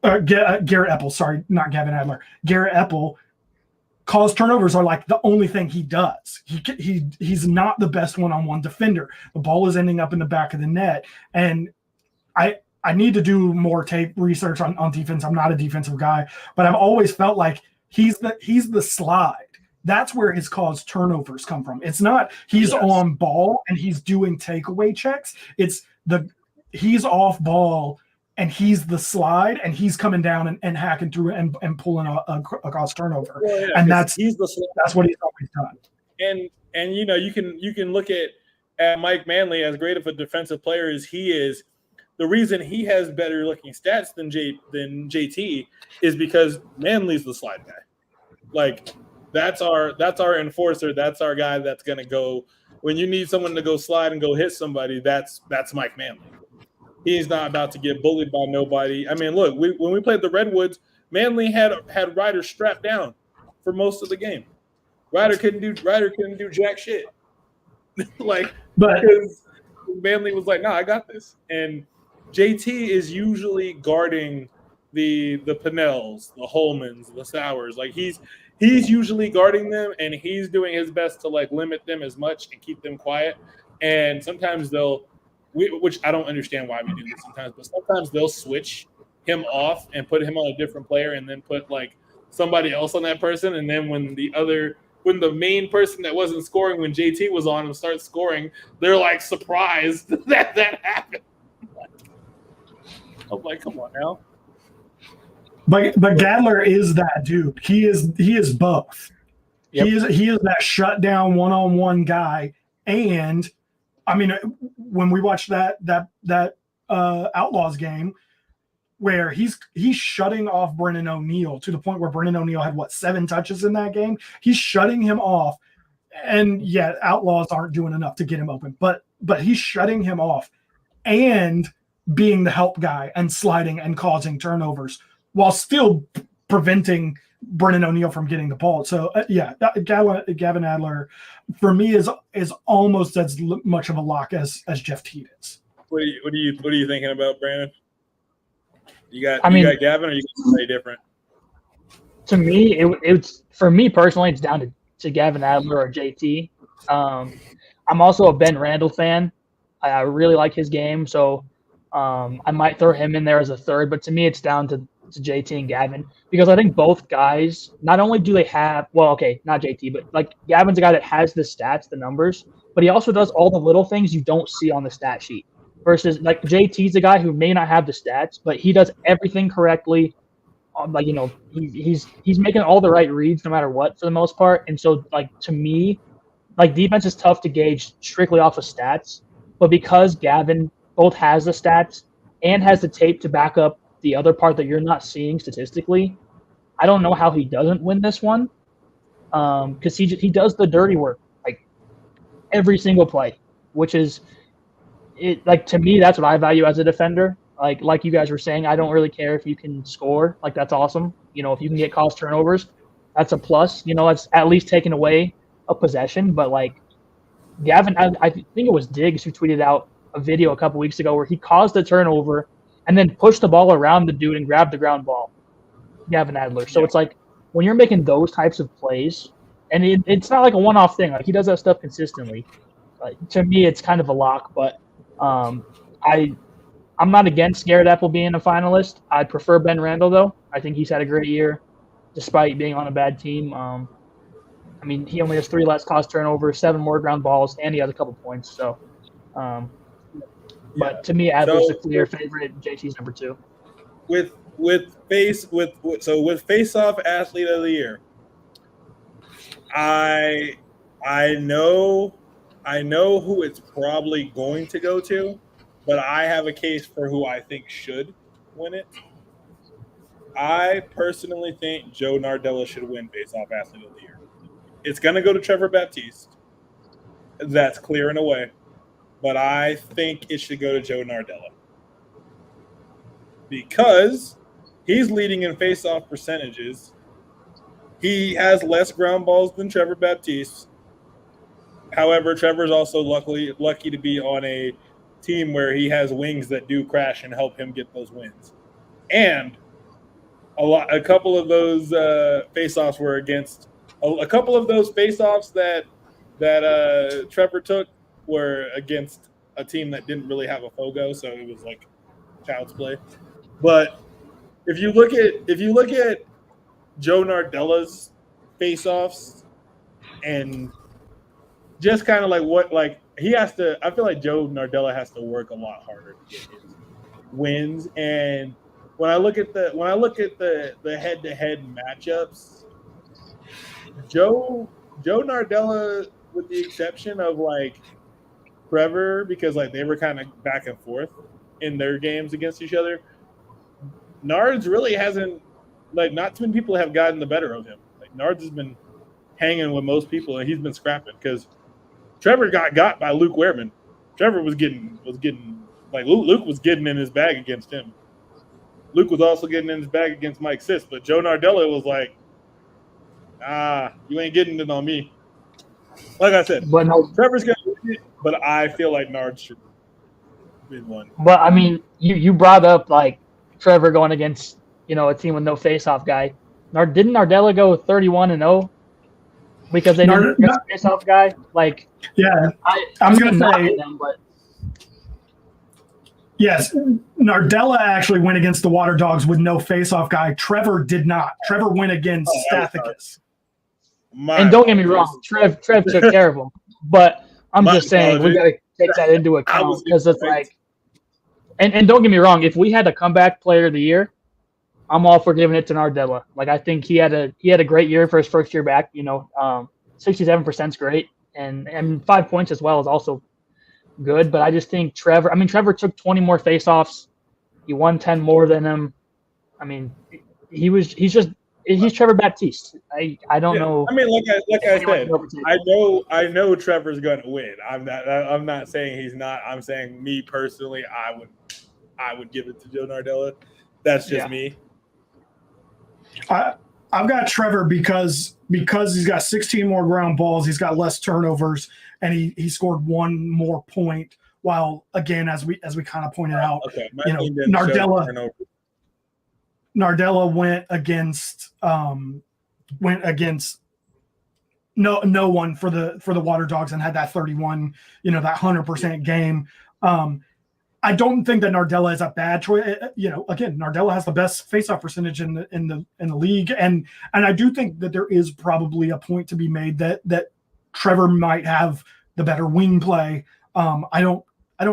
Garrett Epple, sorry, not Gavin Adler. Garrett Epple, caused turnovers are like the only thing he does. He's not the best one-on-one defender. The ball is ending up in the back of the net. And I need to do more tape research on defense. I'm not a defensive guy, but I've always felt like he's the slide. That's where his caused turnovers come from. It's not he's on ball and he's doing takeaway checks. It's he's off ball and he's the slide and he's coming down and hacking through and pulling a caused turnover. Well, yeah, and that's what he's always done. And you know, you can look at Mike Manley, as great of a defensive player as he is. The reason he has better looking stats than JT is because Manley's the slide guy. Like, that's our enforcer. That's our guy that's gonna go when you need someone to go slide and go hit somebody. That's Mike Manley. He's not about to get bullied by nobody. I mean, look, when we played the Redwoods, Manley had Ryder strapped down for most of the game. Ryder couldn't do jack shit. Like, but because Manley was like, "No, I got this." And JT is usually guarding the Pinnells, the Holmans, the Sowers. Like, he's usually guarding them, and he's doing his best to like limit them as much and keep them quiet. And sometimes which I don't understand why we do this sometimes, but sometimes they'll switch him off and put him on a different player, and then put like somebody else on that person. And then when the main person that wasn't scoring when JT was on him starts scoring, they're like surprised that happened. I'm like, come on now. But Gadler is that dude. He is both. Yep. He is that shutdown one-on-one guy. And I mean, when we watched that Outlaws game, where he's shutting off Brennan O'Neill to the point where Brennan O'Neill had 7 touches in that game. He's shutting him off, and yeah, Outlaws aren't doing enough to get him open. But he's shutting him off and being the help guy and sliding and causing turnovers while still preventing Brennan O'Neill from getting the ball. So Gavin Adler for me is almost as much of a lock as Jeff Teed is. What are you thinking about, Brandon? You got Gavin, or you got somebody different? To me, it's for me personally, it's down to Gavin Adler or JT. I'm also a Ben Randall fan. I really like his game, so I might throw him in there as a third. But to me, it's down to JT and Gavin, because I think both guys, not only do they have, well, okay, not JT, but like Gavin's a guy that has the stats, the numbers, but he also does all the little things you don't see on the stat sheet. Versus like JT's a guy who may not have the stats, but he does everything correctly. Like, you know, he's making all the right reads no matter what for the most part. And so, like, to me, like, defense is tough to gauge strictly off of stats. But because Gavin both has the stats and has the tape to back up the other part that you're not seeing statistically, I don't know how he doesn't win this one. Because he does the dirty work like every single play, which is it. Like, to me, that's what I value as a defender. Like you guys were saying, I don't really care if you can score. Like, that's awesome. You know, if you can get caused turnovers, that's a plus. You know, it's at least taking away a possession. But like Gavin, I think it was Diggs who tweeted out a video a couple weeks ago where he caused a turnover and then pushed the ball around the dude and grabbed the ground ball. Gavin Adler. So it's like when you're making those types of plays, and it's not like a one-off thing. Like, he does that stuff consistently. To me, it's kind of a lock. But I'm not against Garrett Epple being a finalist. I'd prefer Ben Randall, though. I think he's had a great year despite being on a bad team. I mean, he only has 3 less caused turnovers, 7 more ground balls, and he has a couple points. So, but to me, Adler's the clear favorite. JT's number 2. with face-off athlete of the year, I know who it's probably going to go to, but I have a case for who I think should win it. I personally think Joe Nardella should win face-off athlete of the year. It's going to go to Trevor Baptiste. That's clear and away. But I think it should go to Joe Nardella. Because he's leading in face-off percentages. He has less ground balls than Trevor Baptiste. However, Trevor's also lucky to be on a team where he has wings that do crash and help him get those wins. And a couple of those face-offs were against a couple of those face-offs that Trevor took were against a team that didn't really have a Fogo, so it was like child's play. But if you look at Joe Nardella's face-offs and just kind of he has to. I feel like Joe Nardella has to work a lot harder to get his wins. And when I look at the head-to-head matchups, Joe Nardella, with the exception of Trevor, because they were kind of back and forth in their games against each other, Nards really hasn't not too many people have gotten the better of him. Nards has been hanging with most people, and he's been scrapping because Trevor got by Luke Wehrman. Trevor was getting Luke was getting in his bag against him. Luke was also getting in his bag against Mike Sis, but Joe Nardella was you ain't getting it on me. Like I said, But no, Trevor's gonna win it, but I feel like Nards should win one. but I mean, you brought up Trevor going against a team with no face-off guy. Didn't Nardella go 31-0 because they didn't get a face-off guy? Yeah, I was going to say them, but yes, Nardella actually went against the Water Dogs with no face-off guy. Trevor did not. Trevor went against Stathicus. And don't get me wrong, Trev took care of him. But I'm just saying we got to take that into account because it's and don't get me wrong, if we had a comeback player of the year, I'm all for giving it to Nardella. I think he had a great year for his first year back. 67% is great, and 5 points as well is also good. But I just think Trevor took 20 more faceoffs. He won 10 more than him. I mean, he's Trevor Baptiste. I don't know. I mean, like I said, I know Trevor's going to win. I'm not saying he's not. I'm saying me personally, I would give it to Joe Nardella. That's just me. I've got Trevor because he's got 16 more ground balls, he's got less turnovers, and he scored one more point. While again, as we kind of pointed out, Nardella went against no one for the Water Dogs and had that 31, that 100% game. I don't think that Nardella is a bad choice. Again, Nardella has the best faceoff percentage in the league, and I do think that there is probably a point to be made that Trevor might have the better wing play. I don't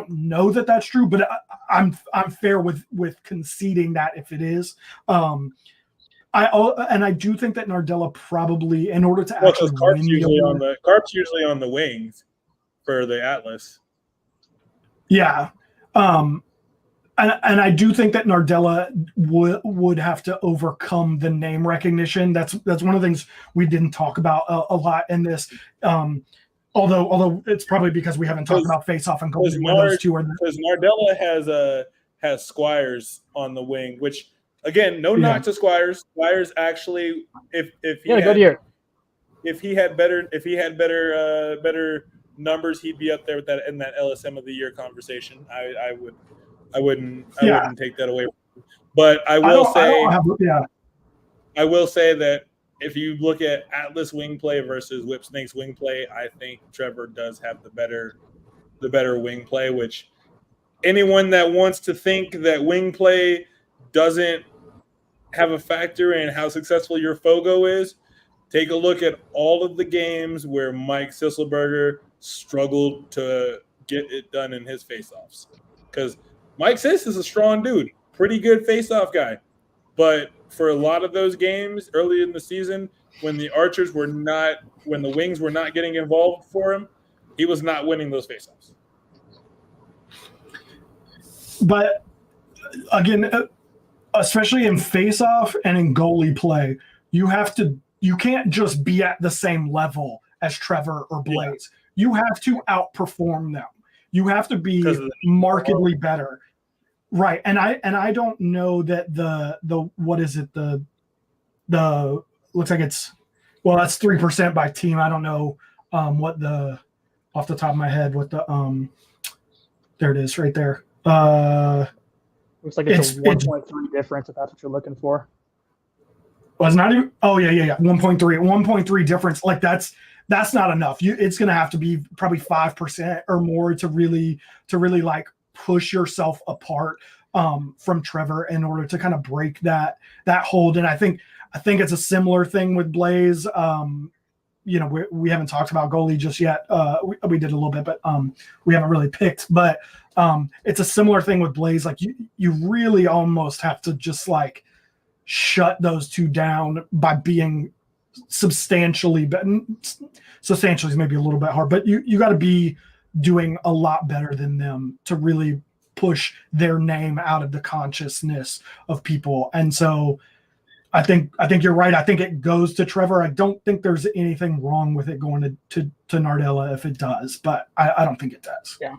know that that's true, but I'm fair with conceding that if it is. I do think that Nardella probably, in order to actually win, Carp's usually on the wings for the Atlas. Yeah. And I do think that Nardella would have to overcome the name recognition. That's one of the things we didn't talk about a lot in this. Although it's probably because we haven't talked about face-off and goalie where those two are. Because Nardella has Squires on the wing, which again, knock to Squires. Squires actually, if he had better numbers, he'd be up there with that in that LSM of the year conversation. I wouldn't take that away. But I will say that if you look at Atlas wing play versus Whipsnake's wing play, I think Trevor does have the better wing play, which anyone that wants to think that wing play doesn't have a factor in how successful your Fogo is, take a look at all of the games where Mike Sisselberger struggled to get it done in his faceoffs. Because Mike Sis is a strong dude, pretty good faceoff guy. But for a lot of those games early in the season, when the wings were not getting involved for him, he was not winning those faceoffs. But again, especially in face-off and in goalie play, you can't just be at the same level as Trevor or Blaze. Yeah. You have to outperform them. You have to be markedly better. Right. And I don't know that the what is it? The looks like it's, well, that's 3% by team. I don't know what the, off the top of my head, what the there it is right there. Looks like it's a 1.3 difference if that's what you're looking for. Well, it's not even. Oh yeah. 1.3 difference. Like that's not enough. It's going to have to be probably 5% or more to really like push yourself apart from Trevor in order to kind of break that hold. And I think it's a similar thing with Blaze. We haven't talked about goalie just yet. We did a little bit, but we haven't really picked. But it's a similar thing with Blaze. Like you really almost have to just like shut those two down by being substantially better. Substantially is maybe a little bit hard, but you got to be doing a lot better than them to really push their name out of the consciousness of people. And so I think you're right. I think it goes to Trevor. I don't think there's anything wrong with it going to Nardella if it does, but I don't think it does. Yeah.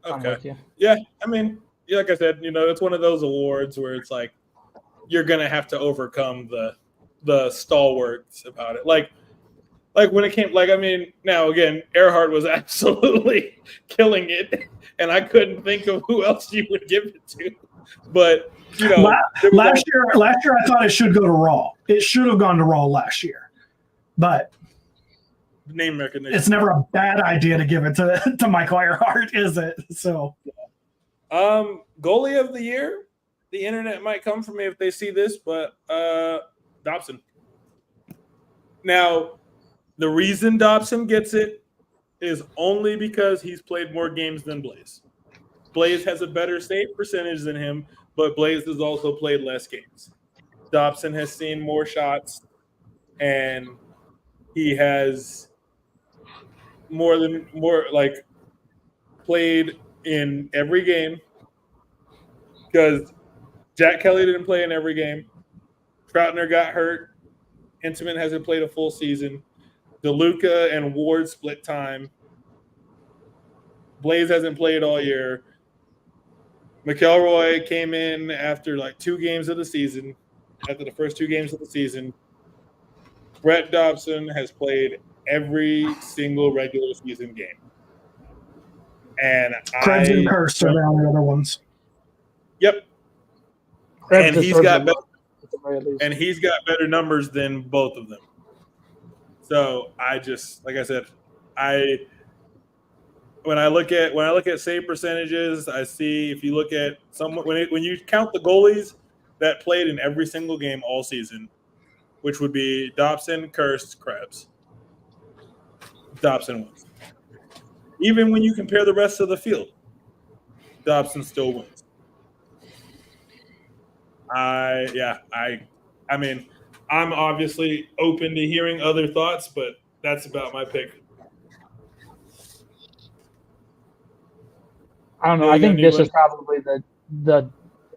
Okay. Yeah. I mean, like I said, it's one of those awards where it's like you're gonna have to overcome the stalwarts about it. Like when it came, now again, Earhart was absolutely killing it, and I couldn't think of who else you would give it to. But last year I thought it should go to Raw. It should have gone to Raw last year, but name recognition. It's never a bad idea to give it to Michael Earhart, is it? So, goalie of the year. The internet might come for me if they see this, but Dobson. Now, the reason Dobson gets it is only because he's played more games than Blaze. Blaze has a better save percentage than him, but Blaze has also played less games. Dobson has seen more shots, and he has played in every game, because Jack Kelly didn't play in every game. Troutner got hurt. Hinteman hasn't played a full season. DeLuca and Ward split time. Blaze hasn't played all year. McElroy came in after like 2 games of the season, after the first 2 games of the season. Brett Dobson has played every single regular season game. And Krebs and Kirst are the only other ones. Yep. Krebs and he's got better numbers than both of them. So I just, like I said, when I look at save percentages, I see, if you look at someone, when you count the goalies that played in every single game all season, which would be Dobson, Kirst, Krebs, Dobson wins. Even when you compare the rest of the field, Dobson still wins. I mean, I'm obviously open to hearing other thoughts, but that's about my pick. I don't know. I think this is probably the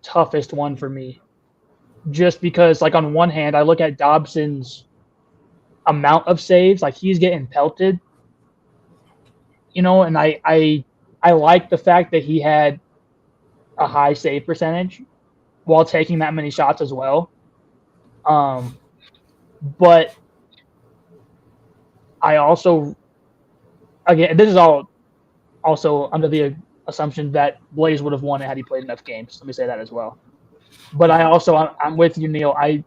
toughest one for me. Just because, like, on one hand, I look at Dobson's amount of saves, like he's getting pelted, and I like the fact that he had a high save percentage while taking that many shots as well. But I also, again, this is all also under the assumption that Blaze would have won it had he played enough games. Let me say that as well. But I'm with you, Neil. I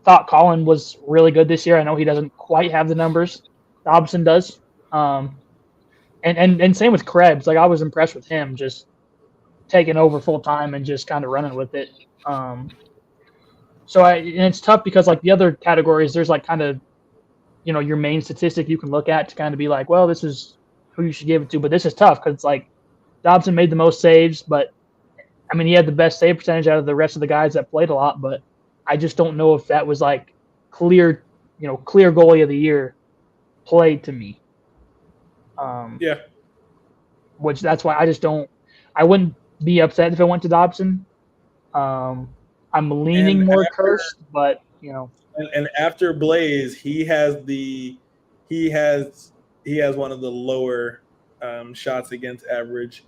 thought Colin was really good this year. I know he doesn't quite have the numbers Dobson does. And same with Krebs. Like, I was impressed with him just taking over full time and just kind of running with it. So and it's tough because, like, the other categories, there's like kind of, your main statistic you can look at to kind of be like, well, this is who you should give it to. But this is tough because it's like Dobson made the most saves, but I mean, he had the best save percentage out of the rest of the guys that played a lot, but I just don't know if that was like clear goalie of the year play to me. Yeah. Which that's why I wouldn't be upset if it went to Dobson. I'm leaning And more after- Cursed, but And after Blaze, he has one of the lower shots against average.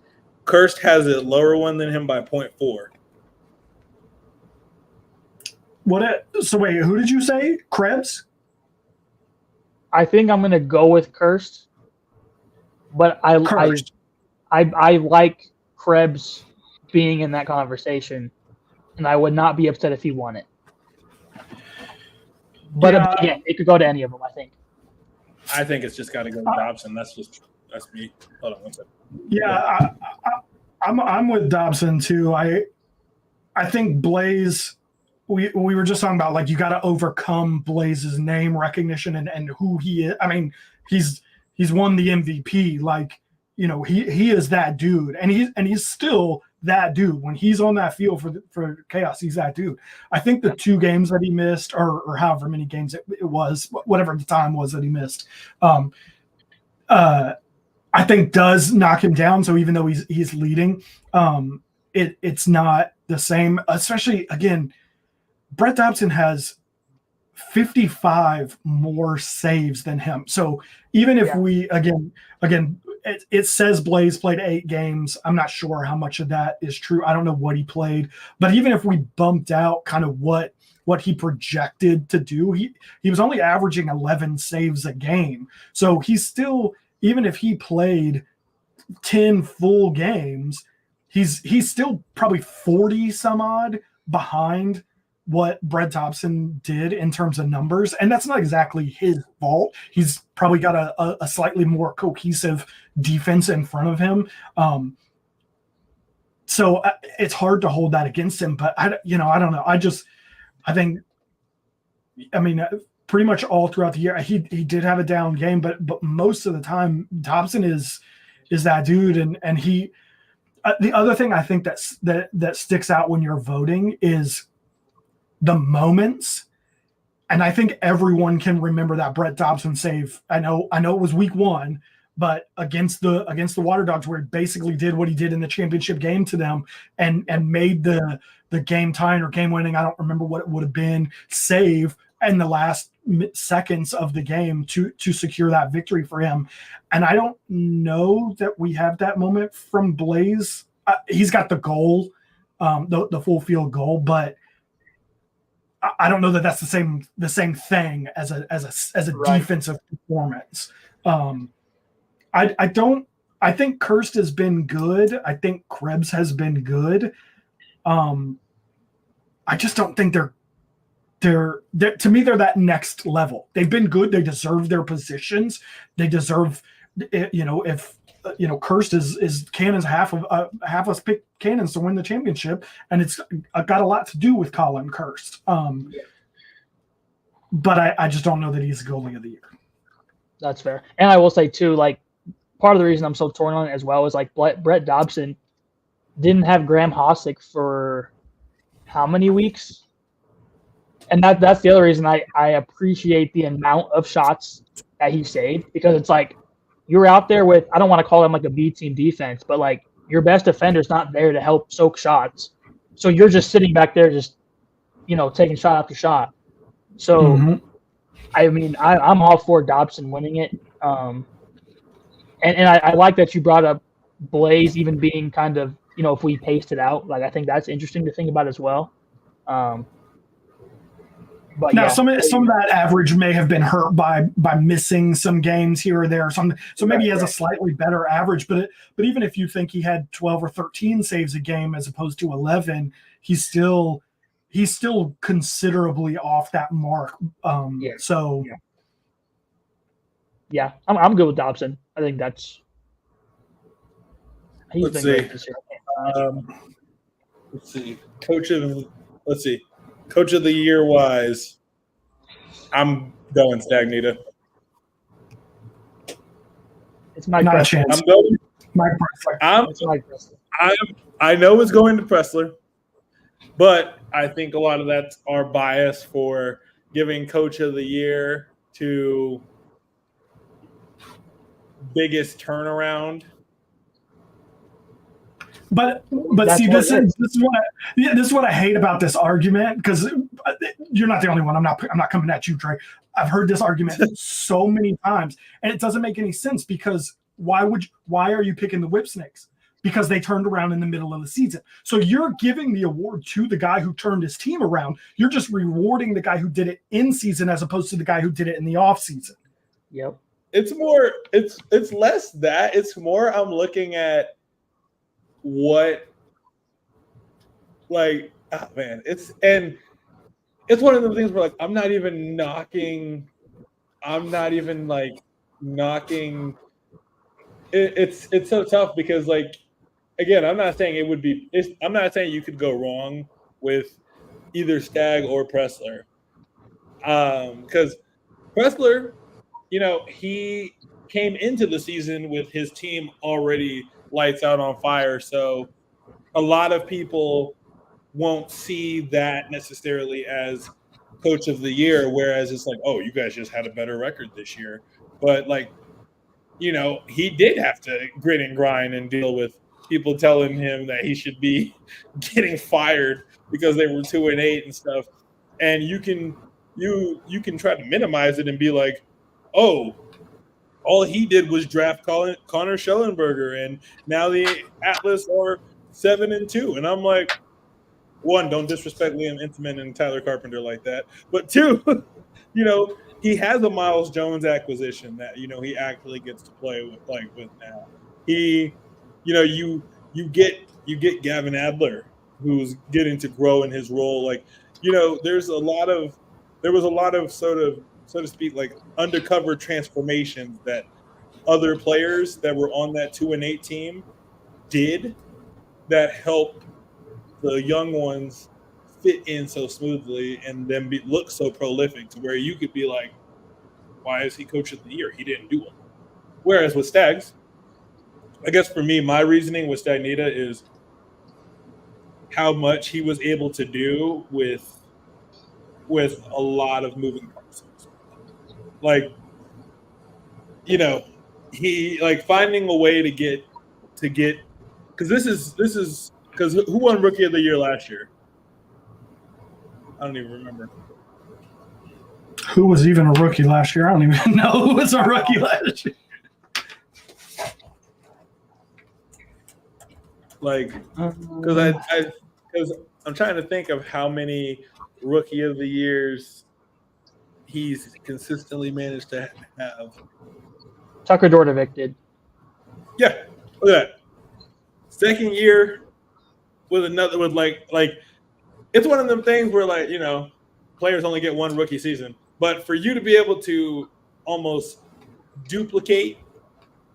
Cursed has a lower one than him by 0.4. So wait, who did you say? Krebs? I think I'm gonna go with Cursed. But I like Krebs being in that conversation, and I would not be upset if he won it. But again, it could go to any of them, I think. I think it's just got to go to Dobson. That's me. Hold on one second. Yeah, I'm with Dobson too. I think Blaze. We were just talking about like you got to overcome Blaze's name recognition and who he is. I mean, he's won the MVP. Like, you know, he is that dude, and he's still that dude when he's on that field for Chaos. He's that dude. I think the 2 games that he missed, or however many games it was, whatever the time was that he missed, I think does knock him down. So even though he's leading, it's not the same. Especially again, Brett Dobson has 55 more saves than him. So even if we again, it says Blaze played 8 games. I'm not sure how much of that is true. I don't know what he played, but even if we bumped out kind of what he projected to do, he was only averaging 11 saves a game. So he's still, even if he played 10 full games, he's still probably 40 some odd behind what Brett Dobson did in terms of numbers. And that's not exactly his fault. He's probably got a slightly more cohesive defense in front of him. So it's hard to hold that against him, but I don't know. I mean, pretty much all throughout the year, he did have a down game, but most of the time Dobson is that dude. And he, the other thing I think that sticks out when you're voting is the moments. And I think everyone can remember that Brett Dobson save. I know it was week 1, but against the Water Dogs, where he basically did what he did in the championship game to them and made the game tying or game winning, I don't remember what it would have been, save in the last seconds of the game to secure that victory for him. And I don't know that we have that moment from Blaze. He's got the goal, the full field goal, but I don't know that that's the same thing as a right. Defensive performance. I think Cursed has been good. I think Krebs has been good. I just don't think they're to me, they're that next level. They've been good. They deserve their positions. They deserve, if Cursed is Cannon's half us pick Cannons to win the championship, and it's got a lot to do with Colin Cursed. But I just don't know that he's goalie of the year. That's fair. And I will say too, like, part of the reason I'm so torn on it as well is like Brett Dobson didn't have Graham Hossack for how many weeks? And that's the other reason I appreciate the amount of shots that he saved, because it's like you're out there with, I don't want to call them like a B team defense, but like your best defender's not there to help soak shots. So you're just sitting back there just, taking shot after shot. So, I mean, I'm all for Dobson winning it. And I like that you brought up Blaze even being kind of, if we paced it out, like I think that's interesting to think about as well. But now, yeah. some of that average may have been hurt by missing some games here or there. So maybe he has a slightly better average. But even if you think he had 12 or 13 saves a game as opposed to 11, he's still considerably off that mark. So yeah, I'm good with Dobson. I think that's. Let's see. Let's see. Coach of the year wise, I'm going Stagnita. It's Mike not Preston. a chance. I'm going. Mike Preston. I know it's going to Pressler, but I think a lot of that's our bias for giving Coach of the Year to biggest turnaround. But That's see, what this is what I hate about this argument, because you're not the only one. I'm not coming at you, Dre. I've heard this argument so many times, and it doesn't make any sense, because why are you picking the Whip Snakes? Because they turned around in the middle of the season. So you're giving the award to the guy who turned his team around. You're just rewarding the guy who did it in season as opposed to the guy who did it in the off season. Yep. It's more. It's less that. It's more. I'm looking at what, like, oh man, it's one of the things where, like, I'm not even like knocking. It's so tough because, like, again, I'm not saying it would be. I'm not saying you could go wrong with either Stag or Pressler, because Pressler, he came into the season with his team already lights out on fire. So a lot of people won't see that necessarily as Coach of the Year, whereas it's like, oh, you guys just had a better record this year. But, like, he did have to grit and grind and deal with people telling him that he should be getting fired because they were 2-8 and stuff. And you can try to minimize it and be like, oh, all he did was draft Connor Schellenberger, and now the Atlas are 7-2. And I'm like, one, don't disrespect Liam Intamin and Tyler Carpenter like that. But two, he has a Miles Jones acquisition that he actually gets to play with now. He, you get Gavin Adler, who's getting to grow in his role. Like, there was a lot of sort of, so to speak, like, undercover transformations that other players that were on that 2-8 team did that helped the young ones fit in so smoothly and then look so prolific to where you could be like, why is he Coach of the Year? He didn't do it. Whereas with Stags, I guess for me, my reasoning with Stagnita is how much he was able to do with a lot of moving parts. Like, he, like, finding a way to get because this is because who won Rookie of the Year last year? I don't even remember. Who was even a rookie last year? I don't even know who was a rookie last year. Like, because I'm trying to think of how many Rookie of the Years he's consistently managed to have. Tucker Dordevic did. Yeah, look at that. Second year with it's one of them things where, like, players only get one rookie season. But for you to be able to almost duplicate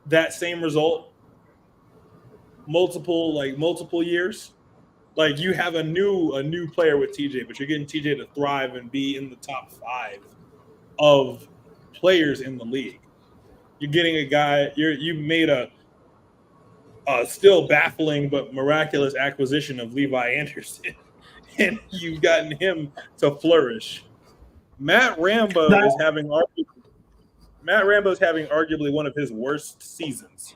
that same result multiple years, like, you have a new player with TJ, but you're getting TJ to thrive and be in the top 5 of players in the league. You're getting a guy. You made a still baffling but miraculous acquisition of Levi Anderson, and you've gotten him to flourish. Matt Rambo is having arguably one of his worst seasons,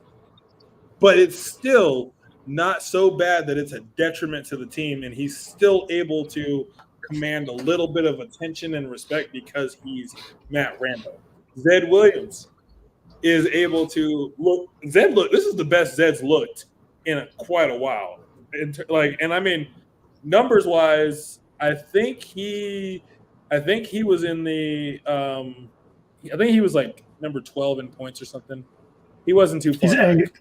but it's still not so bad that it's a detriment to the team, and he's still able to command a little bit of attention and respect because he's Matt Rambo. Zed Williams is able to look. This is the best Zed's looked in quite a while. And I mean, numbers wise, I think he was in the. I think he was like number 12 in points or something. He wasn't too far back.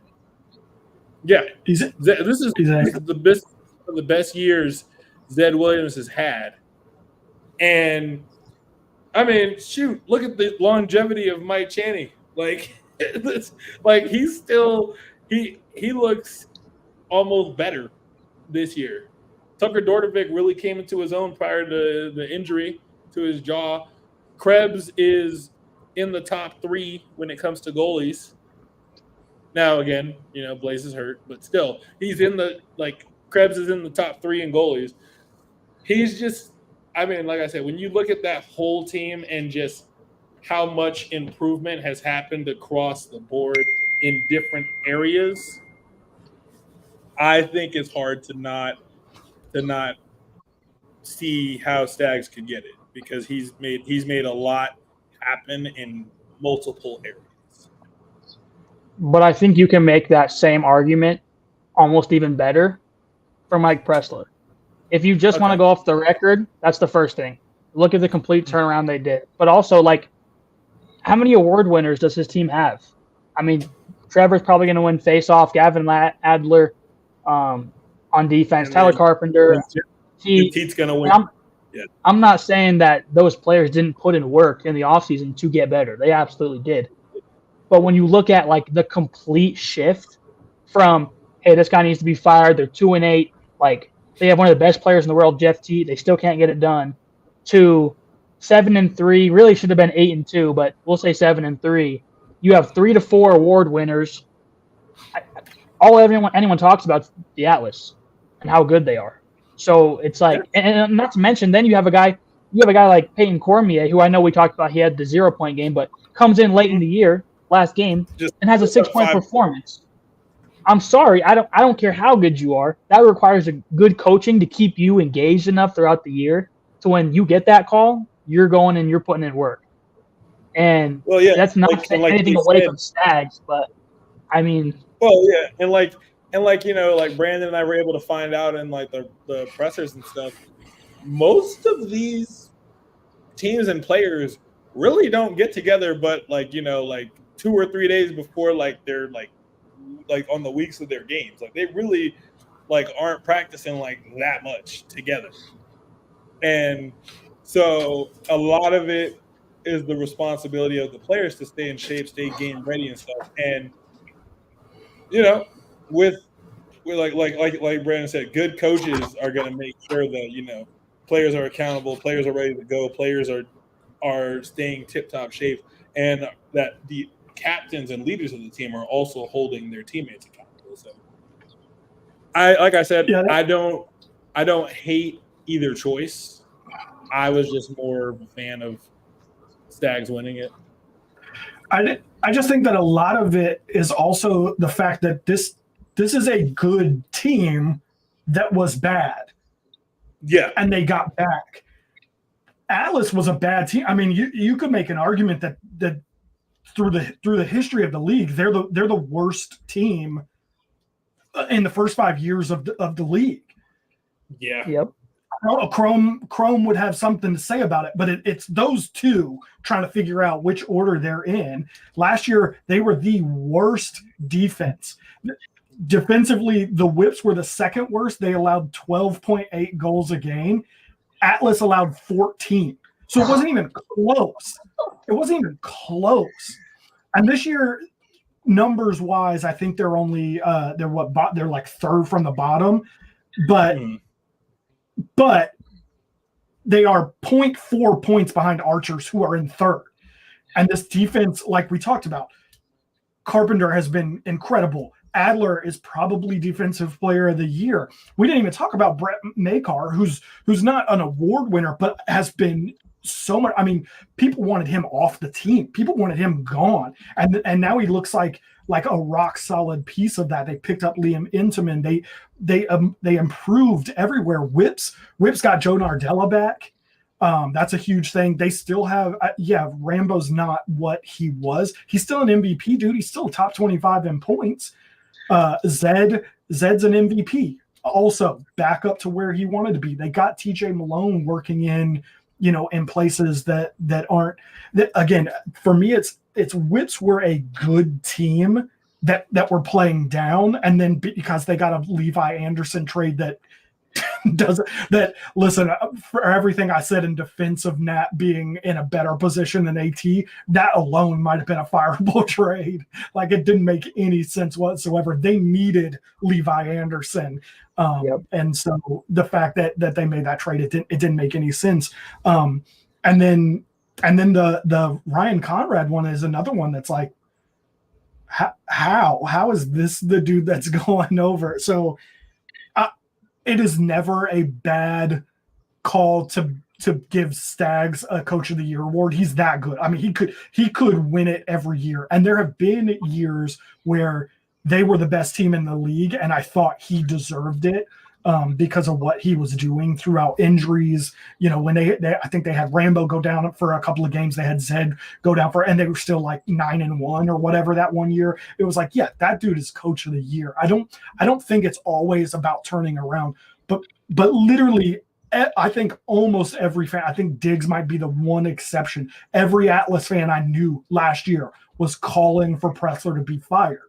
Yeah, this is the best years Zed Williams has had, and I mean, shoot, look at the longevity of Mike Chaney. Like, he's still he looks almost better this year. Tucker Dordevic really came into his own prior to the injury to his jaw. Krebs is in the top 3 when it comes to goalies. Now, again, Blaze is hurt, but still, he's in the, like, Krebs is in the top 3 in goalies. He's just, I mean, like I said, when you look at that whole team and just how much improvement has happened across the board in different areas, I think it's hard to not see how Stags could get it, because he's made a lot happen in multiple areas. But I think you can make that same argument almost even better for Mike Pressler. If you just want to go off the record, that's the first thing. Look at the complete turnaround they did. But also, like, how many award winners does his team have? I mean, Trevor's probably going to win face-off. Gavin Adler on defense. And Tyler Carpenter. Teat's going to win. I'm not saying that those players didn't put in work in the offseason to get better. They absolutely did. But when you look at, like, the complete shift from, hey, this guy needs to be fired, they're 2-8, like, they have one of the best players in the world, Jeff Teat, they still can't get it done, to 7-3, really should have been 8-2, but we'll say 7-3. You have 3 to 4 award winners. All anyone talks about is the Atlas and how good they are. So it's like, and not to mention, then you have a guy like Peyton Cormier, who I know we talked about. He had the 0-point game, but comes in late in the year, last game, and has a 6-point performance. I'm sorry, I don't care how good you are. That requires a good coaching to keep you engaged enough throughout the year to when you get that call, you're going and you're putting in work. And that's not saying anything away from Stags, but I mean, and like you know, like Brandon and I were able to find out in like the pressers and stuff, most of these teams and players really don't get together, but like, you know, like 2 or 3 days before, like they're like on the weeks of their games. Like they really like aren't practicing like that much together. And so a lot of it is the responsibility of the players to stay in shape, stay game ready and stuff. And you know, with like Brandon said, good coaches are going to make sure that, you know, players are accountable, players are ready to go, players are staying tip-top shape, and that the captains and leaders of the team are also holding their teammates accountable. So I don't hate either choice. I was just more of a fan of Stags winning it. I just think that a lot of it is also the fact that this is a good team that was bad. Yeah. And they got back. Atlas was a bad team. I mean, you could make an argument that through the history of the league, they're the worst team in the first 5 years of the league. Yeah. Yep. Chrome would have something to say about it, but it's those two trying to figure out which order they're in. Last year, they were the worst defense. Defensively, the Whips were the second worst. They allowed 12.8 goals a game. Atlas allowed 14. So it wasn't even close. And this year, numbers wise, I think they're only they're like third from the bottom, but they are 0.4 points behind Archers, who are in third. And this defense, like we talked about, Carpenter has been incredible. Adler is probably defensive player of the year. We didn't even talk about Brett Makar, who's not an award winner, but has been so much. I mean, people wanted him off the team. People wanted him gone. And now he looks like a rock solid piece of that. They picked up Liam Intamin. They improved everywhere. Whips got Joe Nardella back. That's a huge thing. They still have, Rambo's not what he was. He's still an MVP, dude. He's still top 25 in points. Zed's an MVP, also back up to where he wanted to be. They got TJ Malone working in places that aren't. Again, for me, it's Whips were a good team that were playing down, and then because they got a Levi Anderson trade that listen, for everything I said in defense of Nat being in a better position than AT, that alone might have been a fireable trade. Like, it didn't make any sense whatsoever. They needed Levi Anderson. And so the fact that they made that trade, it didn't make any sense. And then the Ryan Conrad one is another one that's like, how is this the dude that's going over? So it is never a bad call to give Staggs a Coach of the Year award. He's that good. I mean, he could win it every year. And there have been years where they were the best team in the league, and I thought he deserved it because of what he was doing throughout injuries. You know, when they I think they had Rambo go down for a couple of games, they had Zed go down and they were still like 9-1 or whatever that one year. It was like, yeah, that dude is Coach of the Year. I don't think it's always about turning around, but literally, I think almost every fan, I think Diggs might be the one exception. Every Atlas fan I knew last year was calling for Pressler to be fired.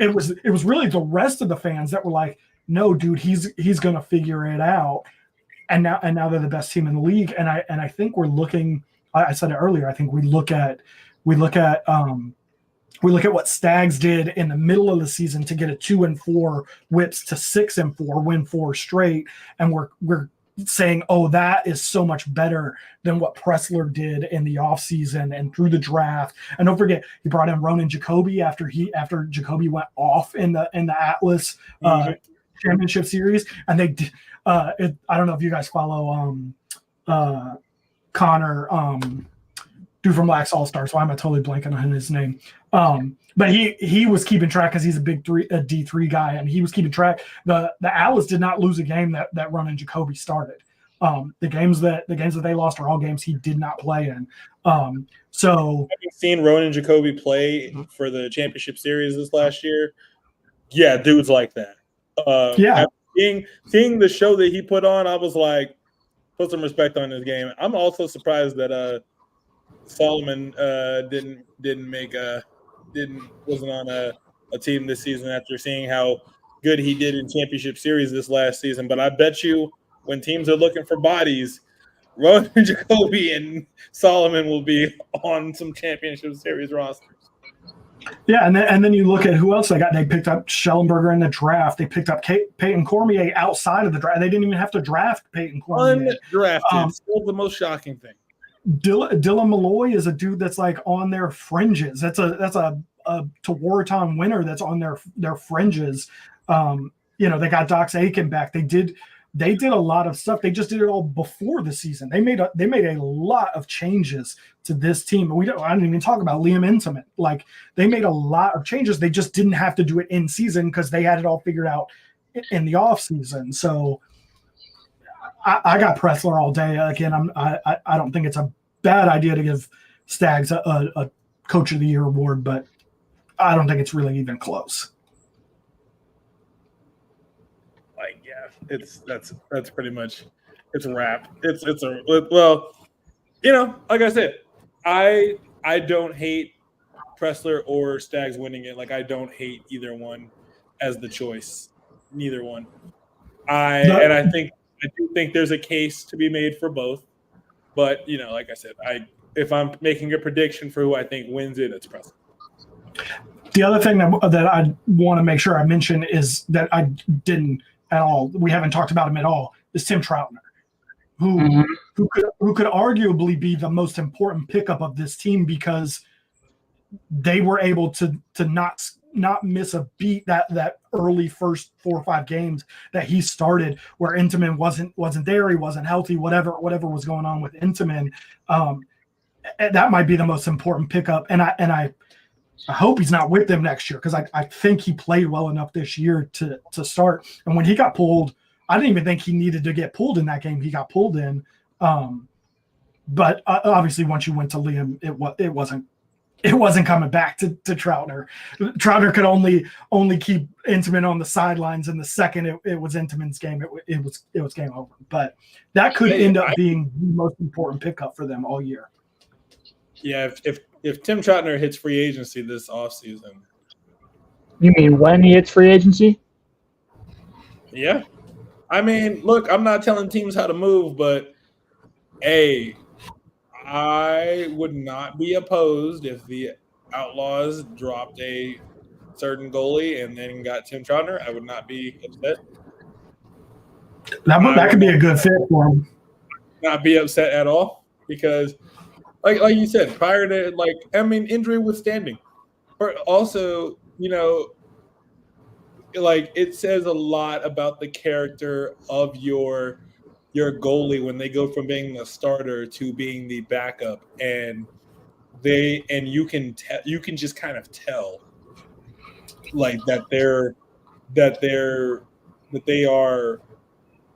It was really the rest of the fans that were like, no, dude, he's going to figure it out. And now they're the best team in the league. And I think we're looking, I said it earlier, I think we look at what Staggs did in the middle of the season to get a 2-4 whips to 6-4, win 4 straight. And we're saying, oh, that is so much better than what Pressler did in the offseason and through the draft. And don't forget, he brought in Ronan Jacoby after Jacoby went off in the Atlas championship series. And they did, I don't know if you guys follow Connor, dude from Lax All-Stars. Why am I totally blanking on his name? But he was keeping track because he's a D3 guy, and he was keeping track. The Atlas did not lose a game that Ronan Jacoby started. The games that they lost are all games he did not play in. So have you seen Ronan Jacoby play for the championship series this last year? Yeah, dudes like that. Yeah. Seeing the show that he put on, I was like, put some respect on his game. I'm also surprised that Solomon wasn't on a team this season after seeing how good he did in championship series this last season. But I bet you when teams are looking for bodies, Ronan Jacoby and Solomon will be on some championship series rosters. Yeah, and then you look at who else they got. They picked up Schellenberger in the draft. They picked up Peyton Cormier outside of the draft. They didn't even have to draft Peyton Cormier. Undrafted. Still the most shocking thing. Dylan Malloy is a dude that's like on their fringes. That's a Tewaaraton winner that's on their fringes. They got Dox Aiken back. They did a lot of stuff. They just did it all before the season. They made a lot of changes to this team. I didn't even talk about Liam Intimate. Like, they made a lot of changes. They just didn't have to do it in season because they had it all figured out in the off season. So I got Pressler all day. Again, I don't think it's a bad idea to give Staggs a Coach of the Year award, but I don't think it's really even close. Like, yeah, that's pretty much it's a wrap. Like I said, I don't hate Pressler or Staggs winning it. Like, I don't hate either one as the choice. Neither one. I do think there's a case to be made for both, but like I said, if I'm making a prediction for who I think wins it, it's Pressler. The other thing that I want to make sure I mention is that I didn't at all. We haven't talked about him at all. Is Tim Troutner, who could arguably be the most important pickup of this team because they were able to not miss a beat that early first 4 or 5 games that he started where Intamin wasn't there, he wasn't healthy, whatever was going on with Intamin. That might be the most important pickup, and I hope he's not with them next year because I think he played well enough this year to start. And when he got pulled, I didn't even think he needed to get pulled in that game. He got pulled in, but obviously once you went to Liam, it wasn't coming back to Troutner. Troutner could only keep Intamin on the sidelines, and the second it was Intamin's game, it was game over. But that could end up being the most important pickup for them all year. Yeah, if Tim Troutner hits free agency this offseason. You mean when he hits free agency? Yeah. I mean, look, I'm not telling teams how to move, but hey, I would not be opposed if the Outlaws dropped a certain goalie and then got Tim Troutner. I would not be upset. That could be a good fit for him. Not be upset at all because, like you said, prior to injury withstanding, but also like it says a lot about the character of your goalie when they go from being the starter to being the backup, and you can just kind of tell like that they are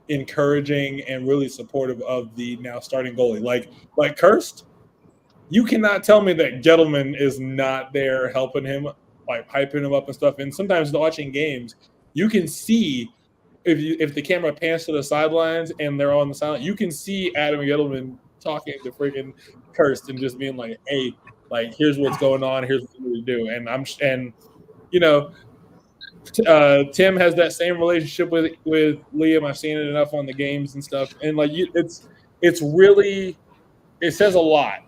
encouraging and really supportive of the now starting goalie. Like Kirst, you cannot tell me that Gettleman is not there helping him, like piping him up and stuff. And sometimes watching games, you can see if the camera pans to the sidelines and they're on the sideline, you can see Adam Gettleman talking to freaking Kirst and just being like, "Hey, like here's what's going on, here's what we do." And you know, Tim has that same relationship with Liam. I've seen it enough on the games and stuff, and like it's really, it says a lot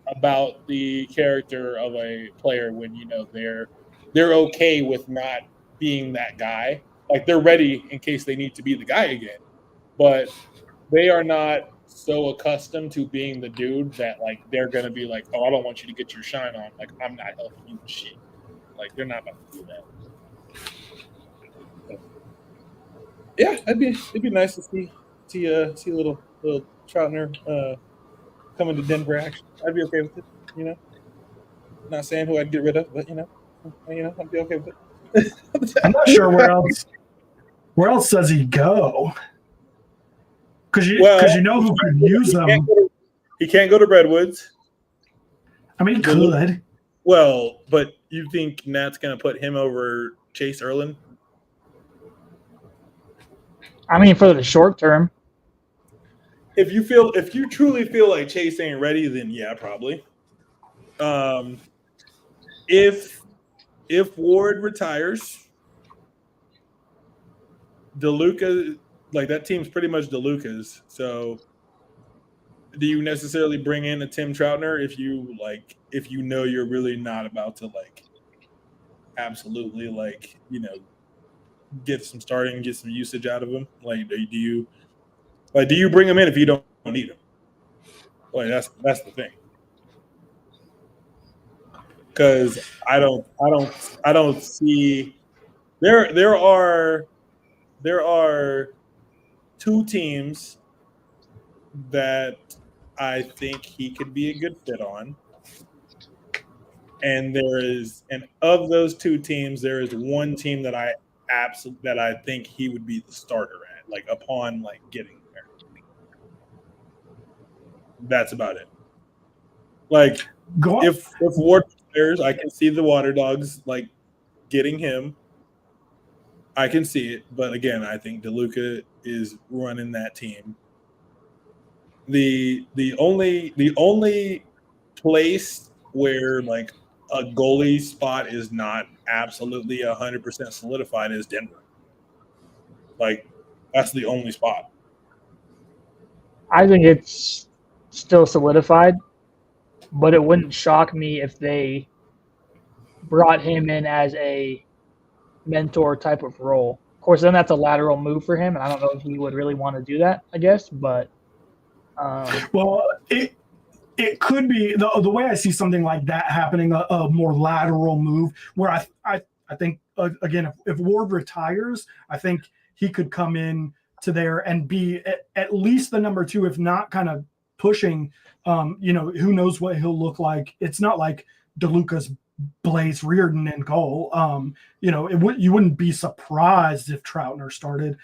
about the character of a player when they're okay with not being that guy. Like they're ready in case they need to be the guy again, but they are not so accustomed to being the dude that like they're gonna be like, "Oh, I don't want you to get your shine on. Like I'm not helping you with shit." Like they're not about to do that. Yeah, it'd be nice to see little Troutner coming to Denver. Actually, I'd be okay with it. Not saying who I'd get rid of, but I'd be okay with it. I'm not sure where else does he go? Because you know who could use him. He can't go to Redwoods. I mean, he could. Well, but you think Nat's going to put him over Chase Erlin? I mean, for the short term. If you truly feel like Chase ain't ready, then yeah, probably. If Ward retires, DeLuca, like that team's pretty much DeLuca's. So, do you necessarily bring in a Tim Troutner if you know you're really not about to absolutely get some starting, get some usage out of him? Like, do you bring him in if you don't need him? Like that's the thing. Because I don't see there are two teams that I think he could be a good fit on. And of those two teams, there is one team that I think he would be the starter at, upon getting there. That's about it. If Ward players, I can see the Water Dogs getting him. I can see it, but again, I think DeLuca is running that team. The only place where a goalie spot is not absolutely 100% solidified is Denver. That's the only spot. I think it's still solidified, but it wouldn't shock me if they brought him in as a mentor type of role. Of course, then that's a lateral move for him, and I don't know if he would really want to do that, I guess, but well, it could be the way I see something like that happening, a more lateral move where I think again, if Ward retires, I think he could come in to there and be at least the number two, if not kind of pushing. Who knows what he'll look like. It's not like DeLuca's Blaze Reardon in goal. You wouldn't be surprised if Troutner started.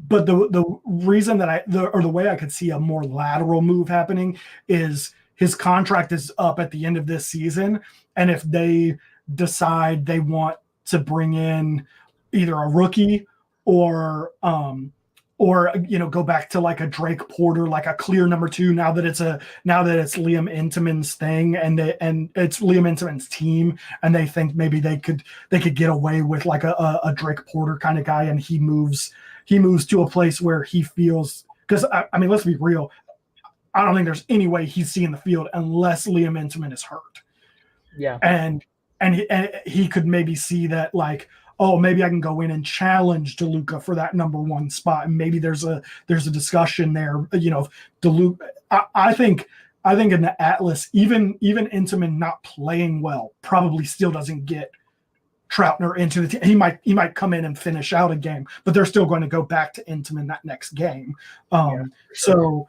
But the reason that the way I could see a more lateral move happening is his contract is up at the end of this season. And if they decide they want to bring in either a rookie or go back to a Drake Porter, a clear number two, now that it's Liam Intiman's thing and it's Liam Intiman's team, and they think maybe they could get away with a Drake Porter kind of guy, and he moves to a place where he feels, because I mean, let's be real, I don't think there's any way he's seeing the field unless Liam Intiman is hurt. Yeah. And he could maybe see that maybe I can go in and challenge DeLuca for that number one spot. And maybe there's a discussion there, DeLuca. I think in the Atlas, even Intiman not playing well probably still doesn't get Troutner into the team. He might come in and finish out a game, but they're still going to go back to Intim in that next game. Sure.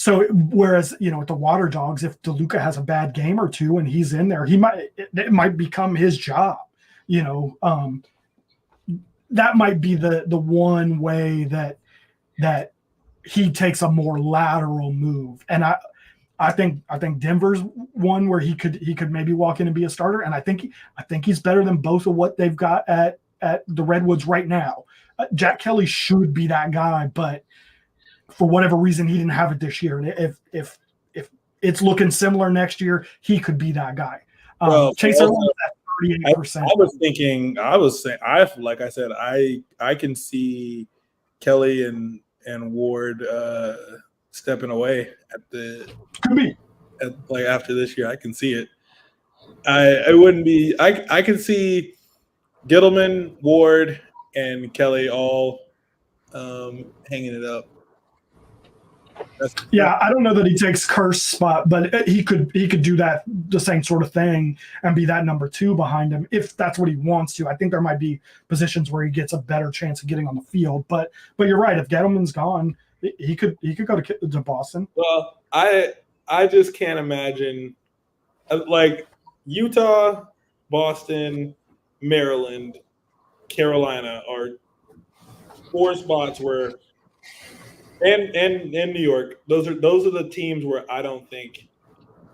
So whereas, with the Water Dogs, if DeLuca has a bad game or two and he's in there, it might become his job. That might be the one way that he takes a more lateral move. And I think Denver's one where he could maybe walk in and be a starter. And I think he's better than both of what they've got at the Redwoods right now. Jack Kelly should be that guy, but for whatever reason, he didn't have it this year. And if it's looking similar next year, he could be that guy. Chase Irwin at 38%. Like I said, I can see Kelly and Ward stepping away after this year. I can see it. I wouldn't be. I can see Gittleman, Ward, and Kelly all hanging it up. I don't know that he takes Kerr's spot, but he could do that, the same sort of thing, and be that number 2 behind him if that's what he wants to. I think there might be positions where he gets a better chance of getting on the field, but you're right. If Gettleman's gone, he could go to Boston. Well, I just can't imagine like Utah, Boston, Maryland, Carolina are 4 spots where. And New York, those are the teams where I don't think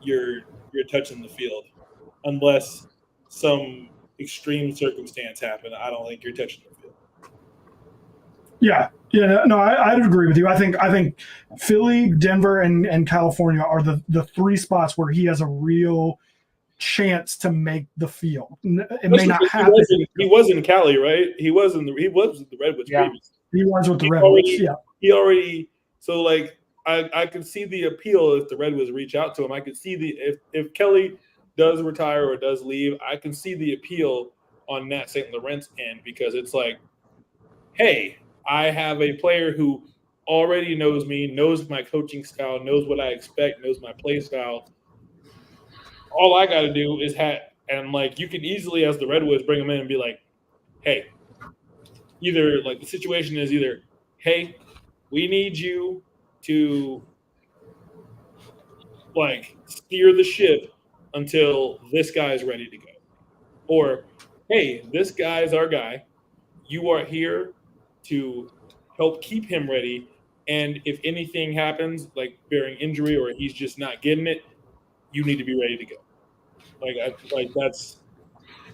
you're touching the field unless some extreme circumstance happen. I don't think you're touching the field. Yeah, no, I'd agree with you. I think Philly, Denver, and California are the 3 spots where he has a real chance to make the field. It may not happen. He was in Cali, right? He was with the Redwoods previously. He was with the Redwoods. He already so like I could see the appeal if the Redwoods reach out to him. I could see if Kelly does retire or does leave, I can see the appeal on Nat St. Laurent's end because it's like, hey, I have a player who already knows me, knows my coaching style, knows what I expect, knows my play style. All I got to do is and like you can easily, as the Redwoods, bring him in and be like, hey, either like the situation is either, hey, we need you to like steer the ship until this guy's ready to go. Or, hey, this guy's our guy. You are here to help keep him ready. And if anything happens, like bearing injury or he's just not getting it, you need to be ready to go.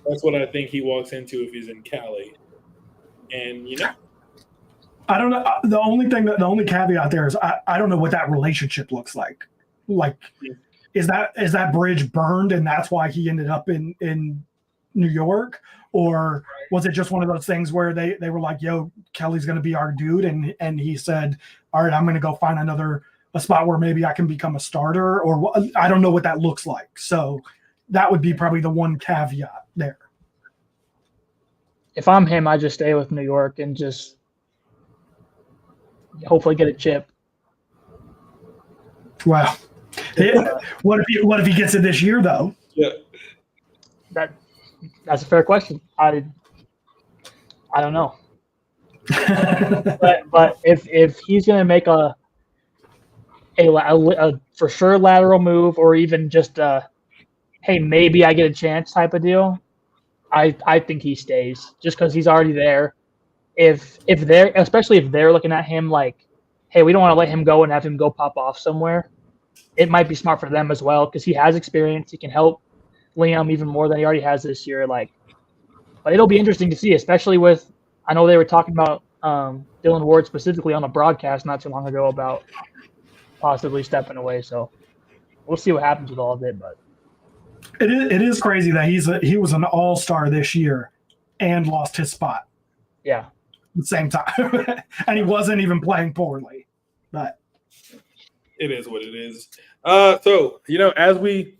That's what I think he walks into if he's in Cali. And I don't know. The only caveat there is I don't know what that relationship looks like. Like, is that bridge burned and that's why he ended up in New York, or was it just one of those things where they were like, "Yo, Kelly's going to be our dude," and he said, "All right, I'm going to go find a spot where maybe I can become a starter," or I don't know what that looks like. So that would be probably the one caveat there. If I'm him, I just stay with New York and just hopefully get a chip. Wow. What if he gets it this year though? Yeah. That's a fair question. I don't know. but if he's gonna make a for sure lateral move or even just hey, maybe I get a chance type of deal, I think he stays just because he's already there. Especially if they're looking at him like, hey, we don't want to let him go and have him go pop off somewhere, it might be smart for them as well because he has experience. He can help Liam even more than he already has this year. But it'll be interesting to see, especially with, I know they were talking about Dylan Ward specifically on a broadcast not too long ago about possibly stepping away. So we'll see what happens with all of it. But it is crazy that he was an all-star this year and lost his spot. Yeah. At the same time. And he wasn't even playing poorly. But it is what it is. So, as we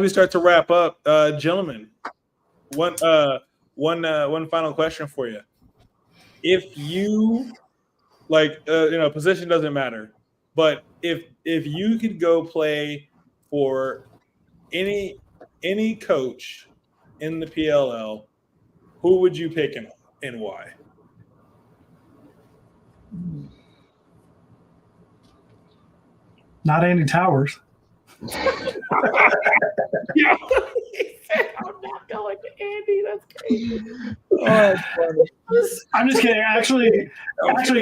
start to wrap up, gentlemen, one final question for you. If you position doesn't matter, but if you could go play for any coach in the PLL who would you pick and why? Not Andy Towers. Yeah. I'm not going to Andy. That's crazy. Oh, that's funny. I'm just kidding. Actually,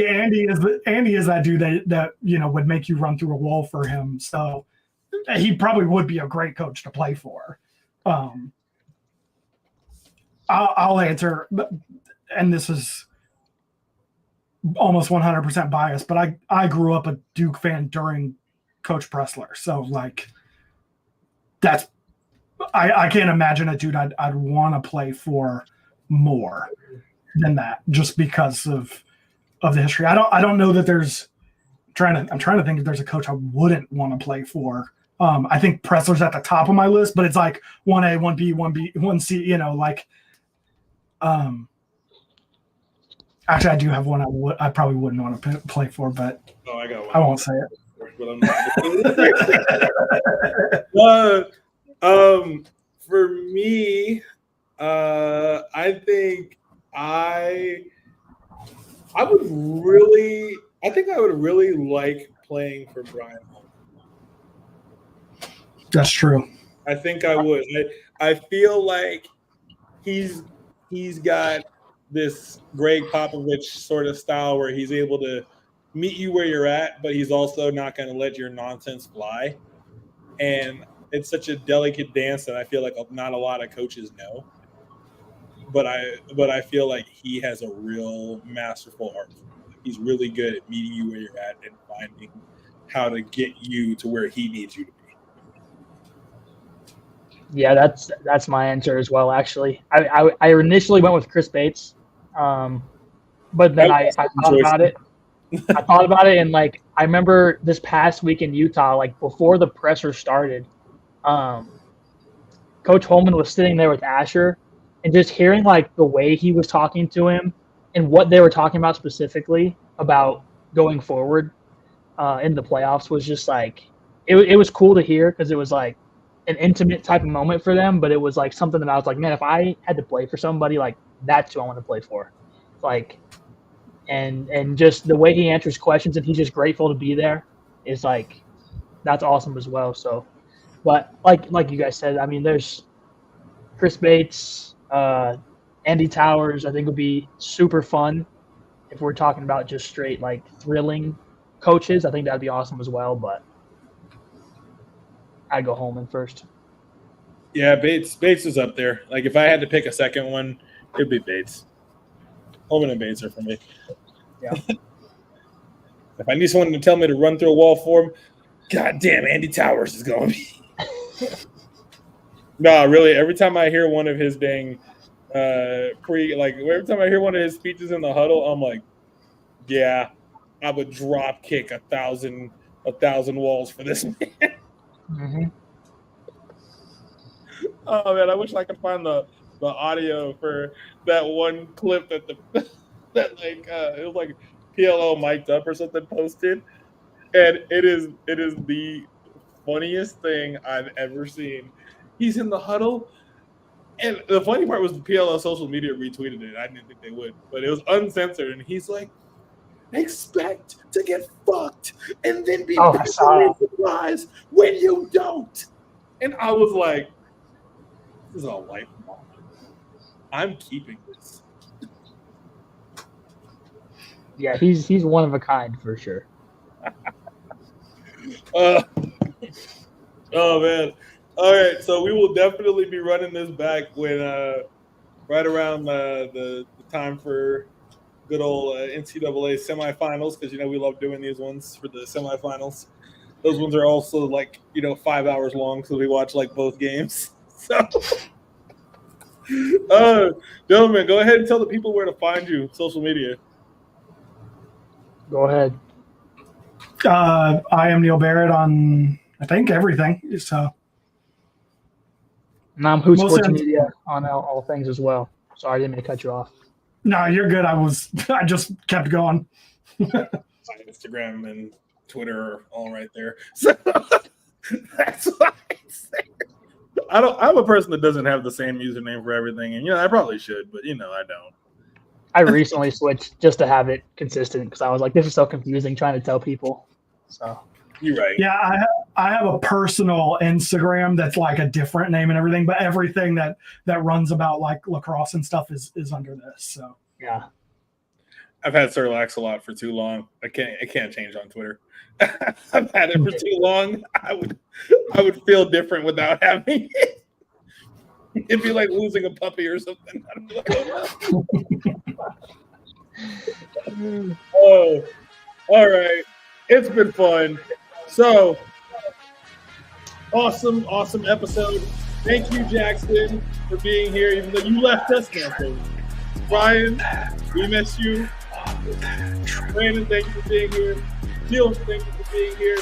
Andy is that dude that would make you run through a wall for him. So he probably would be a great coach to play for. I'll answer, and this is almost 100% biased, but I grew up a Duke fan during Coach Pressler, so like that's I can't imagine a dude I'd want to play for more than that, just because of the history. I don't know that there's I'm trying to think if there's a coach I wouldn't want to play for. I think Pressler's at the top of my list, but it's like 1A, 1B, 1B, 1C, like actually I do have one I probably wouldn't want to play for, but I got one. I won't say it. But for me, I think I would really like playing for Brian Holman. That's true. I think I would. I feel like he's got this Greg Popovich sort of style where he's able to meet you where you're at, but he's also not going to let your nonsense fly. And it's such a delicate dance that I feel like not a lot of coaches know. But I feel like he has a real masterful art. He's really good at meeting you where you're at and finding how to get you to where he needs you to be. Yeah, that's my answer as well. Actually, I initially went with Chris Bates, but then I thought about it. I thought about it, and like I remember this past week in Utah, like before the presser started, Coach Holman was sitting there with Asher, and just hearing like the way he was talking to him and what they were talking about specifically about going forward in the playoffs was just like it was cool to hear, because it was like an intimate type of moment for them, but it was like something that I was like, man, if I had to play for somebody, like that's who I want to play for. Like, and just the way he answers questions and he's just grateful to be there is like, that's awesome as well. So, but like you guys said, I mean, there's Chris Bates, Andy Towers, I think would be super fun if we're talking about just straight like thrilling coaches. I think that'd be awesome as well, but I'd go Holman first. Yeah, Bates is up there. Like if I had to pick a second one, it'd be Bates. Holman and Bates are for me. Yeah. If I need someone to tell me to run through a wall for him, God damn, Andy Towers is going to be. No, really. Every time I hear one of his dang every time I hear one of his speeches in the huddle, I'm like, yeah, I would drop kick 1,000 walls for this man. Mm-hmm. Oh man, I wish I could find the audio for that one clip that it was like PLL mic'd up or something posted, and it is the funniest thing I've ever seen. He's in the huddle, and the funny part was the PLL social media retweeted it. I didn't think they would, but it was uncensored, and he's like, expect to get fucked and then be surprised when you don't. And I was like, this is a life moment. I'm keeping this. Yeah, he's one of a kind for sure. Oh man. All right, so we will definitely be running this back when right around the time for good old NCAA semifinals, because we love doing these ones for the semifinals. Those ones are also 5 hours long, so we watch both games. So, gentlemen, go ahead and tell the people where to find you, social media. Go ahead. I am Neil Barrett on, I think, everything. So, and I'm Hoot Sports Media on all things as well. Sorry, I didn't mean to cut you off. No, you're good. I just kept going. Instagram and Twitter are all right there. So that's why I say. I'm a person that doesn't have the same username for everything, and I probably should, but I don't. I recently switched just to have it consistent because I was like, this is so confusing trying to tell people. So You're right. Yeah, I have a personal Instagram that's like a different name and everything, but everything that runs about like lacrosse and stuff is under this. So yeah. I've had Sir Lax a lot for too long. I can't change on Twitter. I've had it for too long. I would feel different without having it. It'd be like losing a puppy or something. I'd be like, oh, all right. It's been fun. So awesome episode. Thank you, Jackson, for being here, even though you left us nothing. Brian, we miss you. Brandon, thank you for being here. Jill, thank you for being here.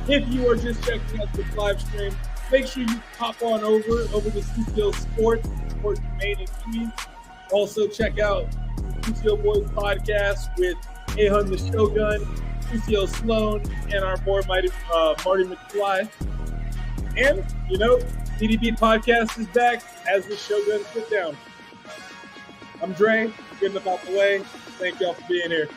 If you are just checking out this live stream, make sure you hop on over to CCO Sports, support your main and team. Also, check out CCO Boys podcast with Ahun the Shogun, CCO Sloan, and our boy Marty McFly. And, CDB podcast is back as the Shogun sit down. I'm Dre, getting up out the way. Thank y'all for being here.